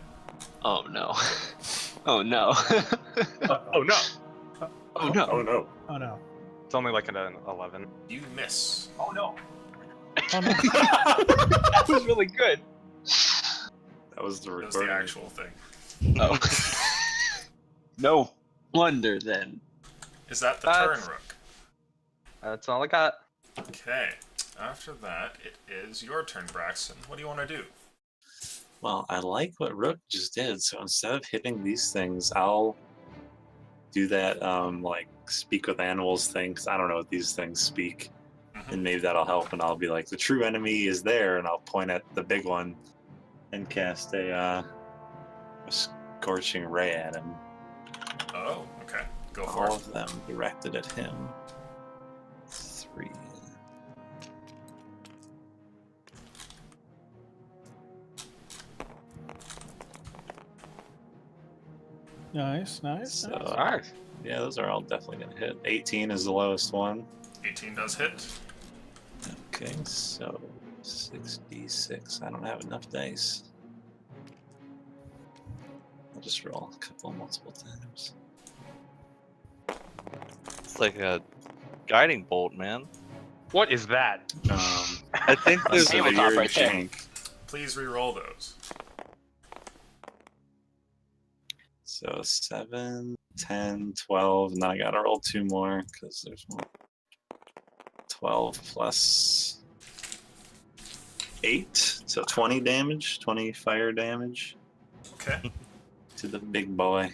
Oh no. Oh no. Oh no! Oh no. Oh no. Oh no. It's only like an 11. You miss. Oh no. That was really good. That was the That was the recording. actual thing. Oh. No wonder then. Is that the That's- turn, Rook? That's all I got. Okay. After that, it is your turn, Braxton. What do you want to do? Well, I like what Rook just did, so instead of hitting these things, I'll do that like speak with animals thing, 'cause I don't know what these things speak. And maybe that'll help, and I'll be like, the true enemy is there, and I'll point at the big one and cast a scorching ray at him. Oh, okay. Go for All it. of them directed at him. 3. Nice, nice. So, nice. Nice. yeah, those are all definitely going to hit. 18 is the lowest one. 18 does hit. Okay, so 6d6. I don't have enough dice. I'll just roll a couple multiple times. It's like a guiding bolt, man. What is that? I think there's see what's up right there. jank. Please re-roll those. So 7, 10, 12, and then I gotta roll 2 more because there's more. 12 plus 8, so 20 damage, 20 fire damage Okay. to the big boy.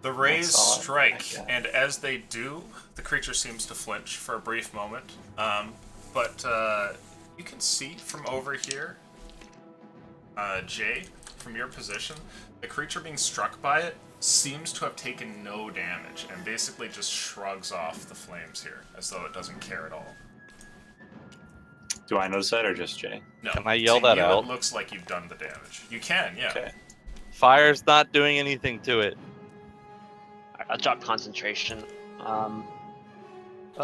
The rays That's all I strike, got. and as they do, the creature seems to flinch for a brief moment. But you can see from over here, Jay, from your position, the creature being struck by it seems to have taken no damage and basically just shrugs off the flames here, as though it doesn't care at all. Do I notice that or just Jay? No, Can I yell to that you, out? It looks like you've done the damage. You can, yeah. Okay. Fire's not doing anything to it. Alright, I'll drop concentration.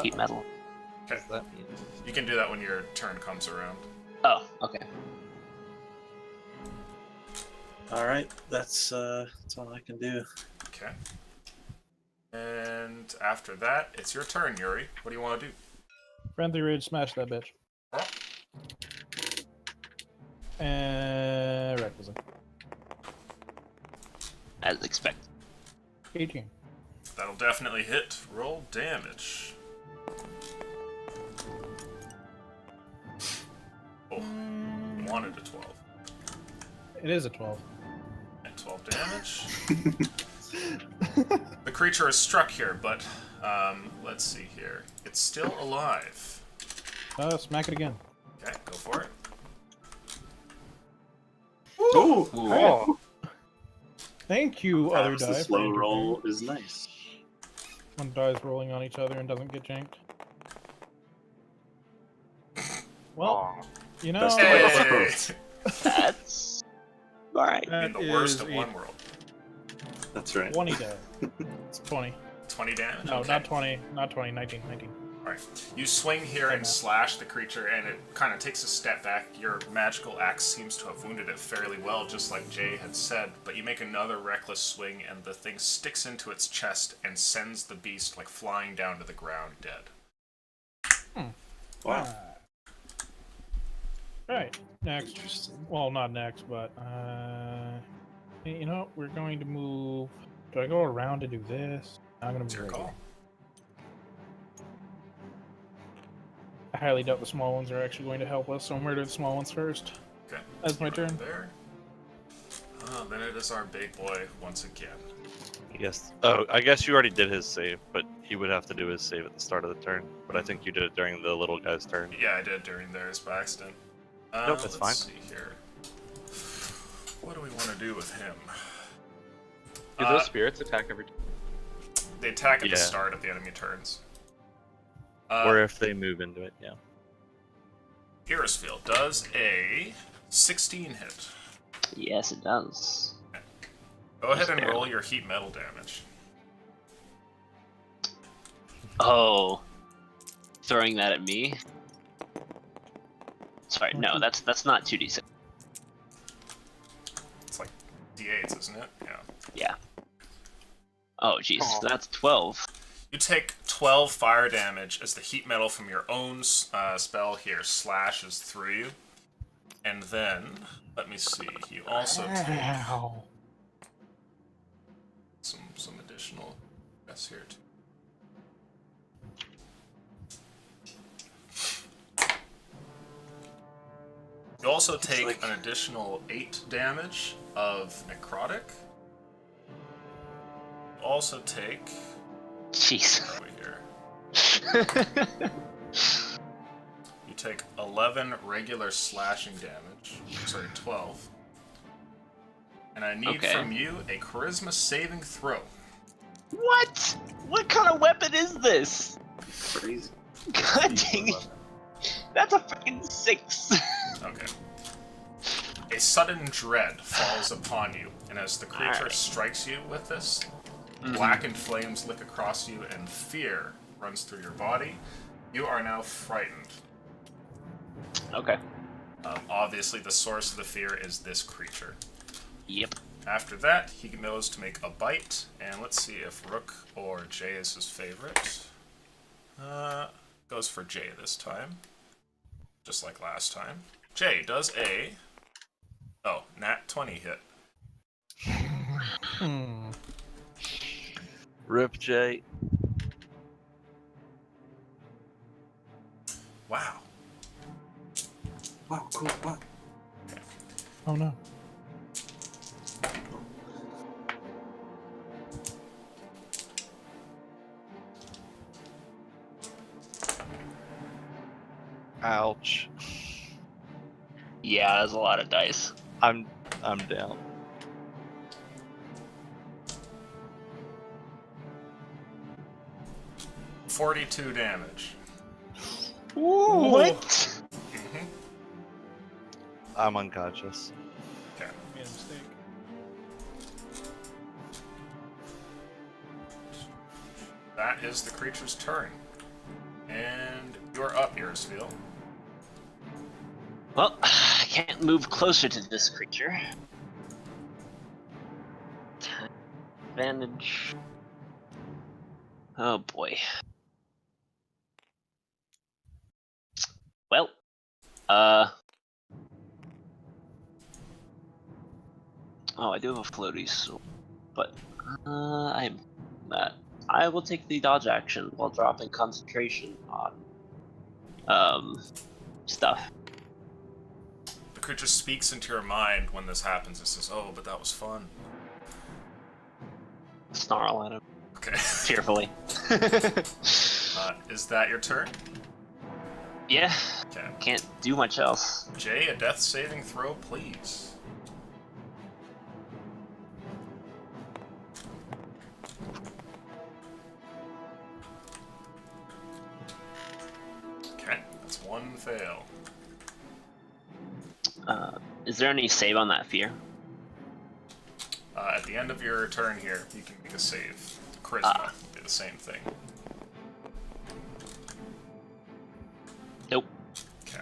Heat metal. Okay. That means- You can do that when your turn comes around. Oh, okay. All right, that's all I can do. Okay. And after that, it's your turn, Yuri. What do you want to do? Friendly Rage, smash that bitch. And recklessly. As expected. 18. That'll definitely hit. Roll damage. Oh, wanted a 12. It is a 12. And 12 damage. The creature is struck here, but let's see here. It's still alive. Smack it again. Okay, go for it. Ooh! Oh, Thank you, other Sometimes die. the for slow interfering. roll is nice. When dies rolling on each other and doesn't get janked. Well, oh. you know, Best Hey! way. That's alright. In that the worst is of a one world. That's right. 20 die. It's 20. 20 damage? No, Okay. not 20. Not 20. 19. 19. Alright. You swing here and slash the creature, and it kind of takes a step back. Your magical axe seems to have wounded it fairly well, just like Jay had said, but you make another reckless swing, and the thing sticks into its chest and sends the beast like flying down to the ground dead. Wow. Right. Next. Well, not next, but you know, we're going to move. Do I go around to do this? I'm gonna It's move your right call. here. I highly doubt the small ones are actually going to help us, so I'm murder the small ones first. Okay. That's my You're turn. there. Then it is our big boy once again. Yes. Oh, I guess you already did his save, but he would have to do his save at the start of the turn. But I think you did it during the little guy's turn. Yeah, I did during theirs by accident. Nope, that's let's fine. see here. What do we want to do with him? Do those spirits attack every time? They attack at the Yeah. start of the enemy turns. Or if they move into it, yeah. Irisfield does a 16 hit. Yes, it does. Go ahead and Fair. roll your heat metal damage. Oh, throwing that at me. Sorry, no, that's not 2d6. It's like d8s, isn't it? Yeah. Yeah. Oh, jeez, Aw. so that's 12. You take 12 fire damage as the heat metal from your own spell here slashes through you. And then, let me see, you also take Ow. some additional S here too. You also take an additional 8 damage of necrotic. You also take... Jeez. Where are we here? You take 11 regular slashing damage. Sorry, 12. And I need Okay. from you a charisma saving throw. What? What kind of weapon is this? Crazy. God dang it. That's a freaking 6. Okay. A sudden dread falls upon you, and as the creature Alright. strikes you with this, blackened flames lick across you, and fear runs through your body. You are now frightened. Okay. Obviously, the source of the fear is this creature. Yep. After that, he knows to make a bite, and let's see if Rook or Jay is his favorite. Goes for Jay this time, just like last time. Jay does a... Oh, nat 20 hit. Hmm. Rip J. Wow. Wow, cool. Wow. Oh no. Ouch. Yeah, that's a lot of dice. I'm down. $42 damage. What? I'm unconscious. Okay. Made a mistake. That is the creature's turn. And you're up, Irisfield. Well, I can't move closer to this creature. Advantage. Oh boy. Well, oh, I do have a floaty, so, but I'm not. I will take the dodge action while dropping concentration on stuff. The creature speaks into your mind when this happens. It says, "Oh, but that was fun." Snarl at him Okay. cheerfully. Is that your turn? Yeah, Okay. can't do much else. Jay, a death saving throw, please. Okay, that's one fail. Is there any save on that fear? At the end of your turn here, you can make a save. Charisma will do the same thing. Nope. Okay.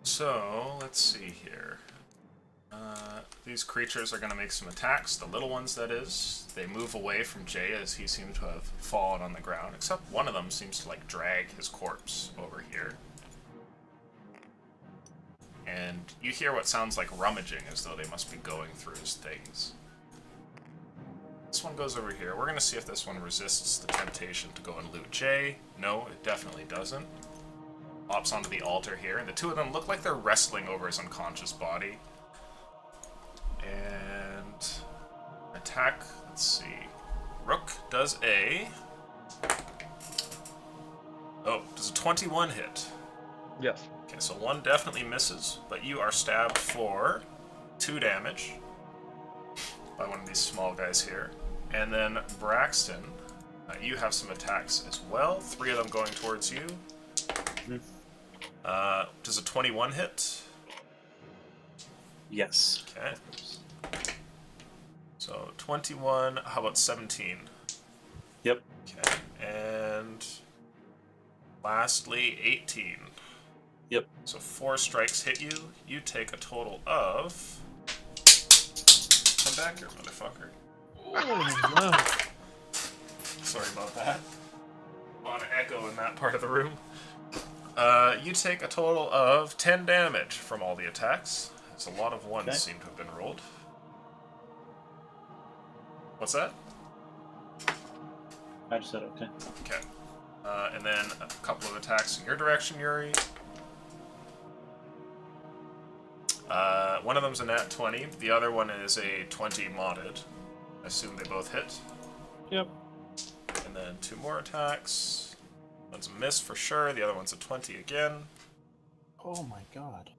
So, let's see here. these creatures are going to make some attacks. The little ones, that is. They move away from Jay as he seems to have fallen on the ground. Except one of them seems to like drag his corpse over here. And you hear what sounds like rummaging, as though they must be going through his things. This one goes over here. We're going to see if this one resists the temptation to go and loot Jay. No, it definitely doesn't. Hops onto the altar here, and the two of them look like they're wrestling over his unconscious body. And attack, let's see. Rook does a... Oh, does a 21 hit? Yes. Okay, so one definitely misses, but you are stabbed for 2 damage by one of these small guys here. And then Braxton, you have some attacks as well. 3 of them going towards you. Does a 21 hit? Yes. Okay. So 21, how about 17? Yep. Okay, and lastly 18. Yep. So 4 strikes hit you. You take a total of... Come back here, motherfucker. Oh, wow. Sorry about that. A lot of echo in that part of the room. You take a total of 10 damage from all the attacks. It's a lot of ones Okay. seem to have been rolled. What's that? I just said okay. Okay. And then a couple of attacks in your direction, Yuri. One of them's a nat 20. The other one is a 20 modded. I assume they both hit. Yep. And then 2 more attacks. One's a miss for sure. The other one's a 20 again. Oh my god.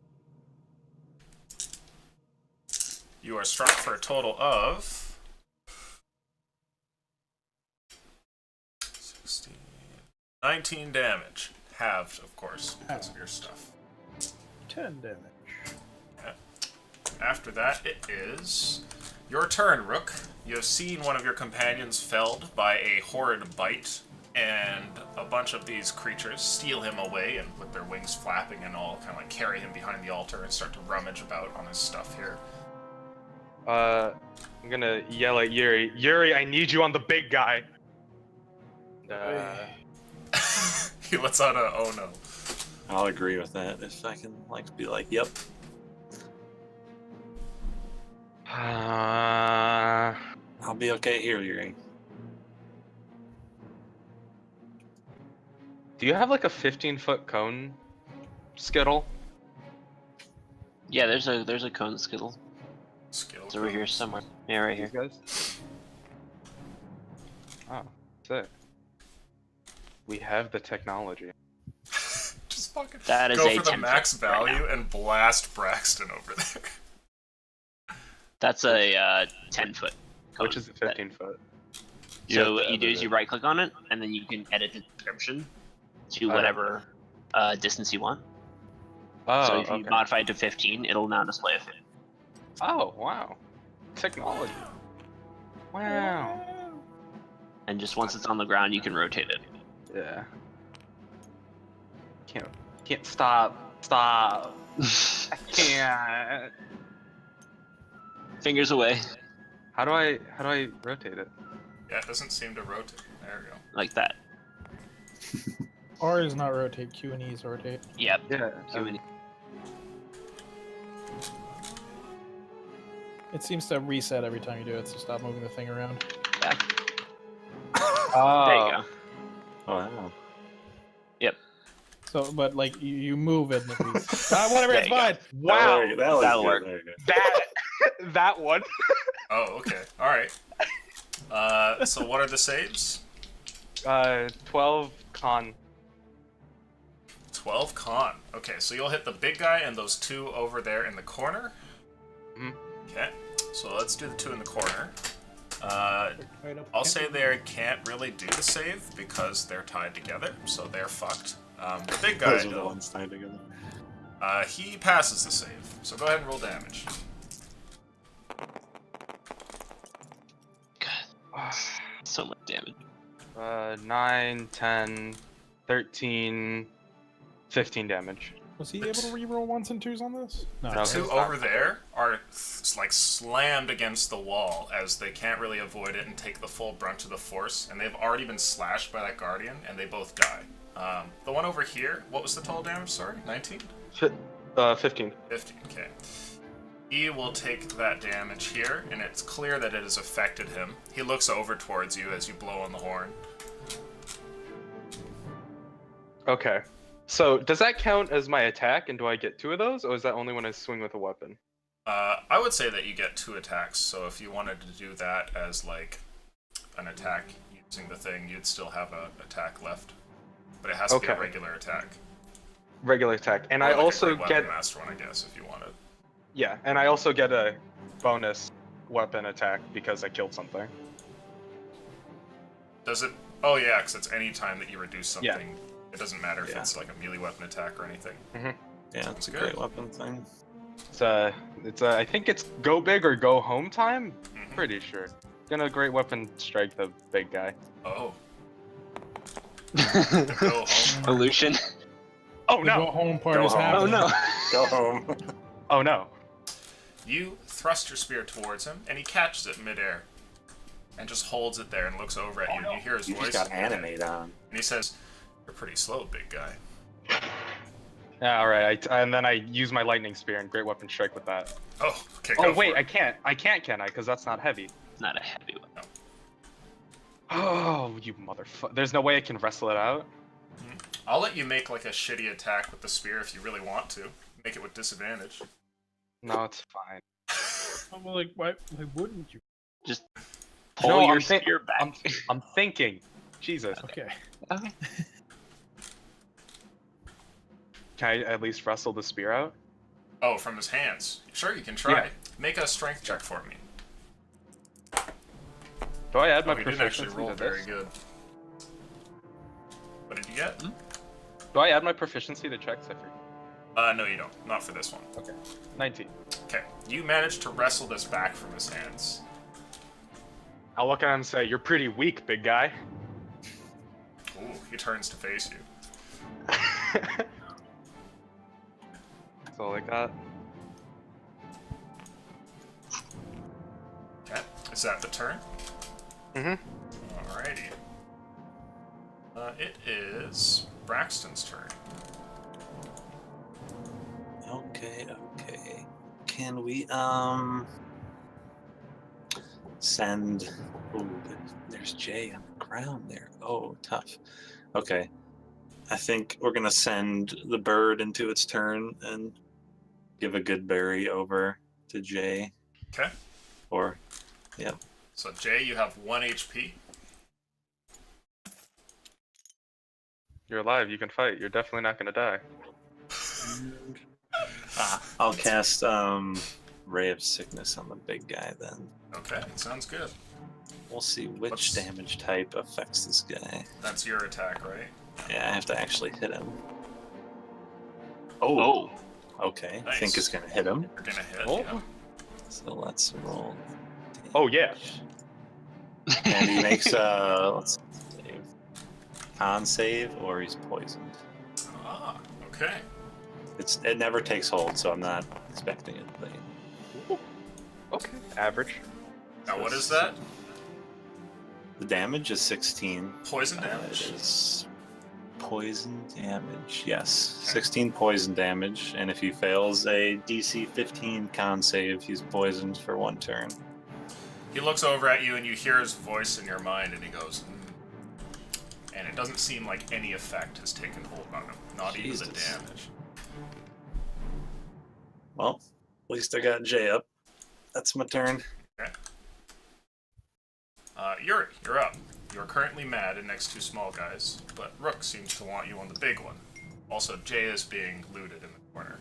You are struck for a total of 16, 19 damage. Halved, of course, because of your stuff. 10 damage. Okay. After that, it is your turn, Rook. You have seen one of your companions felled by a horrid bite, and a bunch of these creatures steal him away and with their wings flapping and all kind of like carry him behind the altar and start to rummage about on his stuff here. I'm gonna yell at Yuri. Yuri, I need you on the big guy. He lets out a oh no. I'll agree with that if I can be like, yep. I'll be okay here, Yuri. Do you have like a 15-foot cone, Skittle? Yeah, there's a cone skittle. Skill. It's over here somewhere. Yeah, right You here. guys? Oh, sick. We have the technology. Just fucking That is go a for the 10 max foot right value now. and blast Braxton over there. That's a 10 foot. Which is a 15-foot. So You what have to you do edit is it. you right click on it, and then you can edit the description to Alright. whatever distance you want. Oh, So if you okay. modify it to 15, it'll now display a 15. Oh, wow. Technology. Wow. And just once it's on the ground, you can rotate it. Yeah. Can't stop. Stop. I can't. Fingers away, How do I rotate it? Yeah, it doesn't seem to rotate. There we go. like that. R is not rotate, Q and E is rotate. Yep. Yeah. Q and E. It seems to reset every time you do it, so stop moving the thing around. Yeah. Oh. There you go. Oh, wow. So, but like you move it and it resets. Whatever, There it's you go. fine. Wow. That was That'll good. work. There you go. That one. Oh, okay. Alright. So what are the saves? 12 con. 12 con. Okay, so you'll hit the big guy and those 2 over there in the corner. Mhm. Okay, so let's do the 2 in the corner. Right up. I'll say they can't really do the save because they're tied together, so they're fucked. The big guy, Those are the though, ones tied together. he passes the save. So go ahead and roll damage. God, so much damage. 9, 10, 13, 15 damage. Was he able to reroll ones and twos on this? No. The two over there are like slammed against the wall as they can't really avoid it and take the full brunt of the force, and they've already been slashed by that guardian, and they both die. The one over here, what was the total damage? Sorry, 19? 15. 15, okay. He will take that damage here, and it's clear that it has affected him. He looks over towards you as you blow on the horn. Okay. So, does that count as my attack, and do I get 2 of those, or is that only when I swing with a weapon? I would say that you get 2 attacks, so if you wanted to do that as, like, an attack using the thing, you'd still have an attack left. But it has to be a regular attack. Regular attack. And Or I like also a great weapon get... master one, I guess, if you wanted. Yeah, and I also get a bonus weapon attack because I killed something. Does it? Oh yeah, because it's any time that you reduce something. Yeah. It doesn't matter if Yeah. it's like a melee weapon attack or anything. Yeah, it's a good. great weapon thing. It's I think it's go big or go home time? Mhm. Pretty sure. Gonna great weapon strike the big guy. Oh. The go home. Illusion. Oh The go no! home part Go is home. happening. Oh no. Go home. Oh no. You thrust your spear towards him, and he catches it midair, and just holds it there and looks over at you. And you hear his You voice, just got animate on. and he says, "You're pretty slow, big guy." Yeah, alright. And then I use my lightning spear and great weapon strike with that. Oh, okay. Oh Go wait, for I it. can't. I can't, can I? Because that's not heavy. Not a heavy one. Oh, you motherfucker. There's no way I can wrestle it out? I'll let you make like a shitty attack with the spear if you really want to. Make it with disadvantage. No, it's fine. I'm like, why wouldn't you? Just pull No, your I'm think- spear back. I'm thinking. Jesus. Okay. Okay. Can I at least wrestle the spear out? Oh, from his hands. Sure, you can try. Yeah. Make a strength check for me. Do I add my Oh, you didn't actually proficiency roll to very this? good. What did you get? Do I add my proficiency to checks? I forget. No, you don't. Not for this one. Okay. 19. Okay, you managed to wrestle this back from his hands. I'll look at him and say, "You're pretty weak, big guy." Ooh, he turns to face you. That's all I got. Okay, is that the turn? Mm-hmm. Alrighty. It is Braxton's turn. Okay. Can we send? Ooh, there's Jay on the ground there. Oh, tough. Okay. I think we're gonna send the bird into its turn and give a good berry over to Jay. Okay. Or, yep. So Jay, you have 1 HP. You're alive. You can fight. You're definitely not gonna die. I'll cast Ray of Sickness on the big guy then. Okay, sounds good. We'll see which Let's- damage type affects this guy. That's your attack, right? Yeah, I have to actually hit him. Oh. Okay. I Nice. think it's gonna hit him. You're gonna hit. Oh. Yeah. So let's roll. Oh yeah. And he makes let's save. Con save, or he's poisoned. Ah, okay. It never takes hold, so I'm not expecting it. But Okay. Average. Now what is that? the damage is 16. Poison It damage? is poison damage. Yes, 16 poison damage, and if he fails a DC 15 con save, he's poisoned for 1 turn. He looks over at you and you hear his voice in your mind and he goes, "Hmm." And it doesn't seem like any effect has taken hold on him. Not even the Jesus. damage. Well, at least I got Jay up. That's my turn. Okay. Yuri, you're up. You're currently mad and next to small guys, but Rook seems to want you on the big one. Also, Jay is being looted in the corner.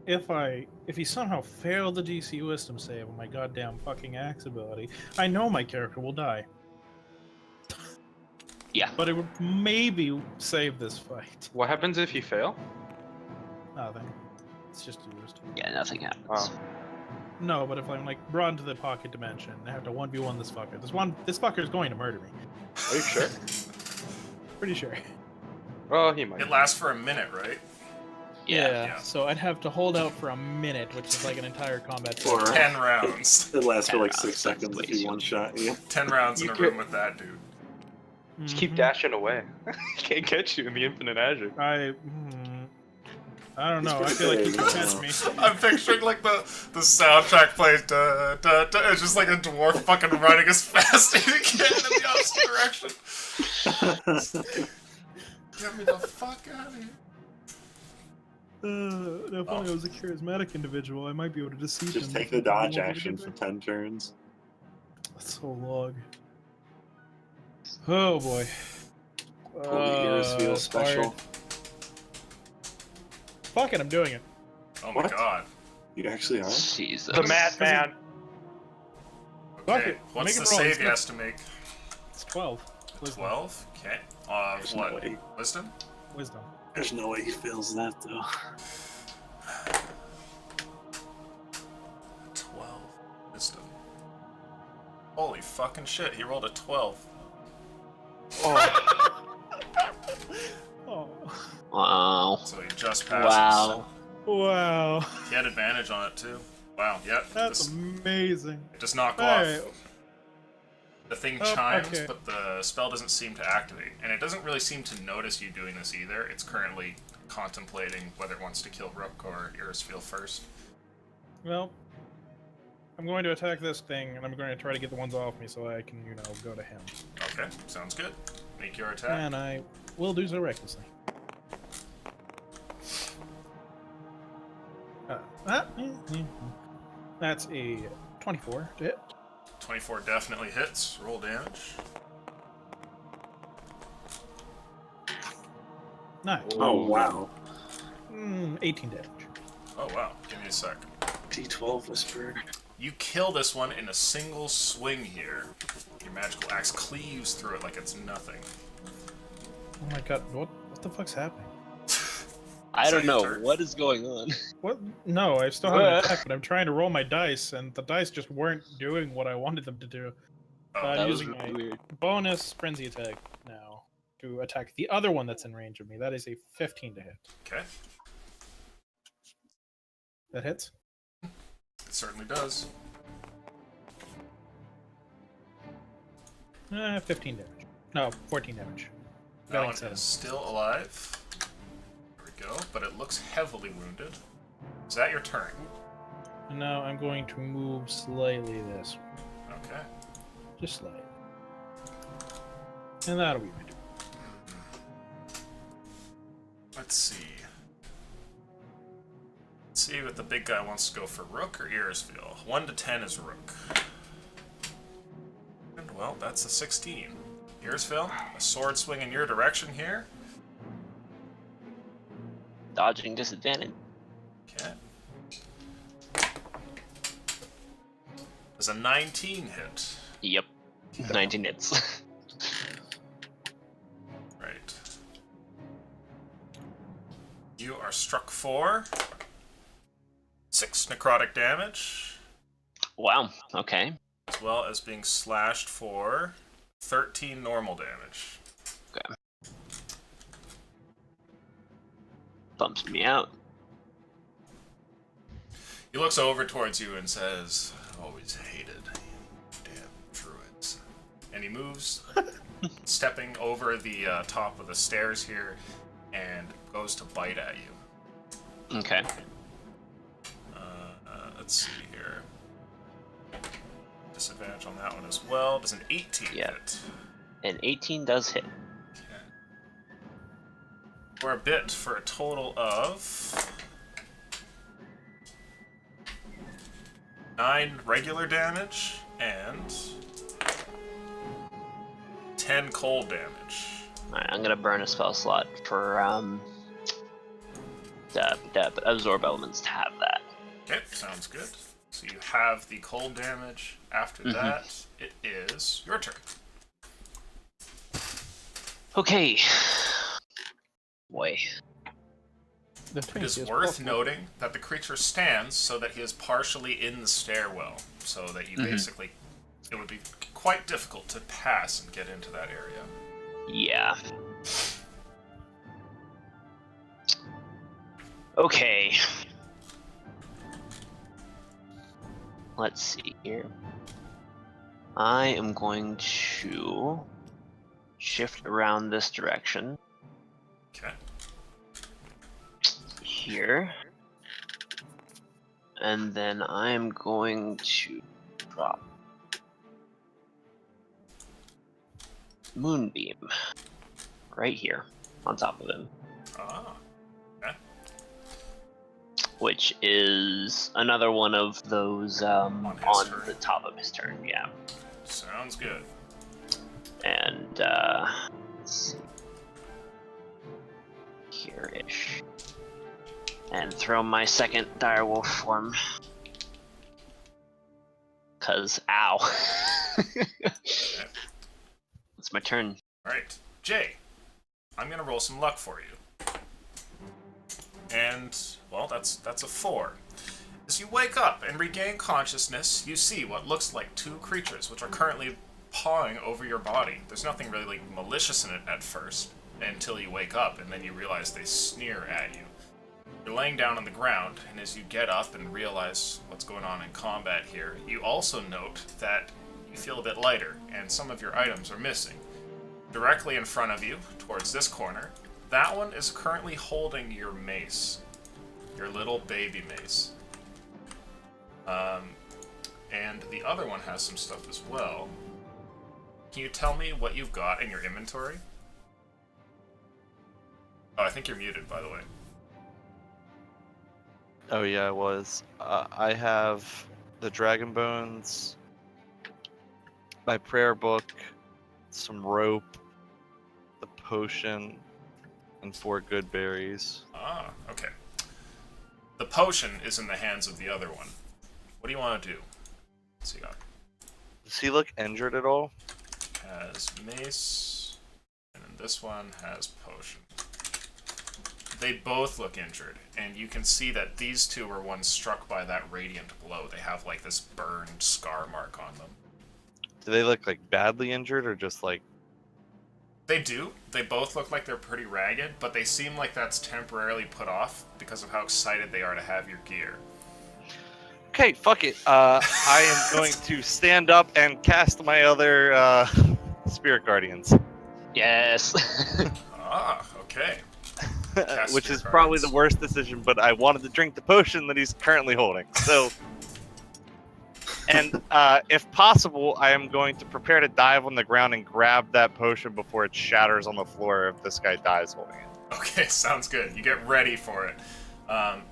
If he somehow failed the DC Wisdom save on my goddamn fucking axe ability, I know my character will die. Yeah. But it would maybe save this fight. What happens if you fail? Nothing. It's just used. Yeah, nothing happens. Oh. No, but if I'm like brought into the pocket dimension, I have to 1v1 this fucker. This fucker is going to murder me. Are you sure? Pretty sure. Oh, he might. It lasts for a minute, right? Yeah. So I'd have to hold out for a minute, which is like an entire combat. Or 10 rounds. it lasts for 10 like rounds, 6 that's seconds way if you too one shot you. 10 rounds in You a could- room with that dude. Just keep dashing away. Can't catch you in the infinite azure. I don't He's know. I pretty feel like he big, can I catch don't me. I'm picturing like the soundtrack plays, da, da, da. It's just like a dwarf fucking running as fast as he can in the opposite direction. Get me the fuck out of here. If only I was a charismatic individual, I might be able to deceive Just him. take the dodge action for 10 turns. That's so long. Oh boy. Pull the Heroes Feel it's special. hard. Fuck it, I'm doing it. Oh my What? god. You actually are? Jesus. The madman. Fuck Okay, it. what's Make the it roll. save he has to make? It's 12. Wisdom. 12? Okay. There's no What? way. Wisdom? Wisdom. There's no way he feels that though. 12. Wisdom. Holy fucking shit, he rolled a 12. Oh. Wow. So he just passes. Wow. Wow. He had advantage on it too. Wow, yeah. That's amazing. It does not go Alright. off. The thing Oh, chimes, okay. but the spell doesn't seem to activate. And it doesn't really seem to notice you doing this either. It's currently contemplating whether it wants to kill Rook or Irisfeel first. Well, I'm going to attack this thing, and I'm going to try to get the ones off me so I can, go to him. Okay, sounds good. Make your attack. And I will do so recklessly. That's a 24 to hit. 24 definitely hits. Roll damage. Nice. Oh wow. 18 damage. Oh wow, give me a sec. D12 Whisper. You kill this one in a single swing here. Your magical axe cleaves through it like it's nothing. Oh my god, what the fuck's happening? I don't know. Turn. What is going on? What? No, I still have an attack, but I'm trying to roll my dice, and the dice just weren't doing what I wanted them to do. Oh, I'm That was using my weird. bonus frenzy attack now to attack the other one that's in range of me. That is a 15 to hit. okay. That hits? It certainly does. 15 damage. No, 14 damage. That Going one seven. is still alive. There we go, but it looks heavily wounded. Is that your turn? And now I'm going to move slightly this. Okay. Just slightly. And that'll be my turn. Let's see. Let's see what the big guy wants to go for, Rook or Irisfeel. 1 to 10 is Rook. And well, that's a 16. Irisfeel, a sword swing in your direction here. Dodging disadvantage. Okay. There's a 19 hit. Yep. 19 hits. Right. You are struck for 6 necrotic damage, Wow. Okay. as well as being slashed for 13 normal damage. Bumps me out. He looks over towards you and says, "I've always hated damn druids." And he moves, stepping over the top of the stairs here, and goes to bite at you. Okay. Let's see here. Disadvantage on that one as well. Does an 18 Yeah. hit? And 18 does hit. Okay. For a bit, for a total of 9 regular damage and 10 cold damage. Alright, I'm gonna burn a spell slot for absorb elements to have that. Okay, sounds good. So you have the cold damage. After that, it is your turn. Okay. Boy. It is worth noting that the creature stands so that he is partially in the stairwell, so that you basically, it would be quite difficult to pass and get into that area. Yeah. Okay. Let's see here. I am going to shift around this direction Okay. here. And then I'm going to drop Moonbeam right here on top of him, Ah. which is another one of those on his turn. the top of his turn. Yeah. Sounds good. And let's see. Here-ish. And throw my second direwolf form. Cause ow. It's my turn. Alright. Jay, I'm gonna roll some luck for you. And, well, that's a 4. As you wake up and regain consciousness, you see what looks like 2 creatures, which are currently pawing over your body. There's nothing really like malicious in it at first, until you wake up, and then you realize they sneer at you. You're laying down on the ground, and as you get up and realize what's going on in combat here, you also note that you feel a bit lighter, and some of your items are missing. Directly in front of you, towards this corner, that one is currently holding your mace. Your little baby mace. And the other one has some stuff as well. Can you tell me what you've got in your inventory? Oh, I think you're muted, by the way. Oh yeah, I was. I have the dragon bones, my prayer book, some rope, the potion, and 4 good berries. Ah, okay. The potion is in the hands of the other one. What do you want to do? Let's see. Does he look injured at all? Has mace, and then this one has potion. They both look injured, and you can see that these two were ones struck by that radiant blow. They have like this burned scar mark on them. Do they look like badly injured or just like... They do. They both look like they're pretty ragged, but they seem like that's temporarily put off because of how excited they are to have your gear. Okay, fuck it. I am going to stand up and cast my other Spirit Guardians. Yes. Ah, okay. Cast Which Spirit is probably Guardians. the worst decision, but I wanted to drink the potion that he's currently holding. So, and if possible, I am going to prepare to dive on the ground and grab that potion before it shatters on the floor if this guy dies holding it. Okay, sounds good. You get ready for it.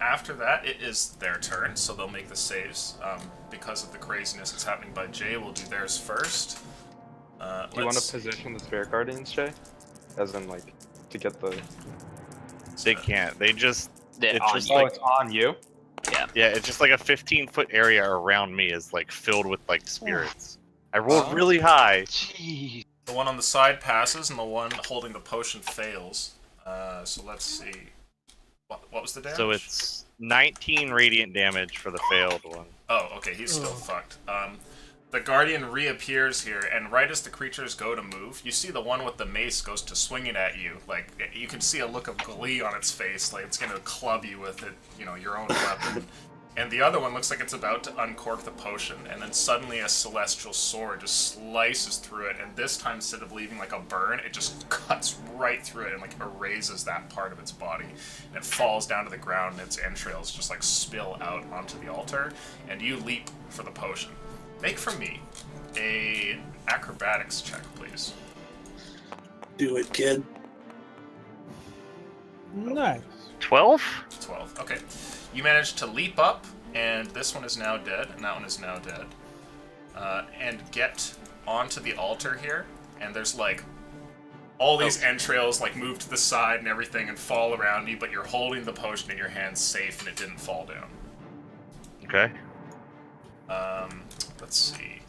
After that, it is their turn, so they'll make the saves. Because of the craziness that's happening by Jay, we'll do theirs first. Do you want to position the Spirit Guardians, Jay? As in, like, to get the... They can't. They just... They're It's on just you. like... it's on you? Yeah, it's just like a 15-foot area around me is like filled with like spirits. I rolled really high. Jeez. The one on the side passes, and the one holding the potion fails. So let's see. What was the damage? So it's 19 radiant damage for the failed one. Oh, okay, he's still fucked. The Guardian reappears here, and right as the creatures go to move, you see the one with the mace goes to swinging at you. Like, you can see a look of glee on its face, like it's gonna club you with it, you know, your own weapon. And the other one looks like it's about to uncork the potion, and then suddenly a celestial sword just slices through it, and this time, instead of leaving like a burn, it just cuts right through it and like erases that part of its body. And it falls down to the ground, and its entrails just like spill out onto the altar, and you leap for the potion. Make for me a acrobatics check, please. Do it, kid. Nice. 12? 12. Okay. You managed to leap up, and this one is now dead, and that one is now dead. And get onto the altar here, and there's like all these entrails like move to the side and everything and fall around you, but you're holding the potion in your hand safe, and it didn't fall down. Okay. Let's see.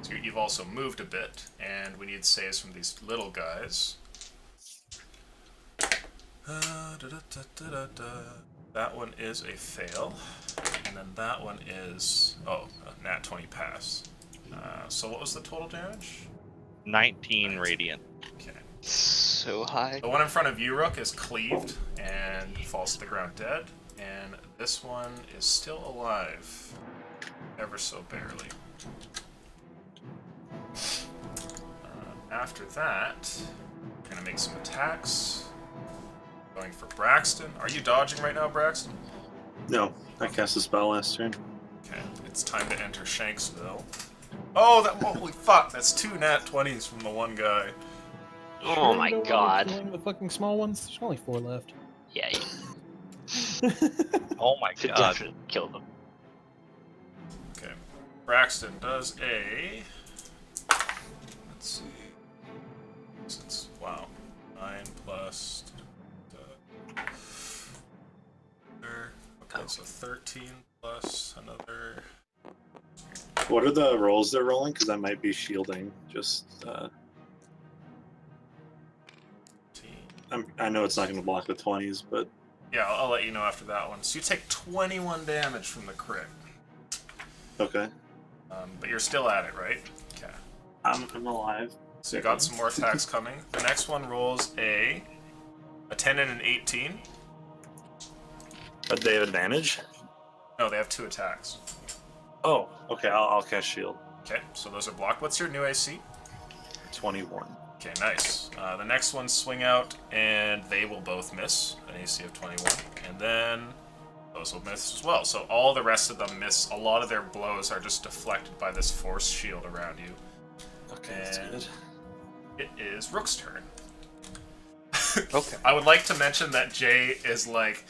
So you've also moved a bit, and we need saves from these little guys. That one is a fail, and then that one is a nat 20 pass. So what was the total damage? 19 radiant. Okay. So high. The one in front of you, Rook, is cleaved and falls to the ground dead, and this one is still alive, ever so barely. After that, we're gonna make some attacks. Going for Braxton. Are you dodging right now, Braxton? No, I cast a spell last turn. Okay, it's time to enter Shanksville. Oh, that holy fuck! That's 2 nat 20s from the one guy. Oh Sure my you don't god. wanna kill the fucking small ones? There's only 4 left. Yeah, you Oh my should god. definitely kill them. Okay, Braxton does a. Let's see. Since wow, 9 plus. Okay, so 13 plus another. What are the rolls they're rolling? Because I might be shielding. Just, 15. I know it's not going to block the 20s, but Yeah, I'll let you know after that one. So you take 21 damage from the crit. okay. But you're still at it, right? Okay. I'm alive. So you got some more attacks coming. The next one rolls a 10 and an 18. But they have advantage? No, they have 2 attacks. Oh, okay. I'll cast shield. Okay, so those are blocked. What's your new AC? 21. Okay, nice. The next ones swing out, and they will both miss, an AC of 21. And then those will miss as well. So all the rest of them miss. A lot of their blows are just deflected by this force shield around you. Okay, that's And good. it is Rook's turn. Okay. I would like to mention that Jay is like,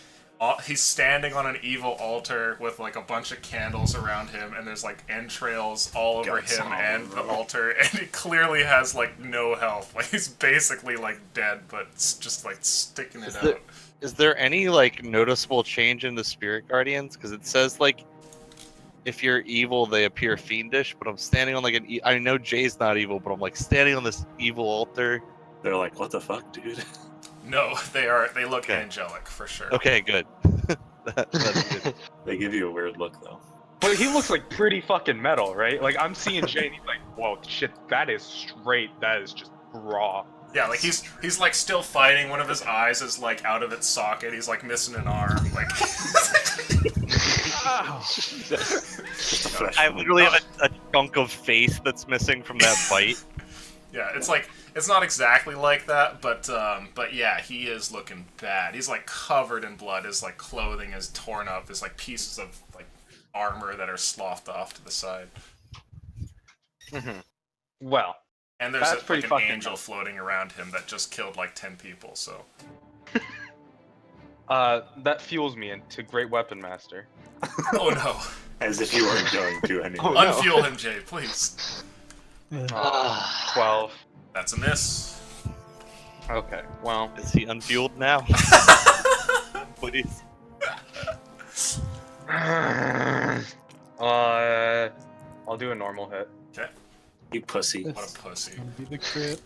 he's standing on an evil altar with like a bunch of candles around him, and there's like entrails all over Guts him all and over the him. altar, and he clearly has like no health. Like he's basically like dead, but it's just like sticking it out. Is there any like noticeable change in the spirit guardians? Because it says like if you're evil, they appear fiendish. But I'm standing on like an. I know Jay's not evil, but I'm like standing on this evil altar. They're like, what the fuck, dude? No, they are. They look Okay. angelic for sure. Okay, good. That's good. They give you a weird look, though. But he looks like pretty fucking metal, right? Like I'm seeing Jay and he's like, whoa, shit, that is straight. That is just raw. Yeah, like he's like still fighting. One of his eyes is like out of its socket. He's like missing an arm. Like. Just a flesh I wound. literally have a chunk of face that's missing from that bite. Yeah, it's like it's not exactly like that, but yeah, he is looking bad. He's like covered in blood. His like clothing is torn up. There's like pieces of like armor that are sloughed off to the side, Well, and there's That's pretty like an fucking angel nuts. floating around him that just killed like 10 people. So that fuels me into Great Weapon Master. oh no, As if you weren't going to anyway. Oh, no. unfuel him, Jay, please. 12. That's a miss. Okay, well, Is he unfueled now? Please. I'll do a normal hit. Okay, You pussy. what a pussy. Gonna be the crit.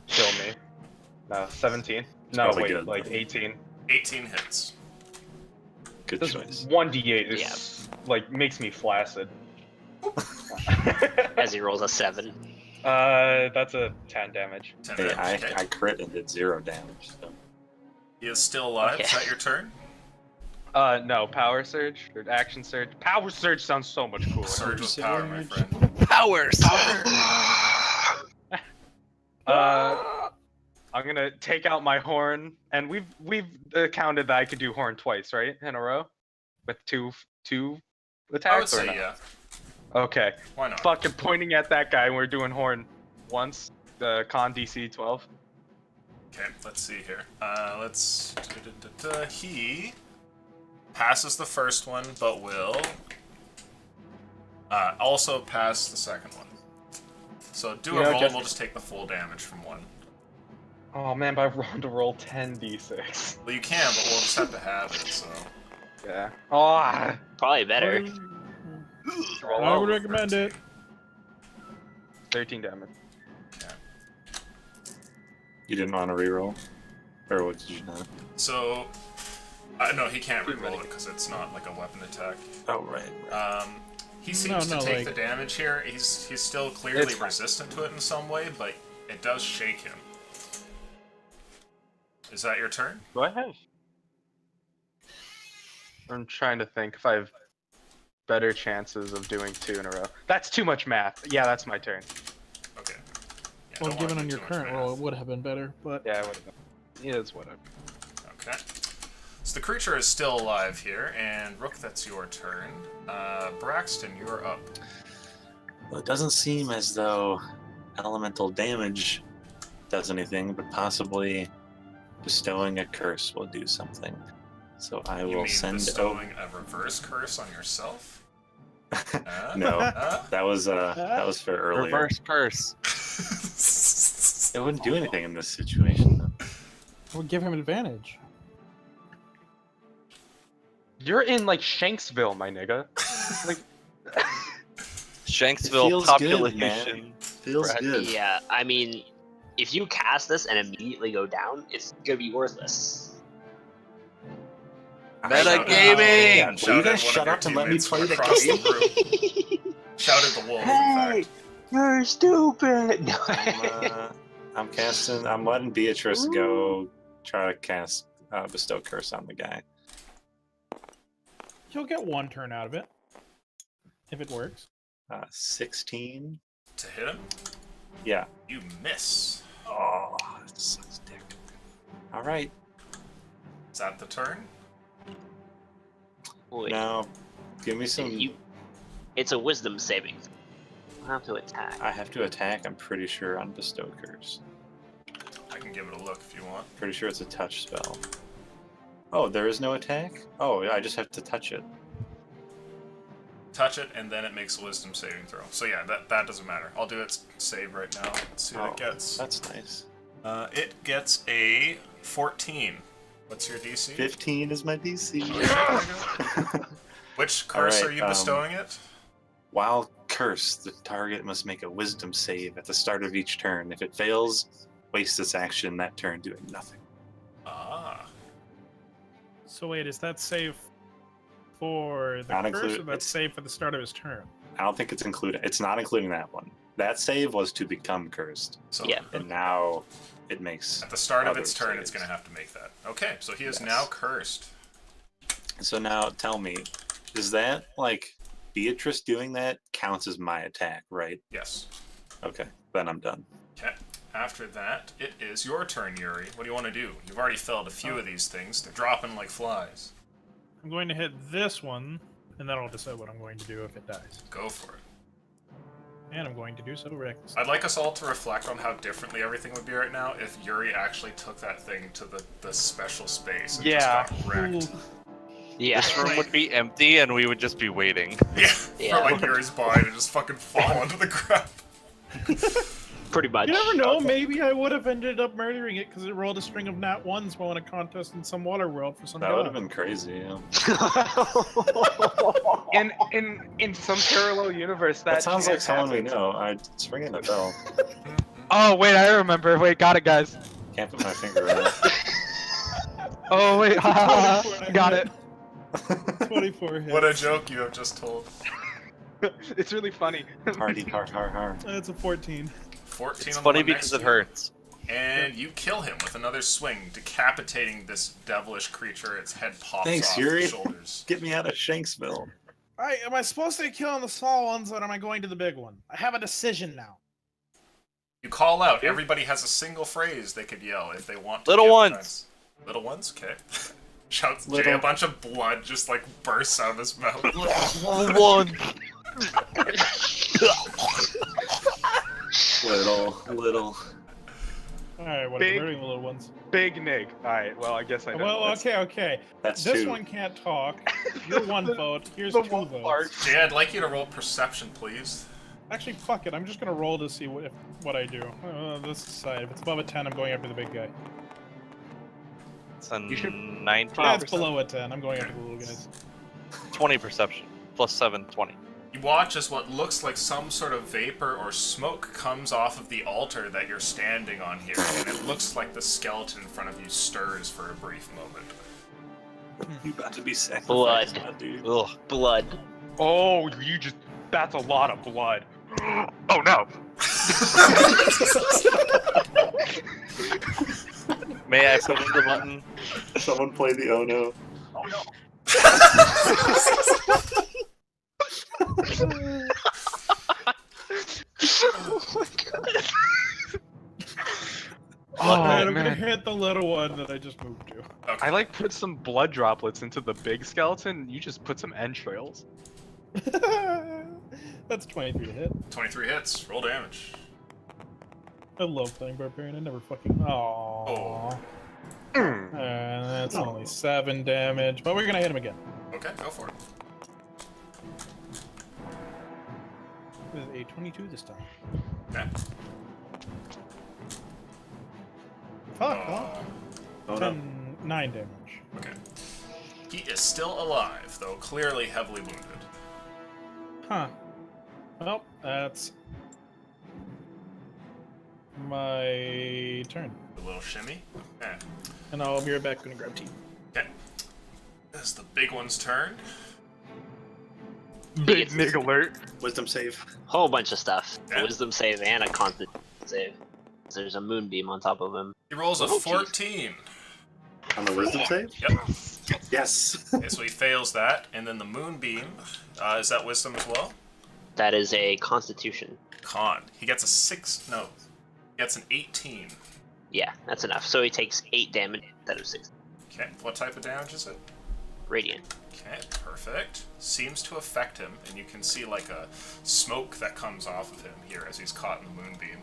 Kill me. No, 17. No, probably wait, good. like 18. 18 hits. Good This choice. 1d8 is like makes me flaccid. As he rolls a 7. That's a 10 damage. 10 Hey, damage. Okay. I crit and did 0 damage. So. He is still alive. Is Okay. that your turn? No, power surge or action surge. Power surge sounds so much cooler. Surge with power, my friend. Powers. I'm gonna take out my horn, and we've counted that I could do horn twice, right, in a row, with two attacks. I would or say no? yeah. Okay, Why not? fucking pointing at that guy. And we're doing horn once. The con DC 12. Okay, let's see here. He passes the first one, but will also pass the second one. So do a You know, roll, just- and we'll just take the full damage from one. Oh man, but I wanted to roll 10d6. Well, you can, but we'll just have to have it. So Yeah. Oh. Probably better. I would recommend it. 13 damage. You didn't want to reroll? Or what did you not? So no, he can't reroll it because it's not like a weapon attack. Oh, right. He seems to No, take like- the damage here. He's still clearly It's fine. resistant to it in some way, but it does shake him. Is that your turn? Go ahead. I'm trying to think if I have better chances of doing 2 in a row. That's too much math. Yeah, that's my turn. Okay. Yeah, Well, don't wanna given do on your too much current math. roll, it would have been better, but Yeah, it would have been. It is whatever. Okay. So the creature is still alive here, and Rook, that's your turn. Braxton, you're up. Well, it doesn't seem as though elemental damage does anything, but possibly bestowing a curse will do something. So I You will mean send bestowing a reverse curse on yourself? No, Huh? that was for earlier. Reverse curse. It wouldn't do anything in this situation. Though. it would give him advantage. You're in like Shanksville, my nigga. Like, Shanksville feels population. good, man. Feels Brad. good. Yeah, I mean, if you cast this and immediately go down, it's gonna be worthless. Metagaming! Yeah, will you guys shut up and let me play the game? Shouted the wolf, in fact. You're stupid! No. I'm casting. I'm letting Beatrice go. Try to cast bestow curse on the guy. You'll get 1 turn out of it. If it works. 16. To hit him, Yeah. you miss. Oh, that sucks dick. All right. Is that the turn? Wait, Now, give me some. it's a wisdom saving. You'll have to attack. I have to attack. I'm pretty sure on bestow curse. I can give it a look if you want. Pretty sure it's a touch spell. Oh, there is no attack? Oh, I just have to touch it. Touch it, and then it makes a wisdom saving throw. So yeah, that doesn't matter. I'll do its save right now. Let's see what it gets. That's nice. It gets a 14. What's your DC? 15 is my DC. Which curse Alright, are you bestowing it? While cursed, the target must make a wisdom save at the start of each turn. If it fails, waste its action that turn doing nothing. Ah. So wait, is that save for the Not curse, include- or that's it's- save for the start of his turn? I don't think it's included. It's not including that one. That save was to become cursed, So Yeah. and now it makes. at the start of other its turn, it's saves. going to have to make that. Okay, so he is Yes. now cursed. So now, tell me, is that like Beatrice doing that counts as my attack, right? Yes. Okay, then I'm done. Okay. After that, it is your turn, Yuri. What do you want to do? You've already felled a few of these things. They're dropping like flies. I'm going to hit this one, and then I'll decide what I'm going to do if it dies. Go for it. And I'm going to do so recklessly. I'd like us all to reflect on how differently everything would be right now if Yuri actually took that thing to the special space and Yeah. just got wrecked. Yeah. This room would be empty and we would just be waiting. Yeah, Yeah. for like Yuri's body to just fucking fall onto the ground. Pretty much. You never know, maybe I would have ended up murdering it because it rolled a string of nat ones while in a contest in some water world for some That would god. have been crazy. Yeah. in some parallel universe, that That sounds like chance someone we happens. know. It's ringing a bell. Oh wait, I remember. Wait, got it, guys. Can't put my finger on it. Oh wait, got it. 24 hits. What a joke you have just told. It's really funny. Hardy, har. That's a 14. 14 It's on the funny one because next it to you. hurts. And you kill him with another swing, decapitating this devilish creature. Its head pops Thanks, off Yuri. its shoulders. Get me out of Shanksville. Alright, am I supposed to be killing the small ones, or am I going to the big one? I have a decision now. You call out. Everybody has a single phrase they could yell if they want to. Little give ones. defense. Little ones? Okay. Shouts Jay, Little- a bunch of blood just like bursts out of his mouth. One. Little. Alright, whatever. Big- Murdering the little ones. Big Nig. Alright, well, I guess I know. Well, okay. That's This two. one can't talk. You're one vote. Here's The two one votes. part. Jay, I'd like you to roll perception, please. Actually, fuck it. I'm just gonna roll to see what I do. This side. If it's above a 10, I'm going after the big guy. It's a You should- 19. Yeah, it's below a 10. I'm going after the little guys. 20 perception. Plus 7, 20. You watch as what looks like some sort of vapor or smoke comes off of the altar that you're standing on here, and it looks like the skeleton in front of you stirs for a brief moment. You about to be sacrificed, Blood. my dude. Ugh. Blood. Oh, that's a lot of blood. Oh no. May I push the button? Someone play the oh no. Oh no. Oh Alright, I'm gonna man, hit the little one that I just moved to. Okay. I like put some blood droplets into the big skeleton. You just put some entrails. That's 23 to hit. 23 hits. Roll damage. I love playing Barbarian. I never fucking. Aww. Mm. That's only 7 damage, but we're gonna hit him again. Okay, go for it. With a 22 this time. Okay. Fuck off. Oh no. 9 damage. Okay. He is still alive, though clearly heavily wounded. Huh. Well, that's my turn. A little shimmy. Okay. And I'll be right back and grab tea. Okay. This is the big one's turn. Big nig alert. Wisdom save. Whole bunch of stuff. Yeah. A wisdom save and a constitution save. There's a moonbeam on top of him. He rolls a Oh, geez. 14. On the wisdom save? Yep. Yes. Okay, so he fails that, and then the moonbeam. Is that wisdom as well? That is a constitution. Con. He gets a 6. No. He gets an 18. Yeah, that's enough. So he takes 8 damage instead of 6. Okay. What type of damage is it? Radiant. Okay, perfect. Seems to affect him, and you can see like a smoke that comes off of him here as he's caught in the moonbeam.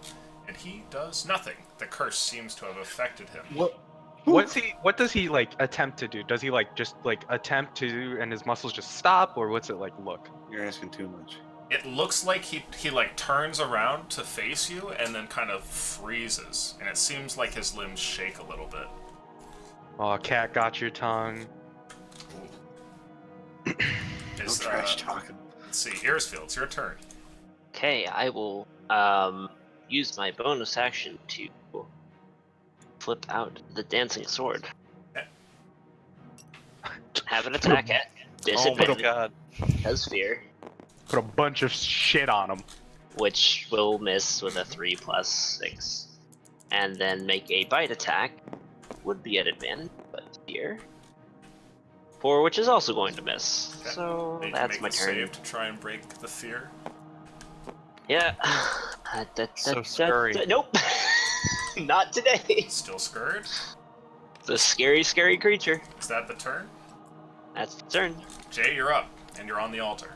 And he does nothing. The curse seems to have affected him. What does he like attempt to do? Does he like just like attempt to and his muscles just stop, or what's it like look? You're asking too much. It looks like he like turns around to face you and then kind of freezes. And it seems like his limbs shake a little bit. Oh, cat got your tongue. No Is, trash talking. let's see, Earsfield, it's your turn. Okay, I will use my bonus action to flip out the dancing sword. Okay. Have an attack at Oh my disadvantage. god. Does fear, Put a bunch of shit on him. which will miss with a 3 plus 6. And then make a bite attack. Would be at advantage, but fear. 4, which is also going to miss. Okay. So You can that's make my a turn. save to try and break the fear. Yeah. So scary. Nope. Not today. Still scared. It's a scary, scary creature. Is that the turn? That's the turn. Jay, you're up, and you're on the altar.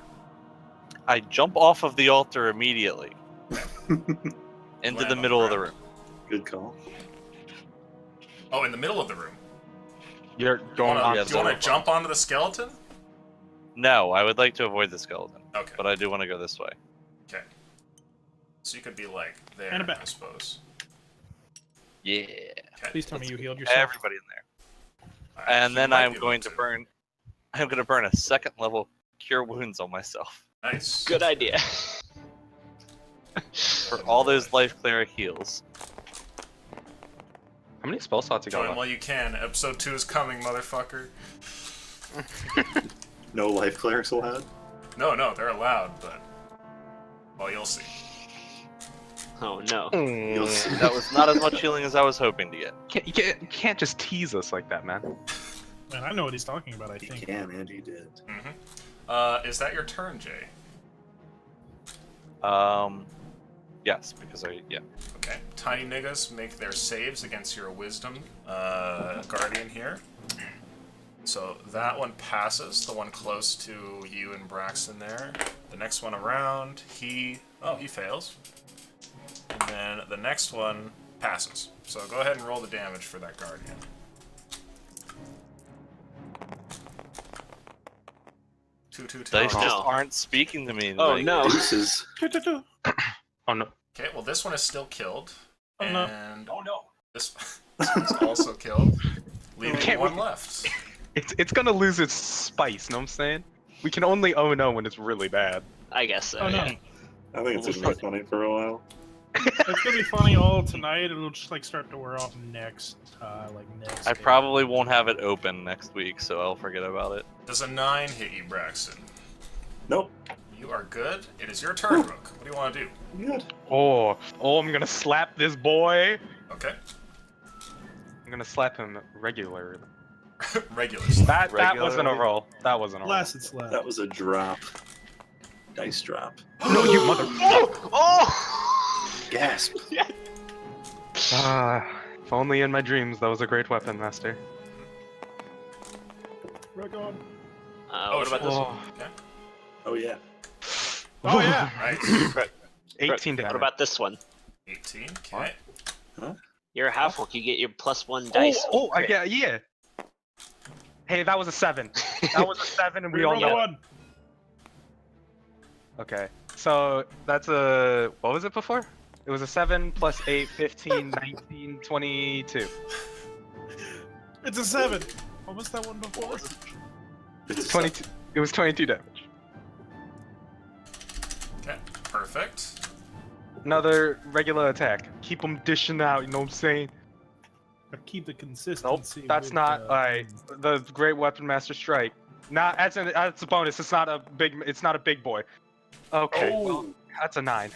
I jump off of the altar immediately into Land the on middle the of the ground. room. Good call. Oh, in the middle of the room. You're going on. yeah, Do you want to jump onto the skeleton? No, I would like to avoid the skeleton, Okay. but I do want to go this way. Okay. So you could be like there, And a back. I suppose. Yeah. Okay. Please tell me you healed yourself. Everybody in there. Alright, And you then might I'm be able going to burn. I'm going to burn a second level cure wounds on myself Nice. Good idea. for all those life cleric heals. How many spell slots you got Join left? while you can. Episode 2 is coming, motherfucker. No life clerics allowed? No, they're allowed, but well, you'll see. Oh no. You'll see. That was not as much healing as I was hoping to get. You can't just tease us like that, man. Man, I know what he's talking about, I You think. can, and you did. Is that your turn, Jay? Yes, because yeah. Okay. Tiny niggas make their saves against your wisdom guardian here. So that one passes, the one close to you and Braxton there. The next one around, he fails. And then the next one passes. So go ahead and roll the damage for that guardian. Dice Two. just no. aren't speaking to me. Oh like, no. Deuces. Oh no. Okay, well this one is still killed. Oh, no. And Oh no. this one's also killed. Leaving Can't one we- left. It's gonna lose its spice, know what I'm saying? We can only oh no when it's really bad. I guess so. Oh no. yeah. I think it's gonna be funny for a while. It's gonna be funny all tonight. It'll just like start to wear off next, next. I day. probably won't have it open next week, so I'll forget about it. Does a 9 hit you, Braxton? Nope. You are good. It is your turn, Rook. What do you want to do? Good. Oh, I'm gonna slap this boy. Okay. I'm gonna slap him regularly. Regular slap. That wasn't a Regularly? roll. That wasn't a roll. Blasted slap. That was a drop. Dice drop. No, you mother. Oh! Gasp. If only in my dreams that was a great weapon, Master. Rock on. What about this one? Oh, Okay. Oh yeah. Oh yeah. Nice. 18 damage. What about this one? 18. Okay. You're a half orc. You get your +1 dice. Yeah. Hey, that was a 7. That was a 7, and we all Reroll know. the one. Okay, so that's a... What was it before? It was a 7 plus 8, 15, 19, 22. It's a 7. What was that one before? It's 22. It was 22 damage. Okay. Perfect. Another regular attack. Keep them dishing out, you know what I'm saying? But keep the consistency. Nope, that's with, not... Alright, the Great Weapon Master Strike. Nah, that's a bonus. It's not a big boy. Okay, well, that's a 9.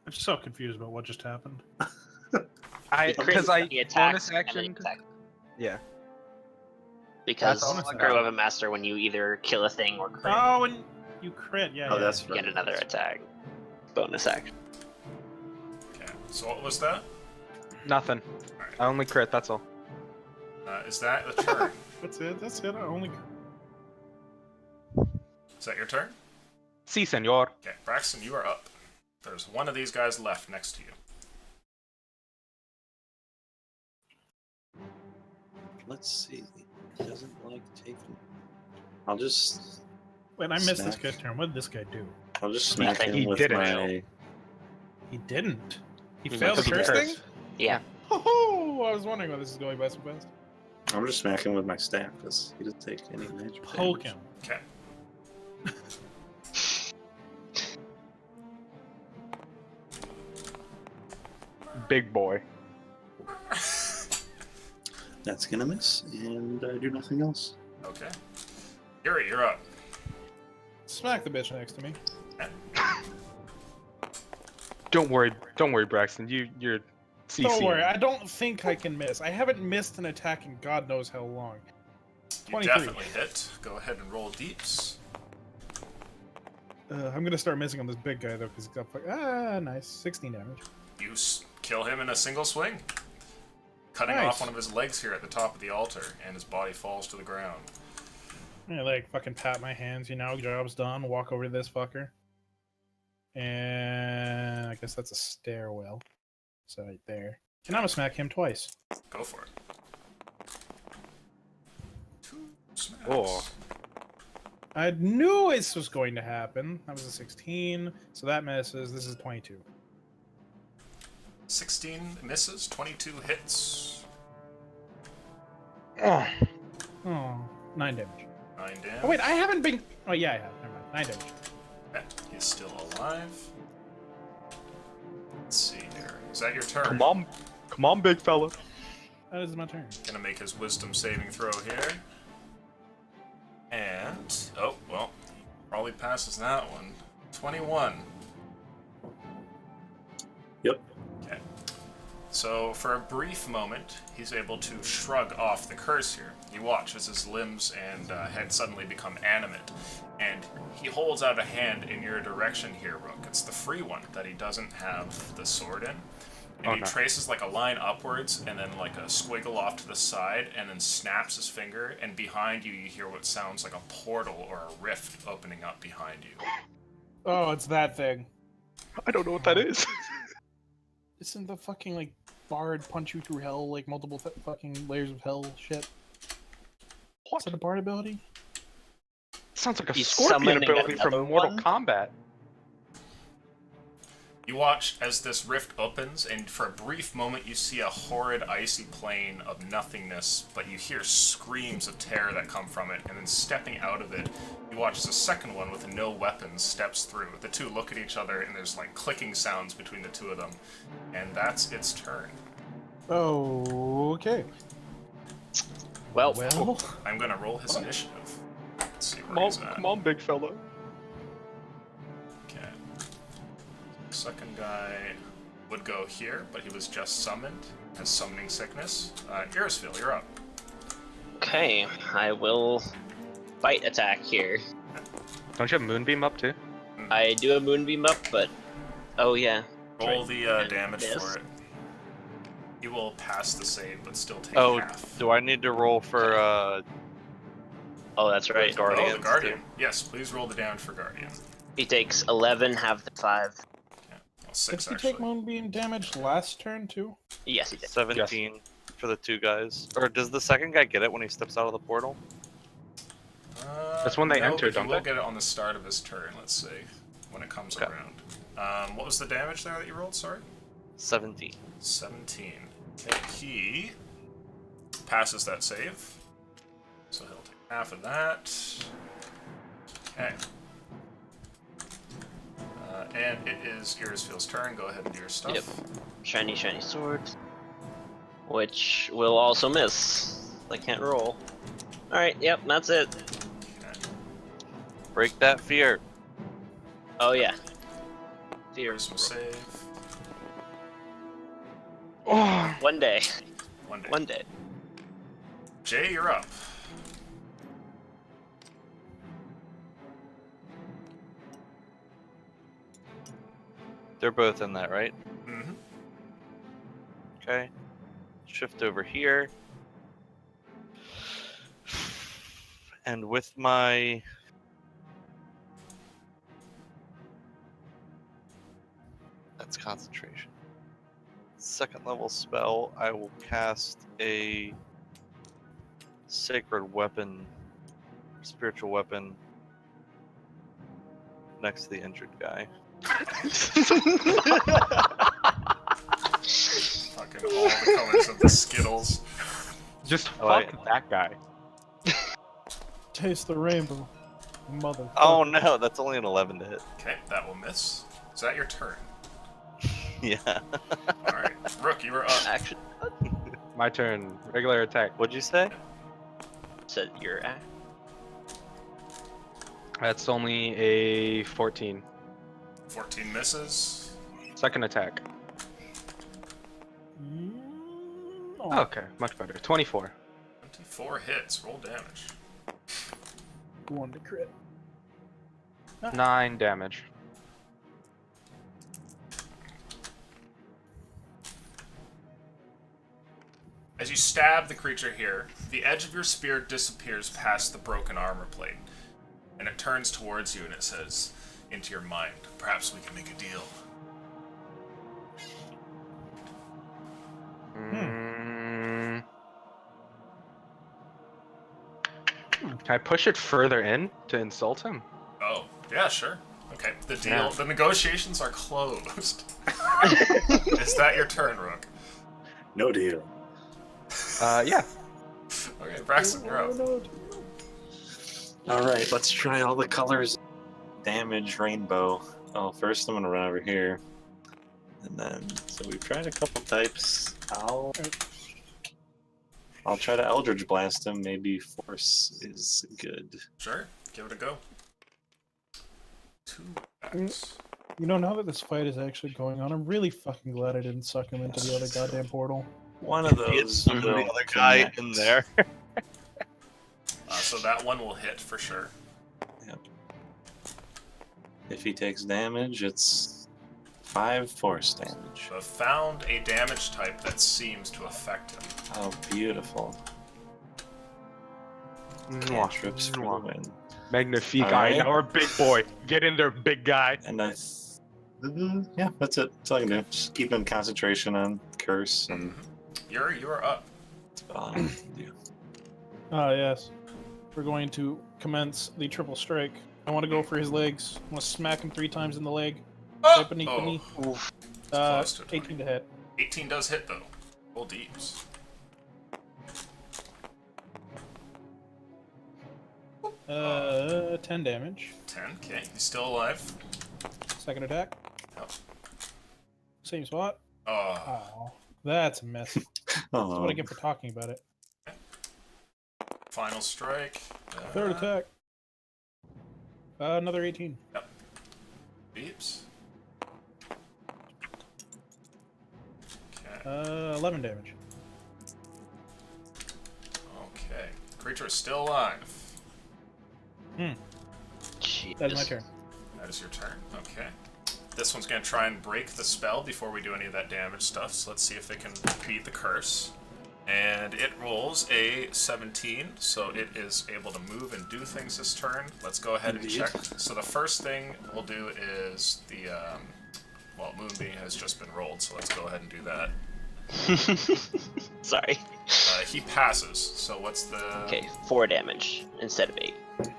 I'm so confused about what just happened. Because I He attacks bonus and then he action. attacks. Yeah. Because That's all I Great got. Weapon Master, when you either kill a thing or crit, Oh, and you crit. Yeah. Oh, yeah. that's you right. get another attack. Bonus action. Okay. So what was that? Nothing. I only crit. That's all. Is that the turn? That's it. That's it. I only. Is that your turn? Si, senor. Okay, Braxton, you are up. There's one of these guys left next to you. Let's see. He doesn't like taking. I'll just. Wait, I missed this Smack. guy's turn. What did this guy do? I'll just smack Nothing. him He with didn't my. He didn't. He He failed the went curse to thing. curse. Yeah. Oh, I was wondering why this is going by so fast. I'm just smacking him with my staff because he doesn't take any magic. Poke damage. him. Okay. Big boy. That's gonna miss, and I do nothing else. Okay. Yuri, you're up. Smack the bitch next to me. Don't worry, Braxton. You're CC. Don't worry, I don't think I can miss. I haven't missed an attack in God knows how long. You 23. definitely hit. Go ahead and roll deeps. I'm gonna start missing on this big guy though, because he's got nice 16 damage. You kill him in a single swing, cutting Nice. off one of his legs here at the top of the altar, and his body falls to the ground. I like fucking pat my hands, you know, job's done. Walk over to this fucker, and I guess that's a stairwell. So right there, and I'm gonna smack him twice. Go for it. 2 smacks. Oh. I knew this was going to happen. That was a 16, so that misses. This is 22. 16 misses, 22 hits. Oh. Oh, 9 damage. 9 damage. Oh wait, I haven't been. Oh yeah, I have. Never mind. 9 damage. Okay, he's still alive. Let's see here. Is that your turn? Come on, big fella. That is my turn. Gonna make his wisdom saving throw here. And, oh, well, he probably passes that one. 21. Yep. Okay. So, for a brief moment, he's able to shrug off the curse here. You watch as his limbs and head suddenly become animate, and he holds out a hand in your direction here, Rook. It's the free one that he doesn't have the sword in. And he no. traces like a line upwards and then like a squiggle off to the side and then snaps his finger, and behind you you hear what sounds like a portal or a rift opening up behind you. Oh, it's that thing. I don't know what that is. Isn't the fucking like bard punch you through hell, like multiple fucking layers of hell shit? Is that a bard ability? Sounds like a He's scorpion summoning ability from another Mortal one? Kombat. You watch as this rift opens, and for a brief moment you see a horrid icy plane of nothingness, but you hear screams of terror that come from it, and then stepping out of it, you watch as a second one with no weapons steps through. The two look at each other, and there's like clicking sounds between the two of them, and that's its turn. Oh, okay. Well, I'm gonna roll his initiative. Let's see where he's at. Come on, big fella. Okay. Second guy would go here, but he was just summoned. Has summoning sickness. Irisville, you're up. okay, I will bite attack here. Don't you have Moonbeam up too? I do a moonbeam up, but oh yeah, Roll the damage Miss. for it. You will pass the save, but still take Oh, half. do I need to roll for Oh, that's right. Oh, Guardians the Guardian. Yes, please roll the damage for Guardian. He takes 11, half the 5. Yeah, well, Did 6 he actually. take Moonbeam damage last turn too? Yes, he did. 17 for the 2 guys? Or does the second guy get it when he steps out of the portal? That's when they no, enter, but don't he will they? get it on the start of his turn, let's say, when it comes Okay. around. What was the damage there that you rolled, sorry? 17. 17. Okay, he passes that save. So he'll take half of that. Okay. And it is Irisfield's turn. Go ahead and do your stuff. Yep. Shiny, shiny sword. Which will also miss. I can't roll. Alright, yep, that's it. Okay. Break that fear. Oh, yeah. Fear. Here's some save. Oh, One day. One day. One day. Jay, you're up. They're both in that, right? Mm-hmm. Okay. Shift over here. And with my... That's concentration. Second level spell, I will cast a sacred weapon, spiritual weapon, next to the injured guy. Fucking all the colors of the Skittles. just Oh, fuck that guy. Taste the rainbow, mother. Oh no, that's only an 11 to hit. Okay, that will miss. Is that your turn? Yeah. Alright. Rook, you are up. Action. My turn. Regular attack. What'd you say? Said your act. That's only a 14. 14 misses. Second attack. Oh, Okay, much better. 24. 24 hits. Roll damage. one to crit. 9 damage. As you stab the creature here, the edge of your spear disappears past the broken armor plate, and it turns towards you and it says, into your mind, perhaps we can make a deal. Can I push it further in to insult him? Oh, yeah, sure. Okay, the deal, Yeah. the negotiations are closed. Is that your turn, Rook? No deal. Yeah. Okay, Braxton, you're up. Alright, let's try all the colors. Damage rainbow. Oh, first I'm gonna run over here. And then, so we've tried a couple types. I'll try to Eldritch Blast him. Maybe Force is good. Sure, give it a go. 2 attacks. You know, now that this fight is actually going on, I'm really fucking glad I didn't suck him into the other goddamn portal. One of It's those. the will other guy connect. in there. So that one will hit for sure. If he takes damage, it's 5 force damage. So I've found a damage type that seems to affect him. Oh, beautiful. Cantrips for the win. Magnifique. Alright. Our big boy. Get in there, big guy. And yeah, that's it. That's all I can do. Just keep in concentration on curse and You're up. yeah. Ah, yes. We're going to commence the triple strike. I want to go for his legs. I want to smack him 3 times in the leg. Right beneath the knee. Close to 20. 18 to hit. 18 does hit though. Roll deeps. Uh, 10 damage. 10. Okay, he's still alive. Second attack. Yep. Same spot. Oh, Oh, that's a mess. That's Oh, what I get for talking about it. final strike. Third attack. Another 18. Deeps. Okay. 11 damage. Okay. Creature is still alive. That's my Jeez. turn. That is your turn. Okay. This one's going to try and break the spell before we do any of that damage stuff, so let's see if it can beat the curse. And it rolls a 17, so it is able to move and do things this turn. Let's go ahead and check. So the first thing we'll do is the, well, Moonbeam has just been rolled, so let's go ahead and do that. Sorry. He passes, so what's the... Okay, 4 damage instead of 8. Okay.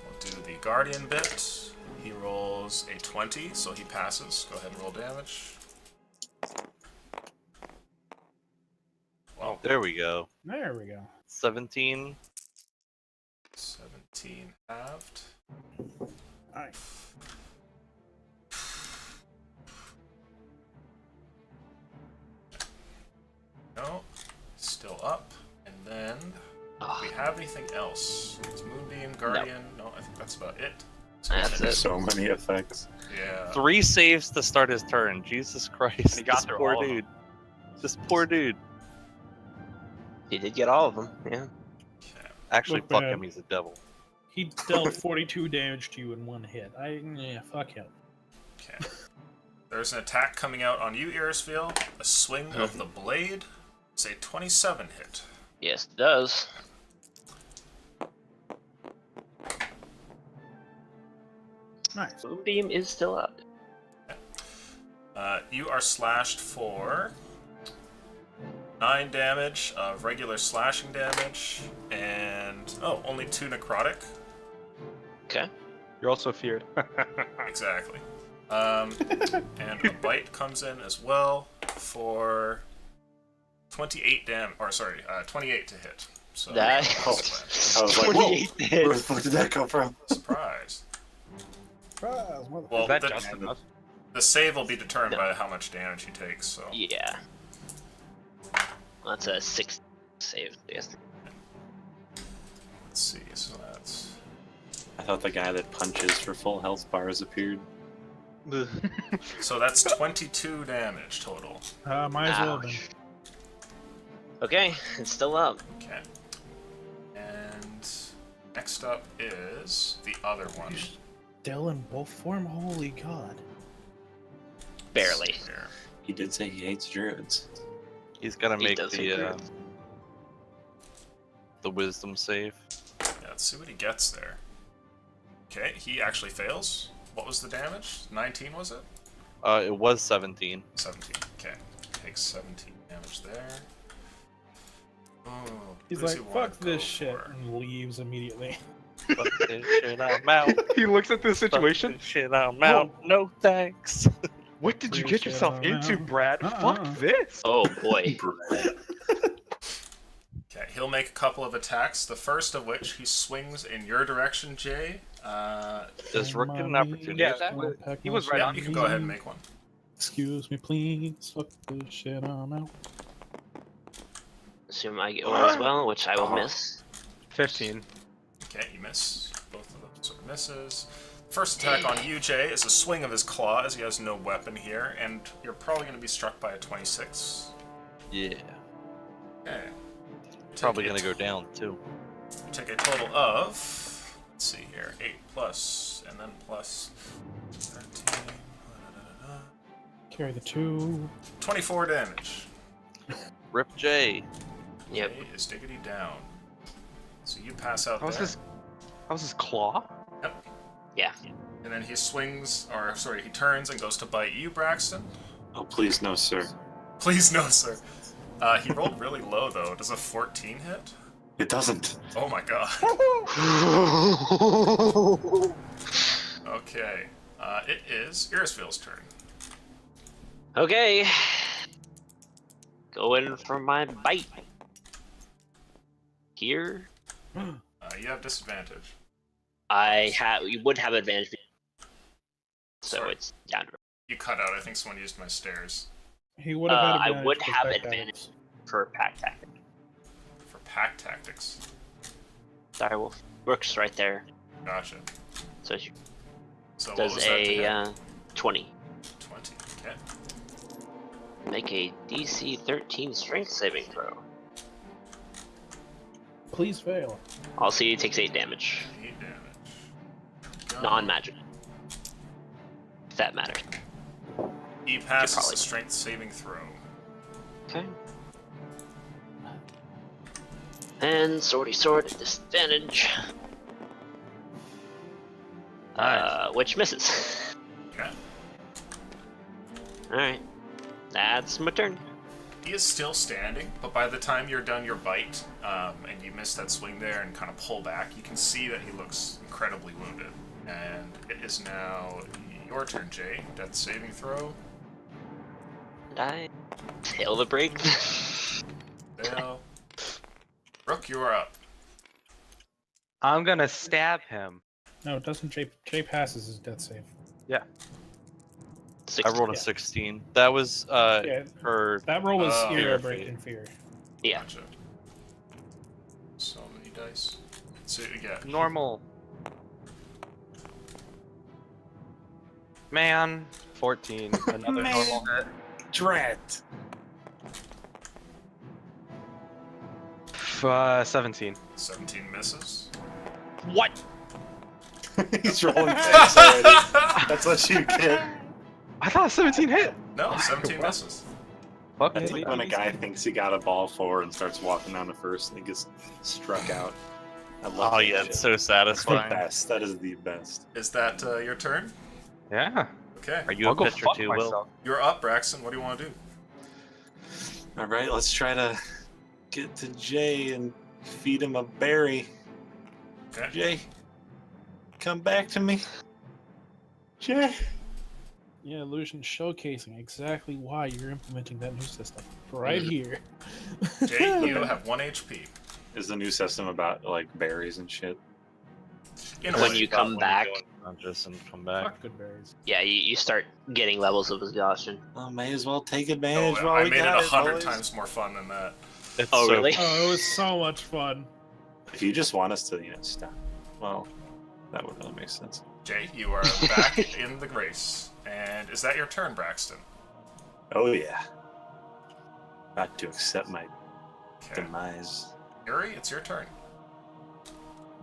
We'll do the Guardian bit. He rolls a 20, so he passes. Go ahead and roll damage. Oh, there we go. There we go. 17. 17 halved. Nice. No, still up. And then, do we have anything else? It's Moonbeam, Guardian. No, I think that's about it. So That's it. So many effects. Yeah. 3 saves to start his turn. Jesus Christ. He got This through poor all of dude. This poor dude. You did get all of them, yeah. Okay. Actually, Look fuck bad. him. He's a devil. He dealt 42 damage to you in 1 hit. Yeah, fuck him. Okay. There's an attack coming out on you, Irisfield. A swing of the blade. It's a 27 hit. Yes, it does. Nice. Moonbeam is still up. You are slashed for 9 damage of regular slashing damage, and only 2 necrotic. Okay. You're also feared. Exactly. And a bite comes in as well for 28 28 to hit. So That I was like, whoa, 28 where the hits. fuck did that come from? surprise. Surprise, Well, Is that the, just enough? the save will be determined by how much damage he takes. So Yeah. That's a 6 save, I guess. let's see. So that's I thought the guy that punches for full health bars appeared. so that's 22 damage total. Might as well then. Ouch. Okay, it's still up. Okay. And next up is the other one. Still in wolf form? Holy god. Barely. Here. He did say he hates druids. He's gonna He make does hate the wisdom save. Yeah, let's see what he gets there. Okay, he actually fails. What was the damage? 19 was it? It was 17. 17. Okay. Takes 17 damage there. Oh, He's what does like, he wanna fuck this go shit, for? and leaves immediately. Fuck this shit, I'm out. He looks at this Fuck situation. this shit, I'm out. No thanks. What did you This get shit, yourself I'm into, out. Brad? Fuck this. Oh boy. Okay, he'll make a couple of attacks. The first of which he swings in your direction, Jay. Does Rook get an Mommy, opportunity Yeah, attack? he was right Yeah, on you me. can go ahead and make one. Excuse me, please. Fuck this shit, I'm out. Assume I get one as well, which I will miss. 15. Okay, you miss. Both of those are misses. First attack on you, Jay, is a swing of his claw, as he has no weapon here, and you're probably going to be struck by a 26. Yeah. Okay. Probably gonna go down too. You take a total of, let's see here, 8 plus, and then plus 13. Carry the 2. 24 damage. Rip J. Yep. Jay is diggity down. So you pass out How's there. his claw? Yep. Yeah. And then he swings, or sorry, he turns and goes to bite you, Braxton. Oh, please, no, sir. Please no, sir. He rolled really low, though. Does a 14 hit? It doesn't. Oh my god. Okay. It is Irisfield's turn. Okay. Going for my bite. Here. You have disadvantage. You would have advantage. So Sorry. it's down to You cut out. I think someone used my stairs. He would have had I advantage. would for have back advantage. dials. for pack tactic. For pack tactics. Direwolf. Rook's right there. Gotcha. So she So what does was that to hit? a 20. 20. Okay. Make a DC 13 strength saving throw. Please fail. I'll see he takes 8 damage. 8 damage. Go. Non-magic. that matters. He passes probably- the strength saving throw. Okay. And swordy sword at disadvantage. Which misses. Okay. Alright. That's my turn. He is still standing, but by the time you're done your bite, and you miss that swing there and kind of pull back, you can see that he looks incredibly wounded. And it is now your turn, Jay. Death saving throw. And I tail the break. Fail. Rook, you are up. I'm gonna stab him. No, it doesn't. Jay passes his death save. Yeah. I rolled a Yeah. 16. That was Yeah, her. that roll was Oh. fear, Fear, break, fear. and fear. Yeah. Gotcha. So many dice. So yeah. Normal. Man, 14. Another Man. normal hit. Drat. 17. 17 misses. What? He's rolling dice already. That's what you get. I thought 17 hit. No, 17 misses. Fuck That's me. like when a guy thinks he got a ball forward and starts walking down to first and he gets struck out. I love Oh that yeah, shit. it's so That's the satisfying. best. That is the best. Is that your turn? Yeah. Okay. Are you I'll a go pitcher fuck too, Will? myself. You're up, Braxton. What do you want to do? All right, let's try to get to Jay and feed him a berry. Okay. Jay, come back to me. Jay. Yeah, Lucian showcasing exactly why you're implementing that new system right here. Jay, you have 1 HP. Is the new system about like berries and shit? In a When way. you come back, Unconscious and come back. Fuck good berries. yeah, you start getting levels of exhaustion. Well, may as well take Oh, advantage while I we made it got 100 boys. times more fun than that. It's Oh, so really? Oh, it was so much fun. If you just want us to, stop. Well, that would really make sense. Jay, you are back in the race. And is that your turn, Braxton? Oh yeah. About to accept my Okay. demise. Yuri, it's your turn.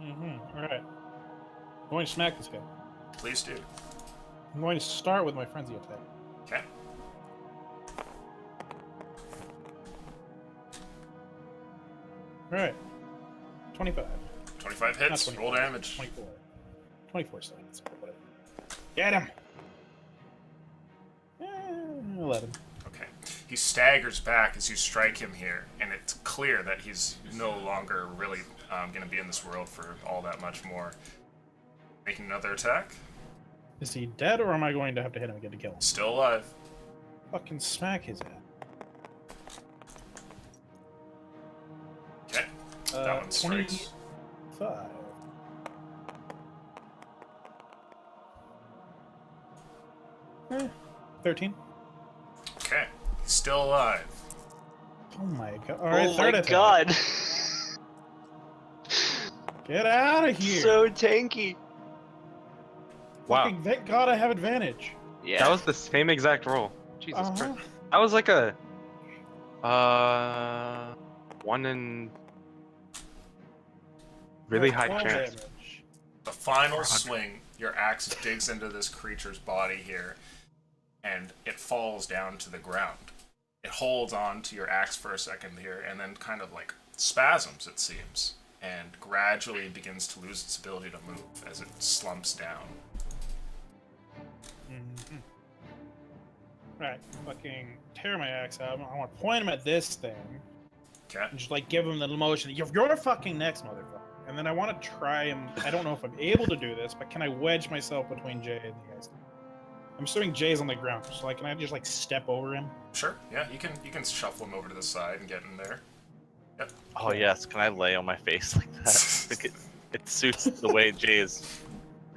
Mm-hmm. Alright. I'm going to smack this guy. Please do. I'm going to start with my frenzy attack. Okay. Alright. 25. 25 Not hits. 25. Roll damage. 24. 24 seconds. Whatever. Get him! 11. Okay. He staggers back as you strike him here, and it's clear that he's no longer really going to be in this world for all that much more. Making another attack. Is he dead, or am I going to have to hit him again to kill him? Still alive. Fucking smack his ass. Okay. That one strikes. 25. Eh, 13. Okay. He's still alive. Oh my god. Alright, Oh third my attack. god! Get out of here! So tanky. Wow. Fucking thank god I have advantage. Yeah. That was the same exact roll. Jesus Uh-huh. Christ. That was like a 1 in really high 12 chance. damage. The final swing, your axe digs into this creature's body here, and it falls down to the ground. It holds on to your axe for a second here, and then kind of like spasms, it seems, and gradually begins to lose its ability to move as it slumps down. Mm-hmm. Right, fucking tear my axe out. I want to point him at this thing Okay. and just like give him the motion. You're fucking next, motherfucker. And then I want to try him. I don't know if I'm able to do this, but can I wedge myself between Jay and the guys? I'm assuming Jay's on the ground, so like, can I just like step over him? Sure. Yeah, you can shuffle him over to the side and get in there. Yep. Oh yes, can I lay on my face like that? Like it suits the way Jay has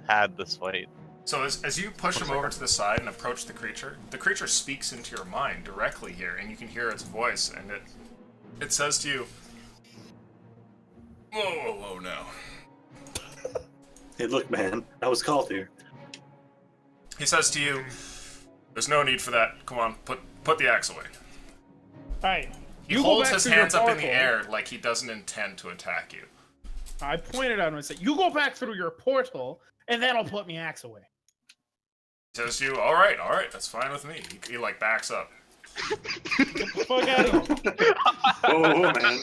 had this fight. So as you push him over to the side and approach the creature speaks into your mind directly here, and you can hear its voice, and it says to you, whoa, now. Hey, look, man. I was called here. He says to you, there's no need for that. Come on, put the axe away. Alright. He You go holds back his through your hands up in the portal. air like he doesn't intend to attack you. I pointed at him and said, "You go back through your portal, and then I'll put my axe away." Says you, all right, that's fine with me. He like backs up. Fuck out of here. Oh man.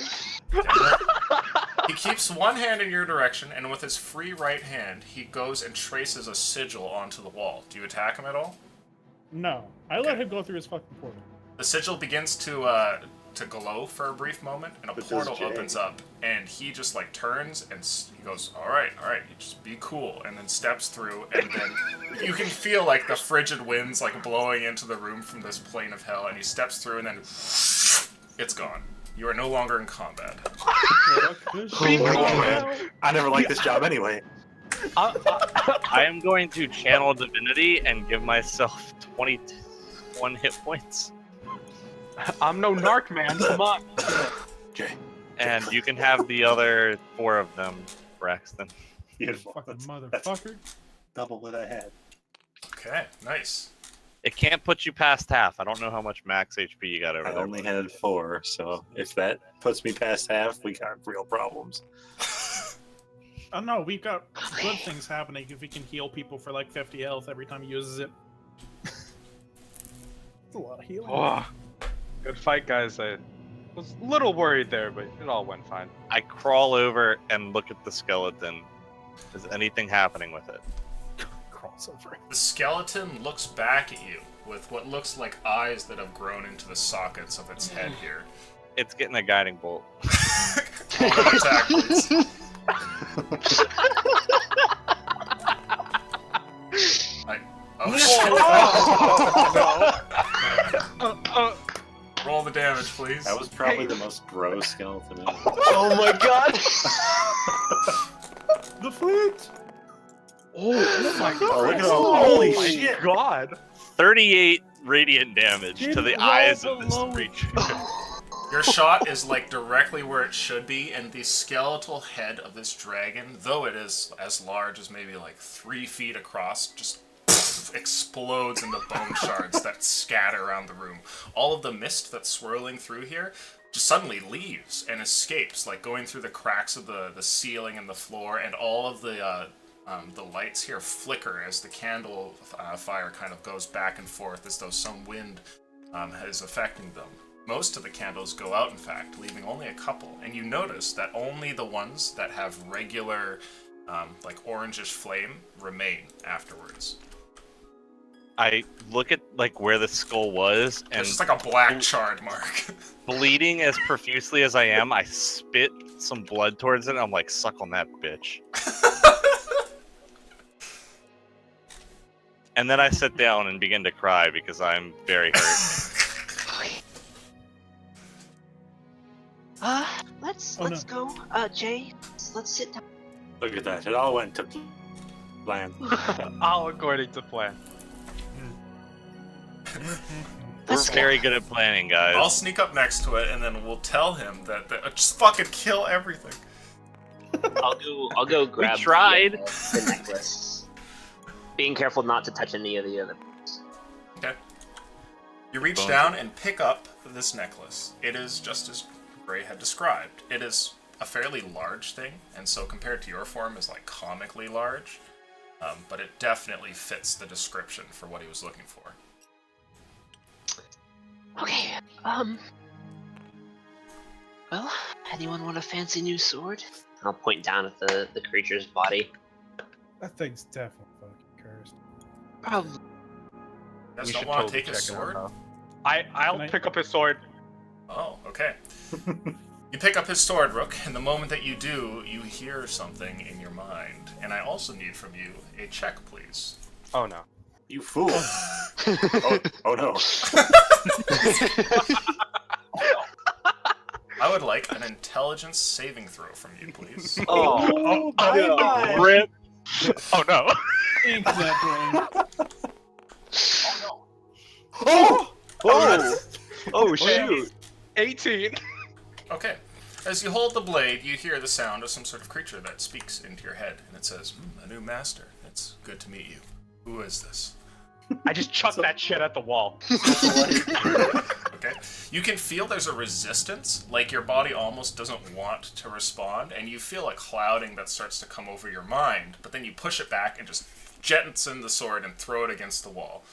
He keeps one hand in your direction, and with his free right hand, he goes and traces a sigil onto the wall. Do you attack him at all? No, I let him go through his fucking portal. The sigil begins to glow for a brief moment, and a But does portal Jay. opens up, and he just like turns and he goes, all right, you just be cool, and then steps through, and then you can feel like the frigid winds like blowing into the room from this plane of hell, and he steps through, and then it's gone. You are no longer in combat. I never liked this job anyway. I am going to channel divinity and give myself 21 hit points. I'm no narc, man. Come on. Jay. And you can have the other 4 of them, Braxton. Beautiful. Fucking That's motherfucker. double what I had. Okay, nice. It can't put you past half. I don't know how much max HP you got over I there. only had 4, so if that puts me past half, we got real problems. Oh no, we've got good things happening if we can heal people for like 50 health every time he uses it. That's a lot of healing. Oh, good fight, guys. I was a little worried there, but it all went fine. I crawl over and look at the skeleton. Is anything happening with it? Crossover. The skeleton looks back at you with what looks like eyes that have grown into the sockets of its head here. It's getting a guiding bolt. Roll an attack, please. Roll the damage, please. That was probably the most bro skeleton ever. Oh my god! The fleet! Oh my god! Look at all, holy my shit! God! 38 radiant damage to the Didn't eyes roll of this below. creature. Your shot is like directly where it should be, and the skeletal head of this dragon, though it is as large as maybe like 3 feet across, just explodes into bone shards that scatter around the room. All of the mist that's swirling through here just suddenly leaves and escapes, like going through the cracks of the ceiling and the floor, and all of the lights here flicker as the candle fire kind of goes back and forth as though some wind is affecting them. Most of the candles go out, in fact, leaving only a couple, and you notice that only the ones that have regular, like orangish flame remain afterwards. I look at like where the skull was, and It's just like a black charred mark. bleeding as profusely as I am, I spit some blood towards it, and I'm like, suck on that, bitch. And then I sit down and begin to cry because I'm very hurt. Let's go. Jay, let's sit down. Look at that. It all went to plan. All according to plan. We're very good at planning, guys. I'll sneak up next to it, and then we'll tell him that just fucking kill everything. I'll go grab tried. The necklace. Being careful not to touch any of the other. Okay. You reach Bones. down and pick up this necklace. It is just as Gray had described. It is a fairly large thing, and so compared to your form is like comically large, but it definitely fits the description for what he was looking for. Okay. Well, anyone want a fancy new sword? I'll point down at the creature's body. That thing's definitely fucking cursed. Probably. You guys We don't should want to totally take his check it out, sword? though. I'll Can I- pick up his sword. Oh, okay. You pick up his sword, Rook, and the moment that you do, you hear something in your mind. And I also need from you a check, please. Oh no. You fool. oh no. I would like an intelligence saving throw from you, please. Oh. Rip. Oh no. Ink that brain. Oh shoot! 18. Okay. As you hold the blade, you hear the sound of some sort of creature that speaks into your head, and it says, "A new master. It's good to meet you. Who is this?" I just chucked that shit at the wall. Okay. You can feel there's a resistance, like your body almost doesn't want to respond, and you feel a clouding that starts to come over your mind, but then you push it back and just jettison the sword and throw it against the wall.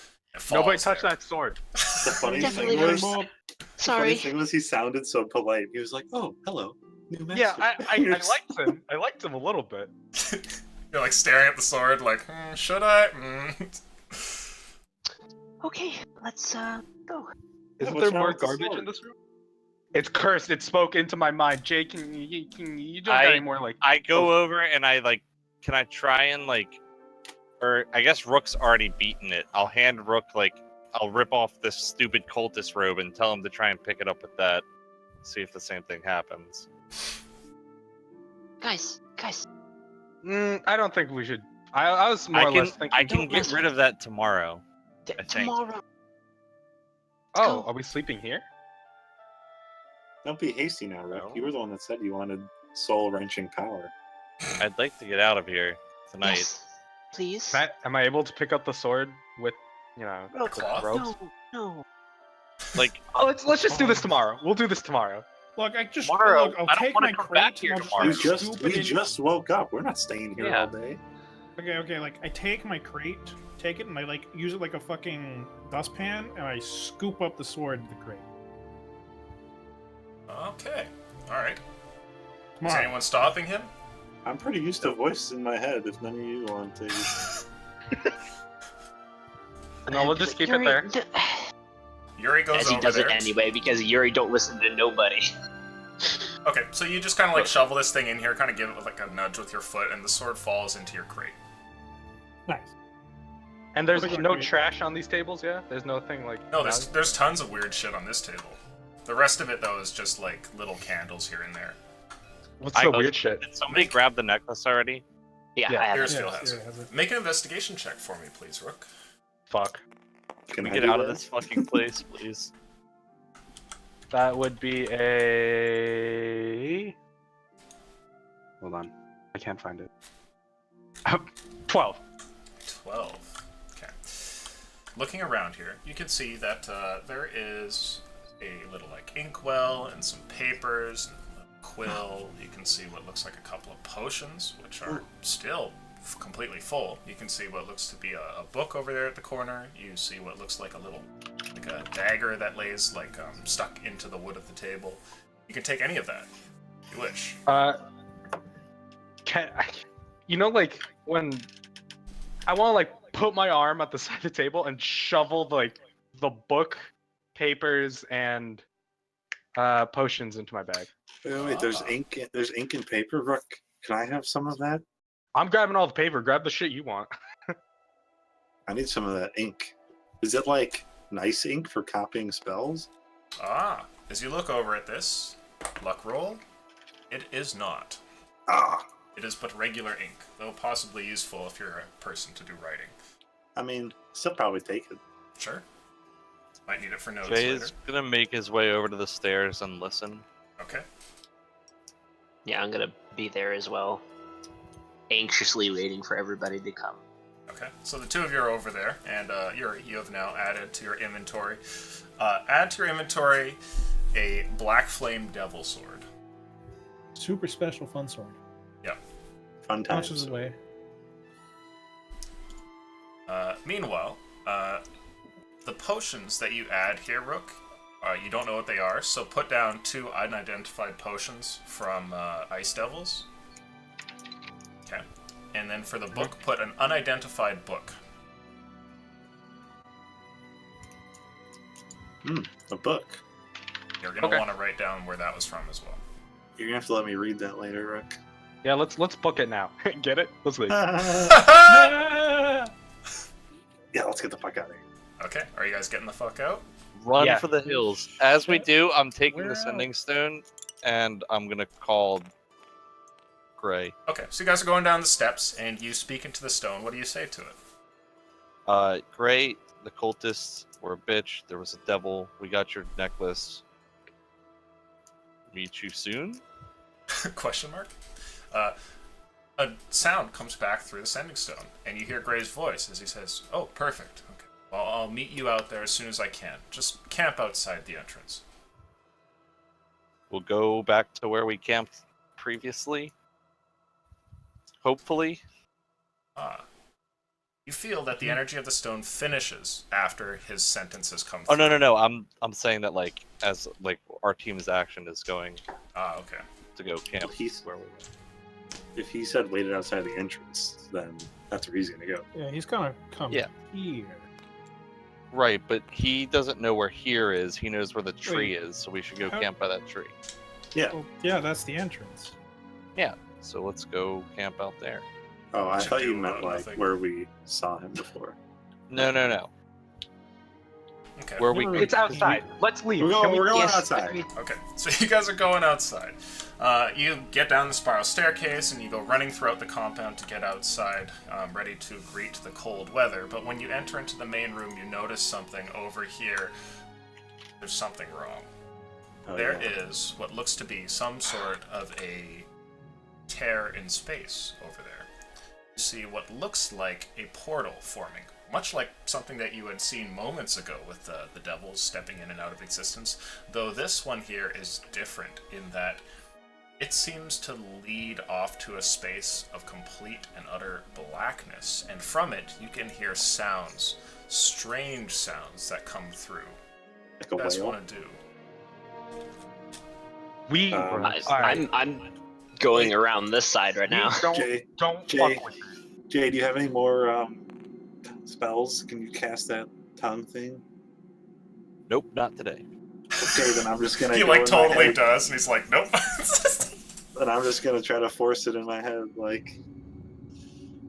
Nobody touch that sword. The funny Definitely thing was, not. the Sorry. funny thing was, he sounded so polite. He was like, "Oh, hello, new master." Yeah, I liked him. I liked him a little bit. You're like staring at the sword, like, should I? Okay, let's go. Isn't what's there wrong more with the garbage sword? in this room? It's cursed. It spoke into my mind. Jay, you don't got any more like? I go over and I like, can I try and like, or I guess Rook's already beaten it. I'll hand Rook like, I'll rip off this stupid cultist robe and tell him to try and pick it up with that. See if the same thing happens. Guys. I don't think we should. I was more or less thinking. I can Don't get mess rid with of that tomorrow. I think. Tomorrow. Oh, go. are we sleeping here? Don't be hasty now, Rick. No. You were the one that said you wanted soul-wrenching power. I'd like to get out of here tonight. Yes. Please. Am I able to pick up the sword with, No, Cloth? ropes? No. Like, Oh, let's just do this tomorrow. We'll do this tomorrow. Look, I just Tomorrow, look, I'll I don't take wanna my come crate back here and I'll tomorrow. We just like, scoop it in. just woke up. We're not staying here Yeah. all day. Okay, like I take my crate, take it, and I like use it like a fucking dustpan, and I scoop up the sword in the crate. Okay. Alright. Come Is on. anyone stopping him? I'm pretty used to voices in my head. If none of you want to, No, we'll just keep it Yuri, there. Yuri goes As he over does there. it anyway, because Yuri don't listen to nobody. Okay, so you just kind of like shovel this thing in here, kind of give it like a nudge with your foot, and the sword falls into your crate. Nice. And there's Okay. no trash on these tables, yeah? There's no thing like. No, there's tons of weird shit on this table. The rest of it though is just like little candles here and there. What's I the go- weird shit? Did somebody grab the necklace already? Yeah, Yeah, I have Here's it. Phil Yeah, has Sierra it. has it. Make an investigation check for me, please, Rook. Fuck. can We I get do out of that? this fucking place, please. That would be a. Hold on. I can't find it. 12. 12. Okay. Looking around here, you can see that there is a little like inkwell and some papers and a quill. You can see what looks like a couple of potions, which are still completely full. You can see what looks to be a book over there at the corner. You see what looks like a dagger that lays like stuck into the wood of the table. You can take any of that if you wish. Like when I want to like put my arm at the side of the table and shovel like the book, papers, and potions into my bag. Wait, there's ink. There's ink and paper. Rook, can I have some of that? I'm grabbing all the paper. Grab the shit you want. I need some of that ink. Is it like nice ink for copying spells? As you look over at this luck roll, it is not. Ah, It is but regular ink, though possibly useful if you're a person to do writing. I mean, still probably take it. Sure. Might need it for notes Jay later. is gonna make his way over to the stairs and listen. Okay. Yeah, I'm gonna be there as well. Anxiously waiting for everybody to come. Okay. So the two of you are over there, and you have now added to your inventory. Add to your inventory a Black Flame Devil Sword. Super special fun sword. Fun How much times. does it weigh? Meanwhile, the potions that you add here, Rook, you don't know what they are, so put down 2 unidentified potions from Ice Devils. Okay. And then for the book, put an unidentified book. A book. You're going to Okay. want to write down where that was from as well. You're gonna have to let me read that later, Rook. Yeah, let's book it now. Get it? Let's leave. Yeah, let's get the fuck out of here. Okay, are you guys getting the fuck out? Run Yeah. for the hills. As we do, I'm taking We're the out. sending stone, and I'm gonna call Gray. Okay, so you guys are going down the steps, and you speak into the stone. What do you say to it? Gray, the cultists were a bitch. There was a devil. We got your necklace. Meet you soon. Question mark? A sound comes back through the sending stone, and you hear Gray's voice as he says, "Oh, perfect. Okay. Well, I'll meet you out there as soon as I can. Just camp outside the entrance. We'll go back to where we camped previously. Hopefully. You feel that the energy of the stone finishes after his sentence has come Oh through. no! I'm saying that as our team's action is going Okay. to go camp He's- where we were. If he said waited outside the entrance, then that's where he's gonna go. Yeah, he's gonna come Yeah. here. Right, but he doesn't know where here is. He knows where the tree Wait, is, so we should go how- camp by that tree. Well, yeah, that's the entrance. Yeah, so let's go camp out there. Oh, I Should thought you do meant like nothing. where we saw him before. No. Okay. Where we It's outside. Let's leave. We're Can going, we- we're going yes, outside. Okay, so you guys are going outside. You get down the spiral staircase and you go running throughout the compound to get outside, ready to greet the cold weather. But when you enter into the main room, you notice something over here. There's something wrong. Oh, There yeah. is what looks to be some sort of a tear in space over there. You see what looks like a portal forming, much like something that you had seen moments ago with the devils stepping in and out of existence, though this one here is different in that it seems to lead off to a space of complete and utter blackness, and from it you can hear sounds, strange sounds that come through. Like What a do you guys whale. want to do? We. I'm going around this side right now. Jay, Don't Jay. fuck with it. Jay, do you have any more spells? Can you cast that tongue thing? Nope, not today. Okay, then I'm just gonna. He go like in my totally head, does, and he's like, nope. And I'm just gonna try to force it in my head, like.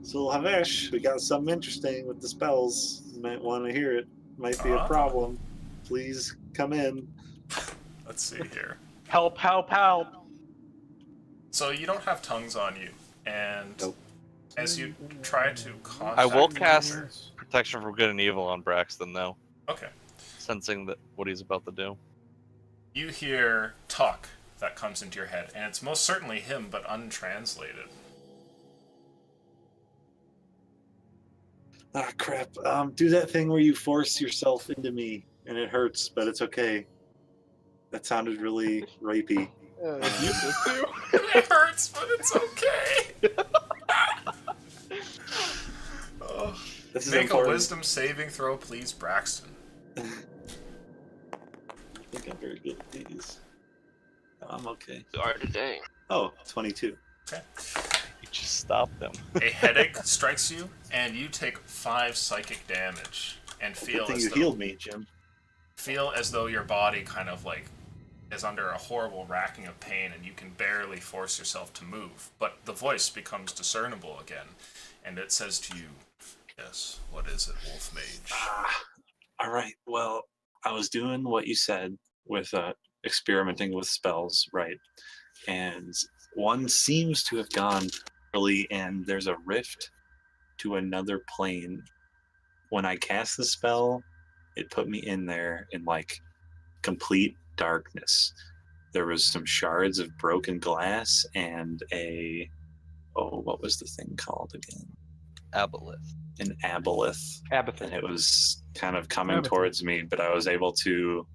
So Havesh, we got something interesting with the spells. You might want to hear it. Might be a Ah. problem. Please come in. Let's see here. Help! Help! Help! So you don't have tongues on you, and Nope. as you try to contact I will the cast creature- Protection from Good and Evil on Braxton, though, Okay. sensing that what he's about to do. You hear talk that comes into your head, and it's most certainly him, but untranslated. Ah, crap. Do that thing where you force yourself into me, and it hurts, but it's okay. That sounded really rapey. It hurts, but it's okay. Oh. This is Make a important. wisdom saving throw, please, Braxton. I think I'm very good at these. I'm okay. Are today. Oh, 22. Okay. You just stopped them. A headache strikes you, and you take 5 psychic damage, and Good feel thing as you though healed me, Jim. your body kind of like is under a horrible racking of pain, and you can barely force yourself to move. But the voice becomes discernible again, and it says to you, "Yes, what is it, Wolf Mage?" All right. Well, I was doing what you said with experimenting with spells, right? And one seems to have gone early, and there's a rift to another plane. When I cast the spell, it put me in there in like complete darkness. There was some shards of broken glass and what was the thing called again? Aboleth. An aboleth. Abathon. And it was kind of coming Abathon. towards me, but I was able to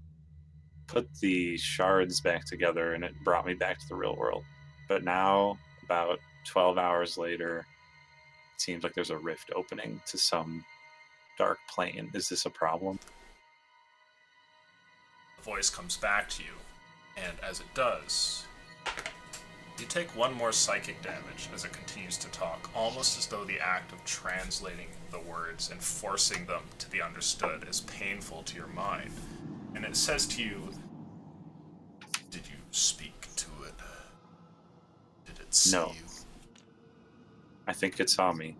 put the shards back together, and it brought me back to the real world. But now, about 12 hours later, it seems like there's a rift opening to some dark plane. Is this a problem? The voice comes back to you, and as it does, you take 1 more psychic damage as it continues to talk, almost as though the act of translating the words and forcing them to be understood is painful to your mind. And it says to you, "Did you speak to it? Did it see No. you?" I think it saw me.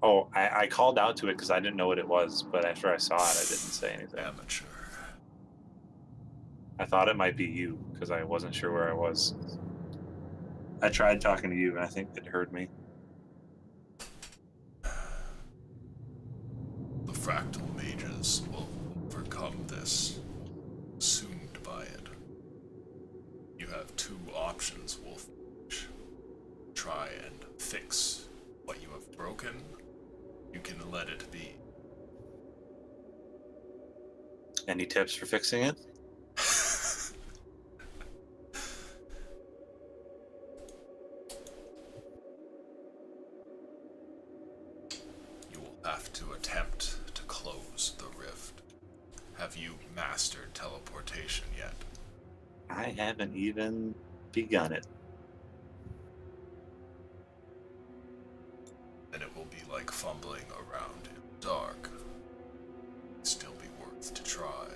Oh, I called out to it because I didn't know what it was, but after I saw it, I didn't say anything. Amateur. I thought it might be you because I wasn't sure where I was. I tried talking to you, and I think it heard me. The fractal mages will overcome this, assumed by it. You have 2 options, Wolf Mage. Try and fix what you have broken. You can let it be. Any tips for fixing it? You will have to attempt to close the rift. Have you mastered teleportation yet? I haven't even begun it. Then it will be like fumbling around in the dark. Still be worth to try.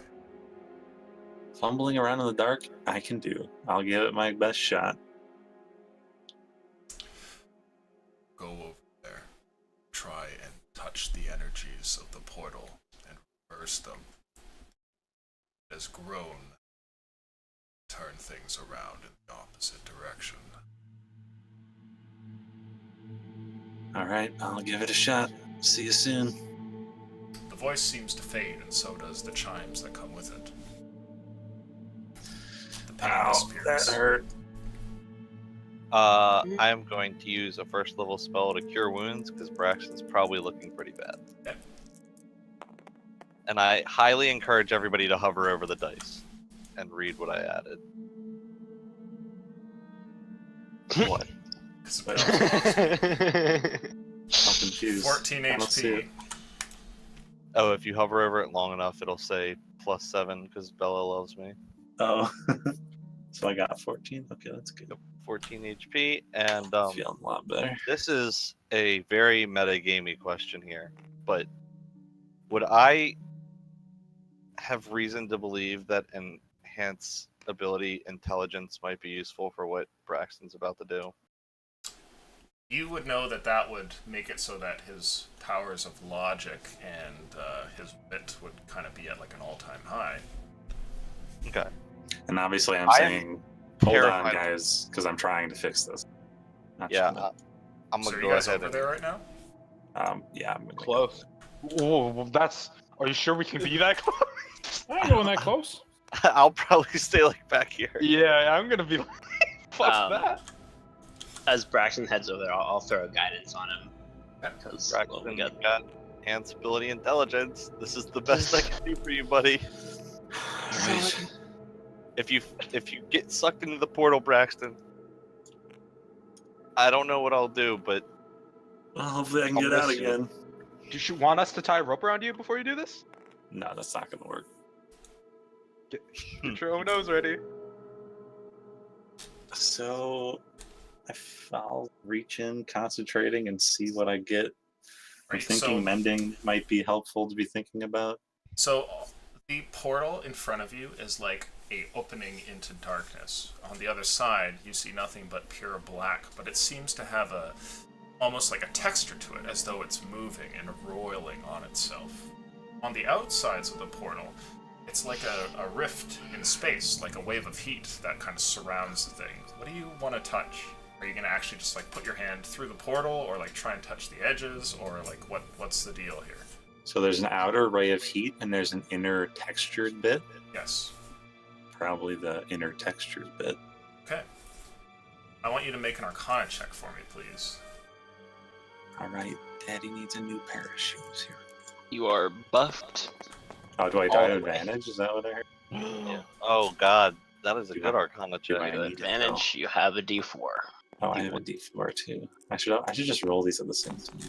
Fumbling around in the dark, I can do. I'll give it my best shot. Go over there. Try and touch the energies of the portal and reverse them. It has grown. Turn things around in the opposite direction. Alright, I'll give it a shot. See you soon. The voice seems to fade, and so does the chimes that come with it. The pain Ow, disappears. that hurt. I am going to use a first level spell to cure wounds because Braxton's probably looking pretty bad. Okay. And I highly encourage everybody to hover over the dice and read what I added. What? I'm confused. 14 I don't see HP. it. Oh, if you hover over it long enough, it'll say +7 because Bella loves me. Oh. So I got 14? Okay, that's good. 14 HP, and Feeling a lot better. this is a very metagamey question here, but would I have reason to believe that enhance ability intelligence might be useful for what Braxton's about to do? You would know that that would make it so that his powers of logic and his wit would kind of be at like an all-time high. Okay. And obviously I'm I am saying, hold on, terrified. guys, because I'm trying to fix this. Not Yeah, shut up. I'm So gonna are you go guys ahead over and there right now? Yeah, I'm gonna go. Close. Oh, well, that's. Are you sure we can be that close? I ain't going that close. I'll probably stay like back here. Yeah, I'm gonna be like, fuck that. As Braxton heads over there, I'll throw a guidance on him. Because Braxton, we you got got enhance ability intelligence. This is the best I can do for you, buddy. Alright. If you get sucked into the portal, Braxton, I don't know what I'll do, but Well, hopefully I can I'll get out miss you. again. Do you want us to tie a rope around you before you do this? No, that's not gonna work. Get your own nose ready. So, I'll reach in, concentrating, and see what I get. I'm Right, thinking so- mending might be helpful to be thinking about. So the portal in front of you is like a opening into darkness. On the other side, you see nothing but pure black, but it seems to have a almost like a texture to it, as though it's moving and roiling on itself. On the outsides of the portal, it's like a rift in space, like a wave of heat that kind of surrounds the thing. What do you want to touch? Are you gonna actually just like put your hand through the portal, or like try and touch the edges, or like what's the deal here? So there's an outer ray of heat, and there's an inner textured bit. Yes. Probably the inner textured bit. Okay. I want you to make an Arcana check for me, please. Alright, Daddy needs a new pair of shoes here. You are buffed. Oh, do I All die the way. advantage? Is that what I heard? oh god, that is a Do good I- Arcana do check. I The need it, advantage, you have a D4. Oh, I have a D4 too. I should just roll these at the same time.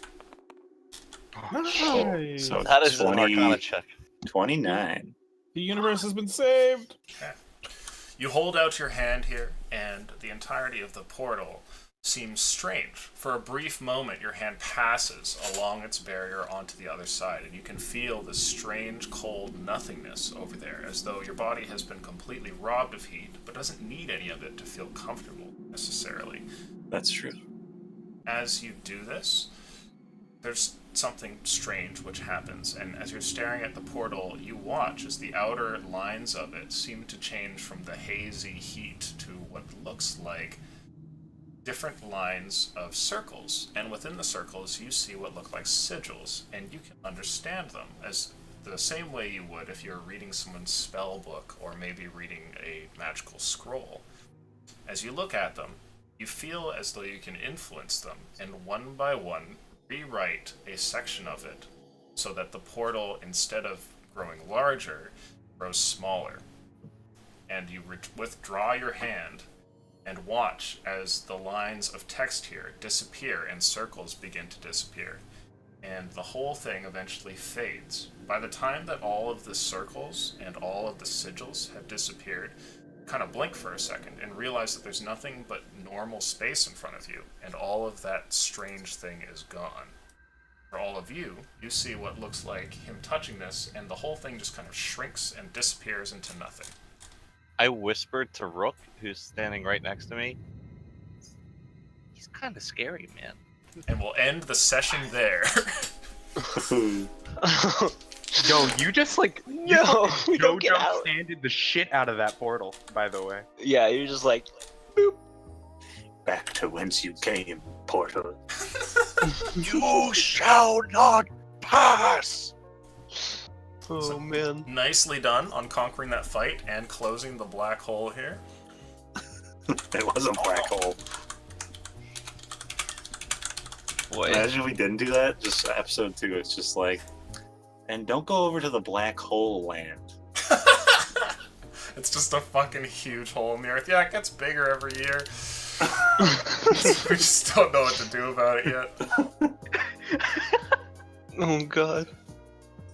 Nice. So That is 20 an Arcana check. 29. The universe has been saved. Okay. You hold out your hand here, and the entirety of the portal seems strange. For a brief moment, your hand passes along its barrier onto the other side, and you can feel this strange, cold nothingness over there, as though your body has been completely robbed of heat, but doesn't need any of it to feel comfortable, necessarily. That's true. As you do this, there's something strange which happens, and as you're staring at the portal, you watch as the outer lines of it seem to change from the hazy heat to what looks like different lines of circles, and within the circles you see what look like sigils, and you can understand them as the same way you would if you're reading someone's spell book or maybe reading a magical scroll. As you look at them, you feel as though you can influence them, and one by one rewrite a section of it so that the portal, instead of growing larger, grows smaller. And you withdraw your hand and watch as the lines of text here disappear and circles begin to disappear. And the whole thing eventually fades. By the time that all of the circles and all of the sigils have disappeared, kind of blink for a second and realize that there's nothing but normal space in front of you, and all of that strange thing is gone. For all of you, you see what looks like him touching this, and the whole thing just kind of shrinks and disappears into nothing. I whispered to Rook, who's standing right next to me. He's kind of scary, man. And we'll end the session there. Yo, you just like No, we don't get out. Sanded the shit out of that portal, by the way. Yeah, you're just like, Back to whence you came, portal. You shall not pass! So, man. Nicely done on conquering that fight and closing the black hole here. It was a black hole. Boy. Imagine if we didn't do that. Just episode 2, it's just like, and don't go over to the black hole land. It's just a fucking huge hole in the earth. Yeah, it gets bigger every year. We just don't know what to do about it yet. Oh god.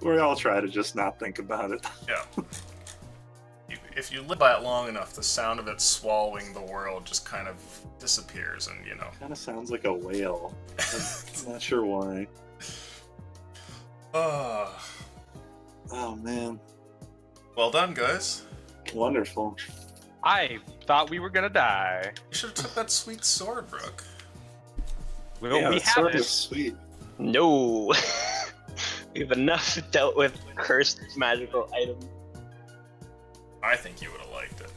We all try to just not think about it. Yeah. If you live by it long enough, the sound of it swallowing the world just kind of disappears, and you know. Kind of sounds like a whale. I'm not sure why. Oh, man. well done, guys. Wonderful. I thought we were gonna die. You should have took that sweet sword, Rook. Well, Yeah, we that have sword it. was sweet. No. We have enough dealt with cursed magical items. I think you would have liked it.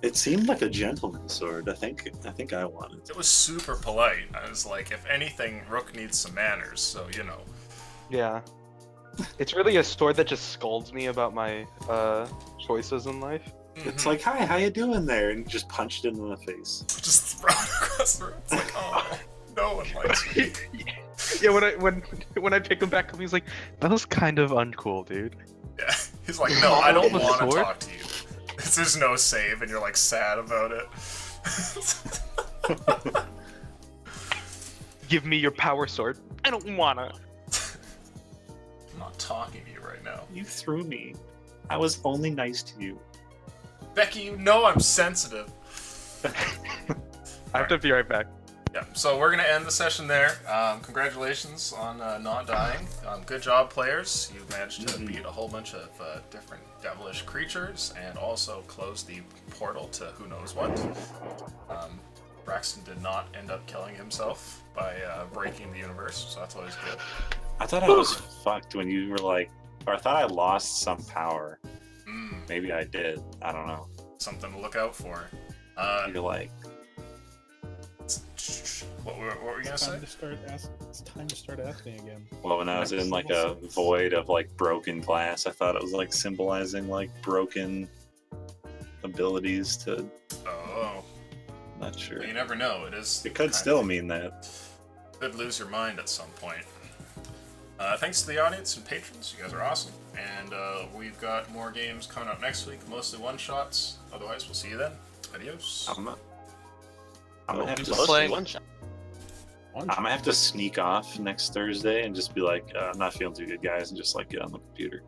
It seemed like a gentleman's sword. I think I want it. It was super polite. I was like, if anything, Rook needs some manners, so you know. Yeah. It's really a sword that just scolds me about my choices in life. It's like, hi, how you doing there? And just punched it in the face. Just throw it across the room. It's like, oh, no one likes me. Yeah, when I pick him back up, he's like, that was kind of uncool, dude. Yeah, he's like, no, I don't The want to sword? talk to you. There's no save, and you're like sad about it. Give me your power sword. I don't wanna. I'm not talking to you right now. You threw me. I was only nice to you. Becky, you know I'm sensitive. I have to be right back. Yeah, so we're gonna end the session there. Congratulations on not dying. Good job, players. You managed to beat a whole bunch of different devilish creatures and also close the portal to who knows what. Braxton did not end up killing himself by breaking the universe, so that's always good. I thought I was fucked when you were like, or I thought I lost some power. Maybe I did. I don't know. Something to look out for. You're like, what were you gonna say? It's time to start asking again. well, when I was in like a void of like broken glass, I thought it was like symbolizing like broken abilities to. Oh, Not sure. well, you never know. It is. It could still mean that. Could lose your mind at some point. Thanks to the audience and patrons. You guys are awesome. And we've got more games coming up next week, mostly one-shots. Otherwise, we'll see you then. Adios. I'm gonna have to Mostly one shot. I'm gonna have to sneak off next Thursday and just be like, I'm not feeling too good, guys, and just like get on the computer.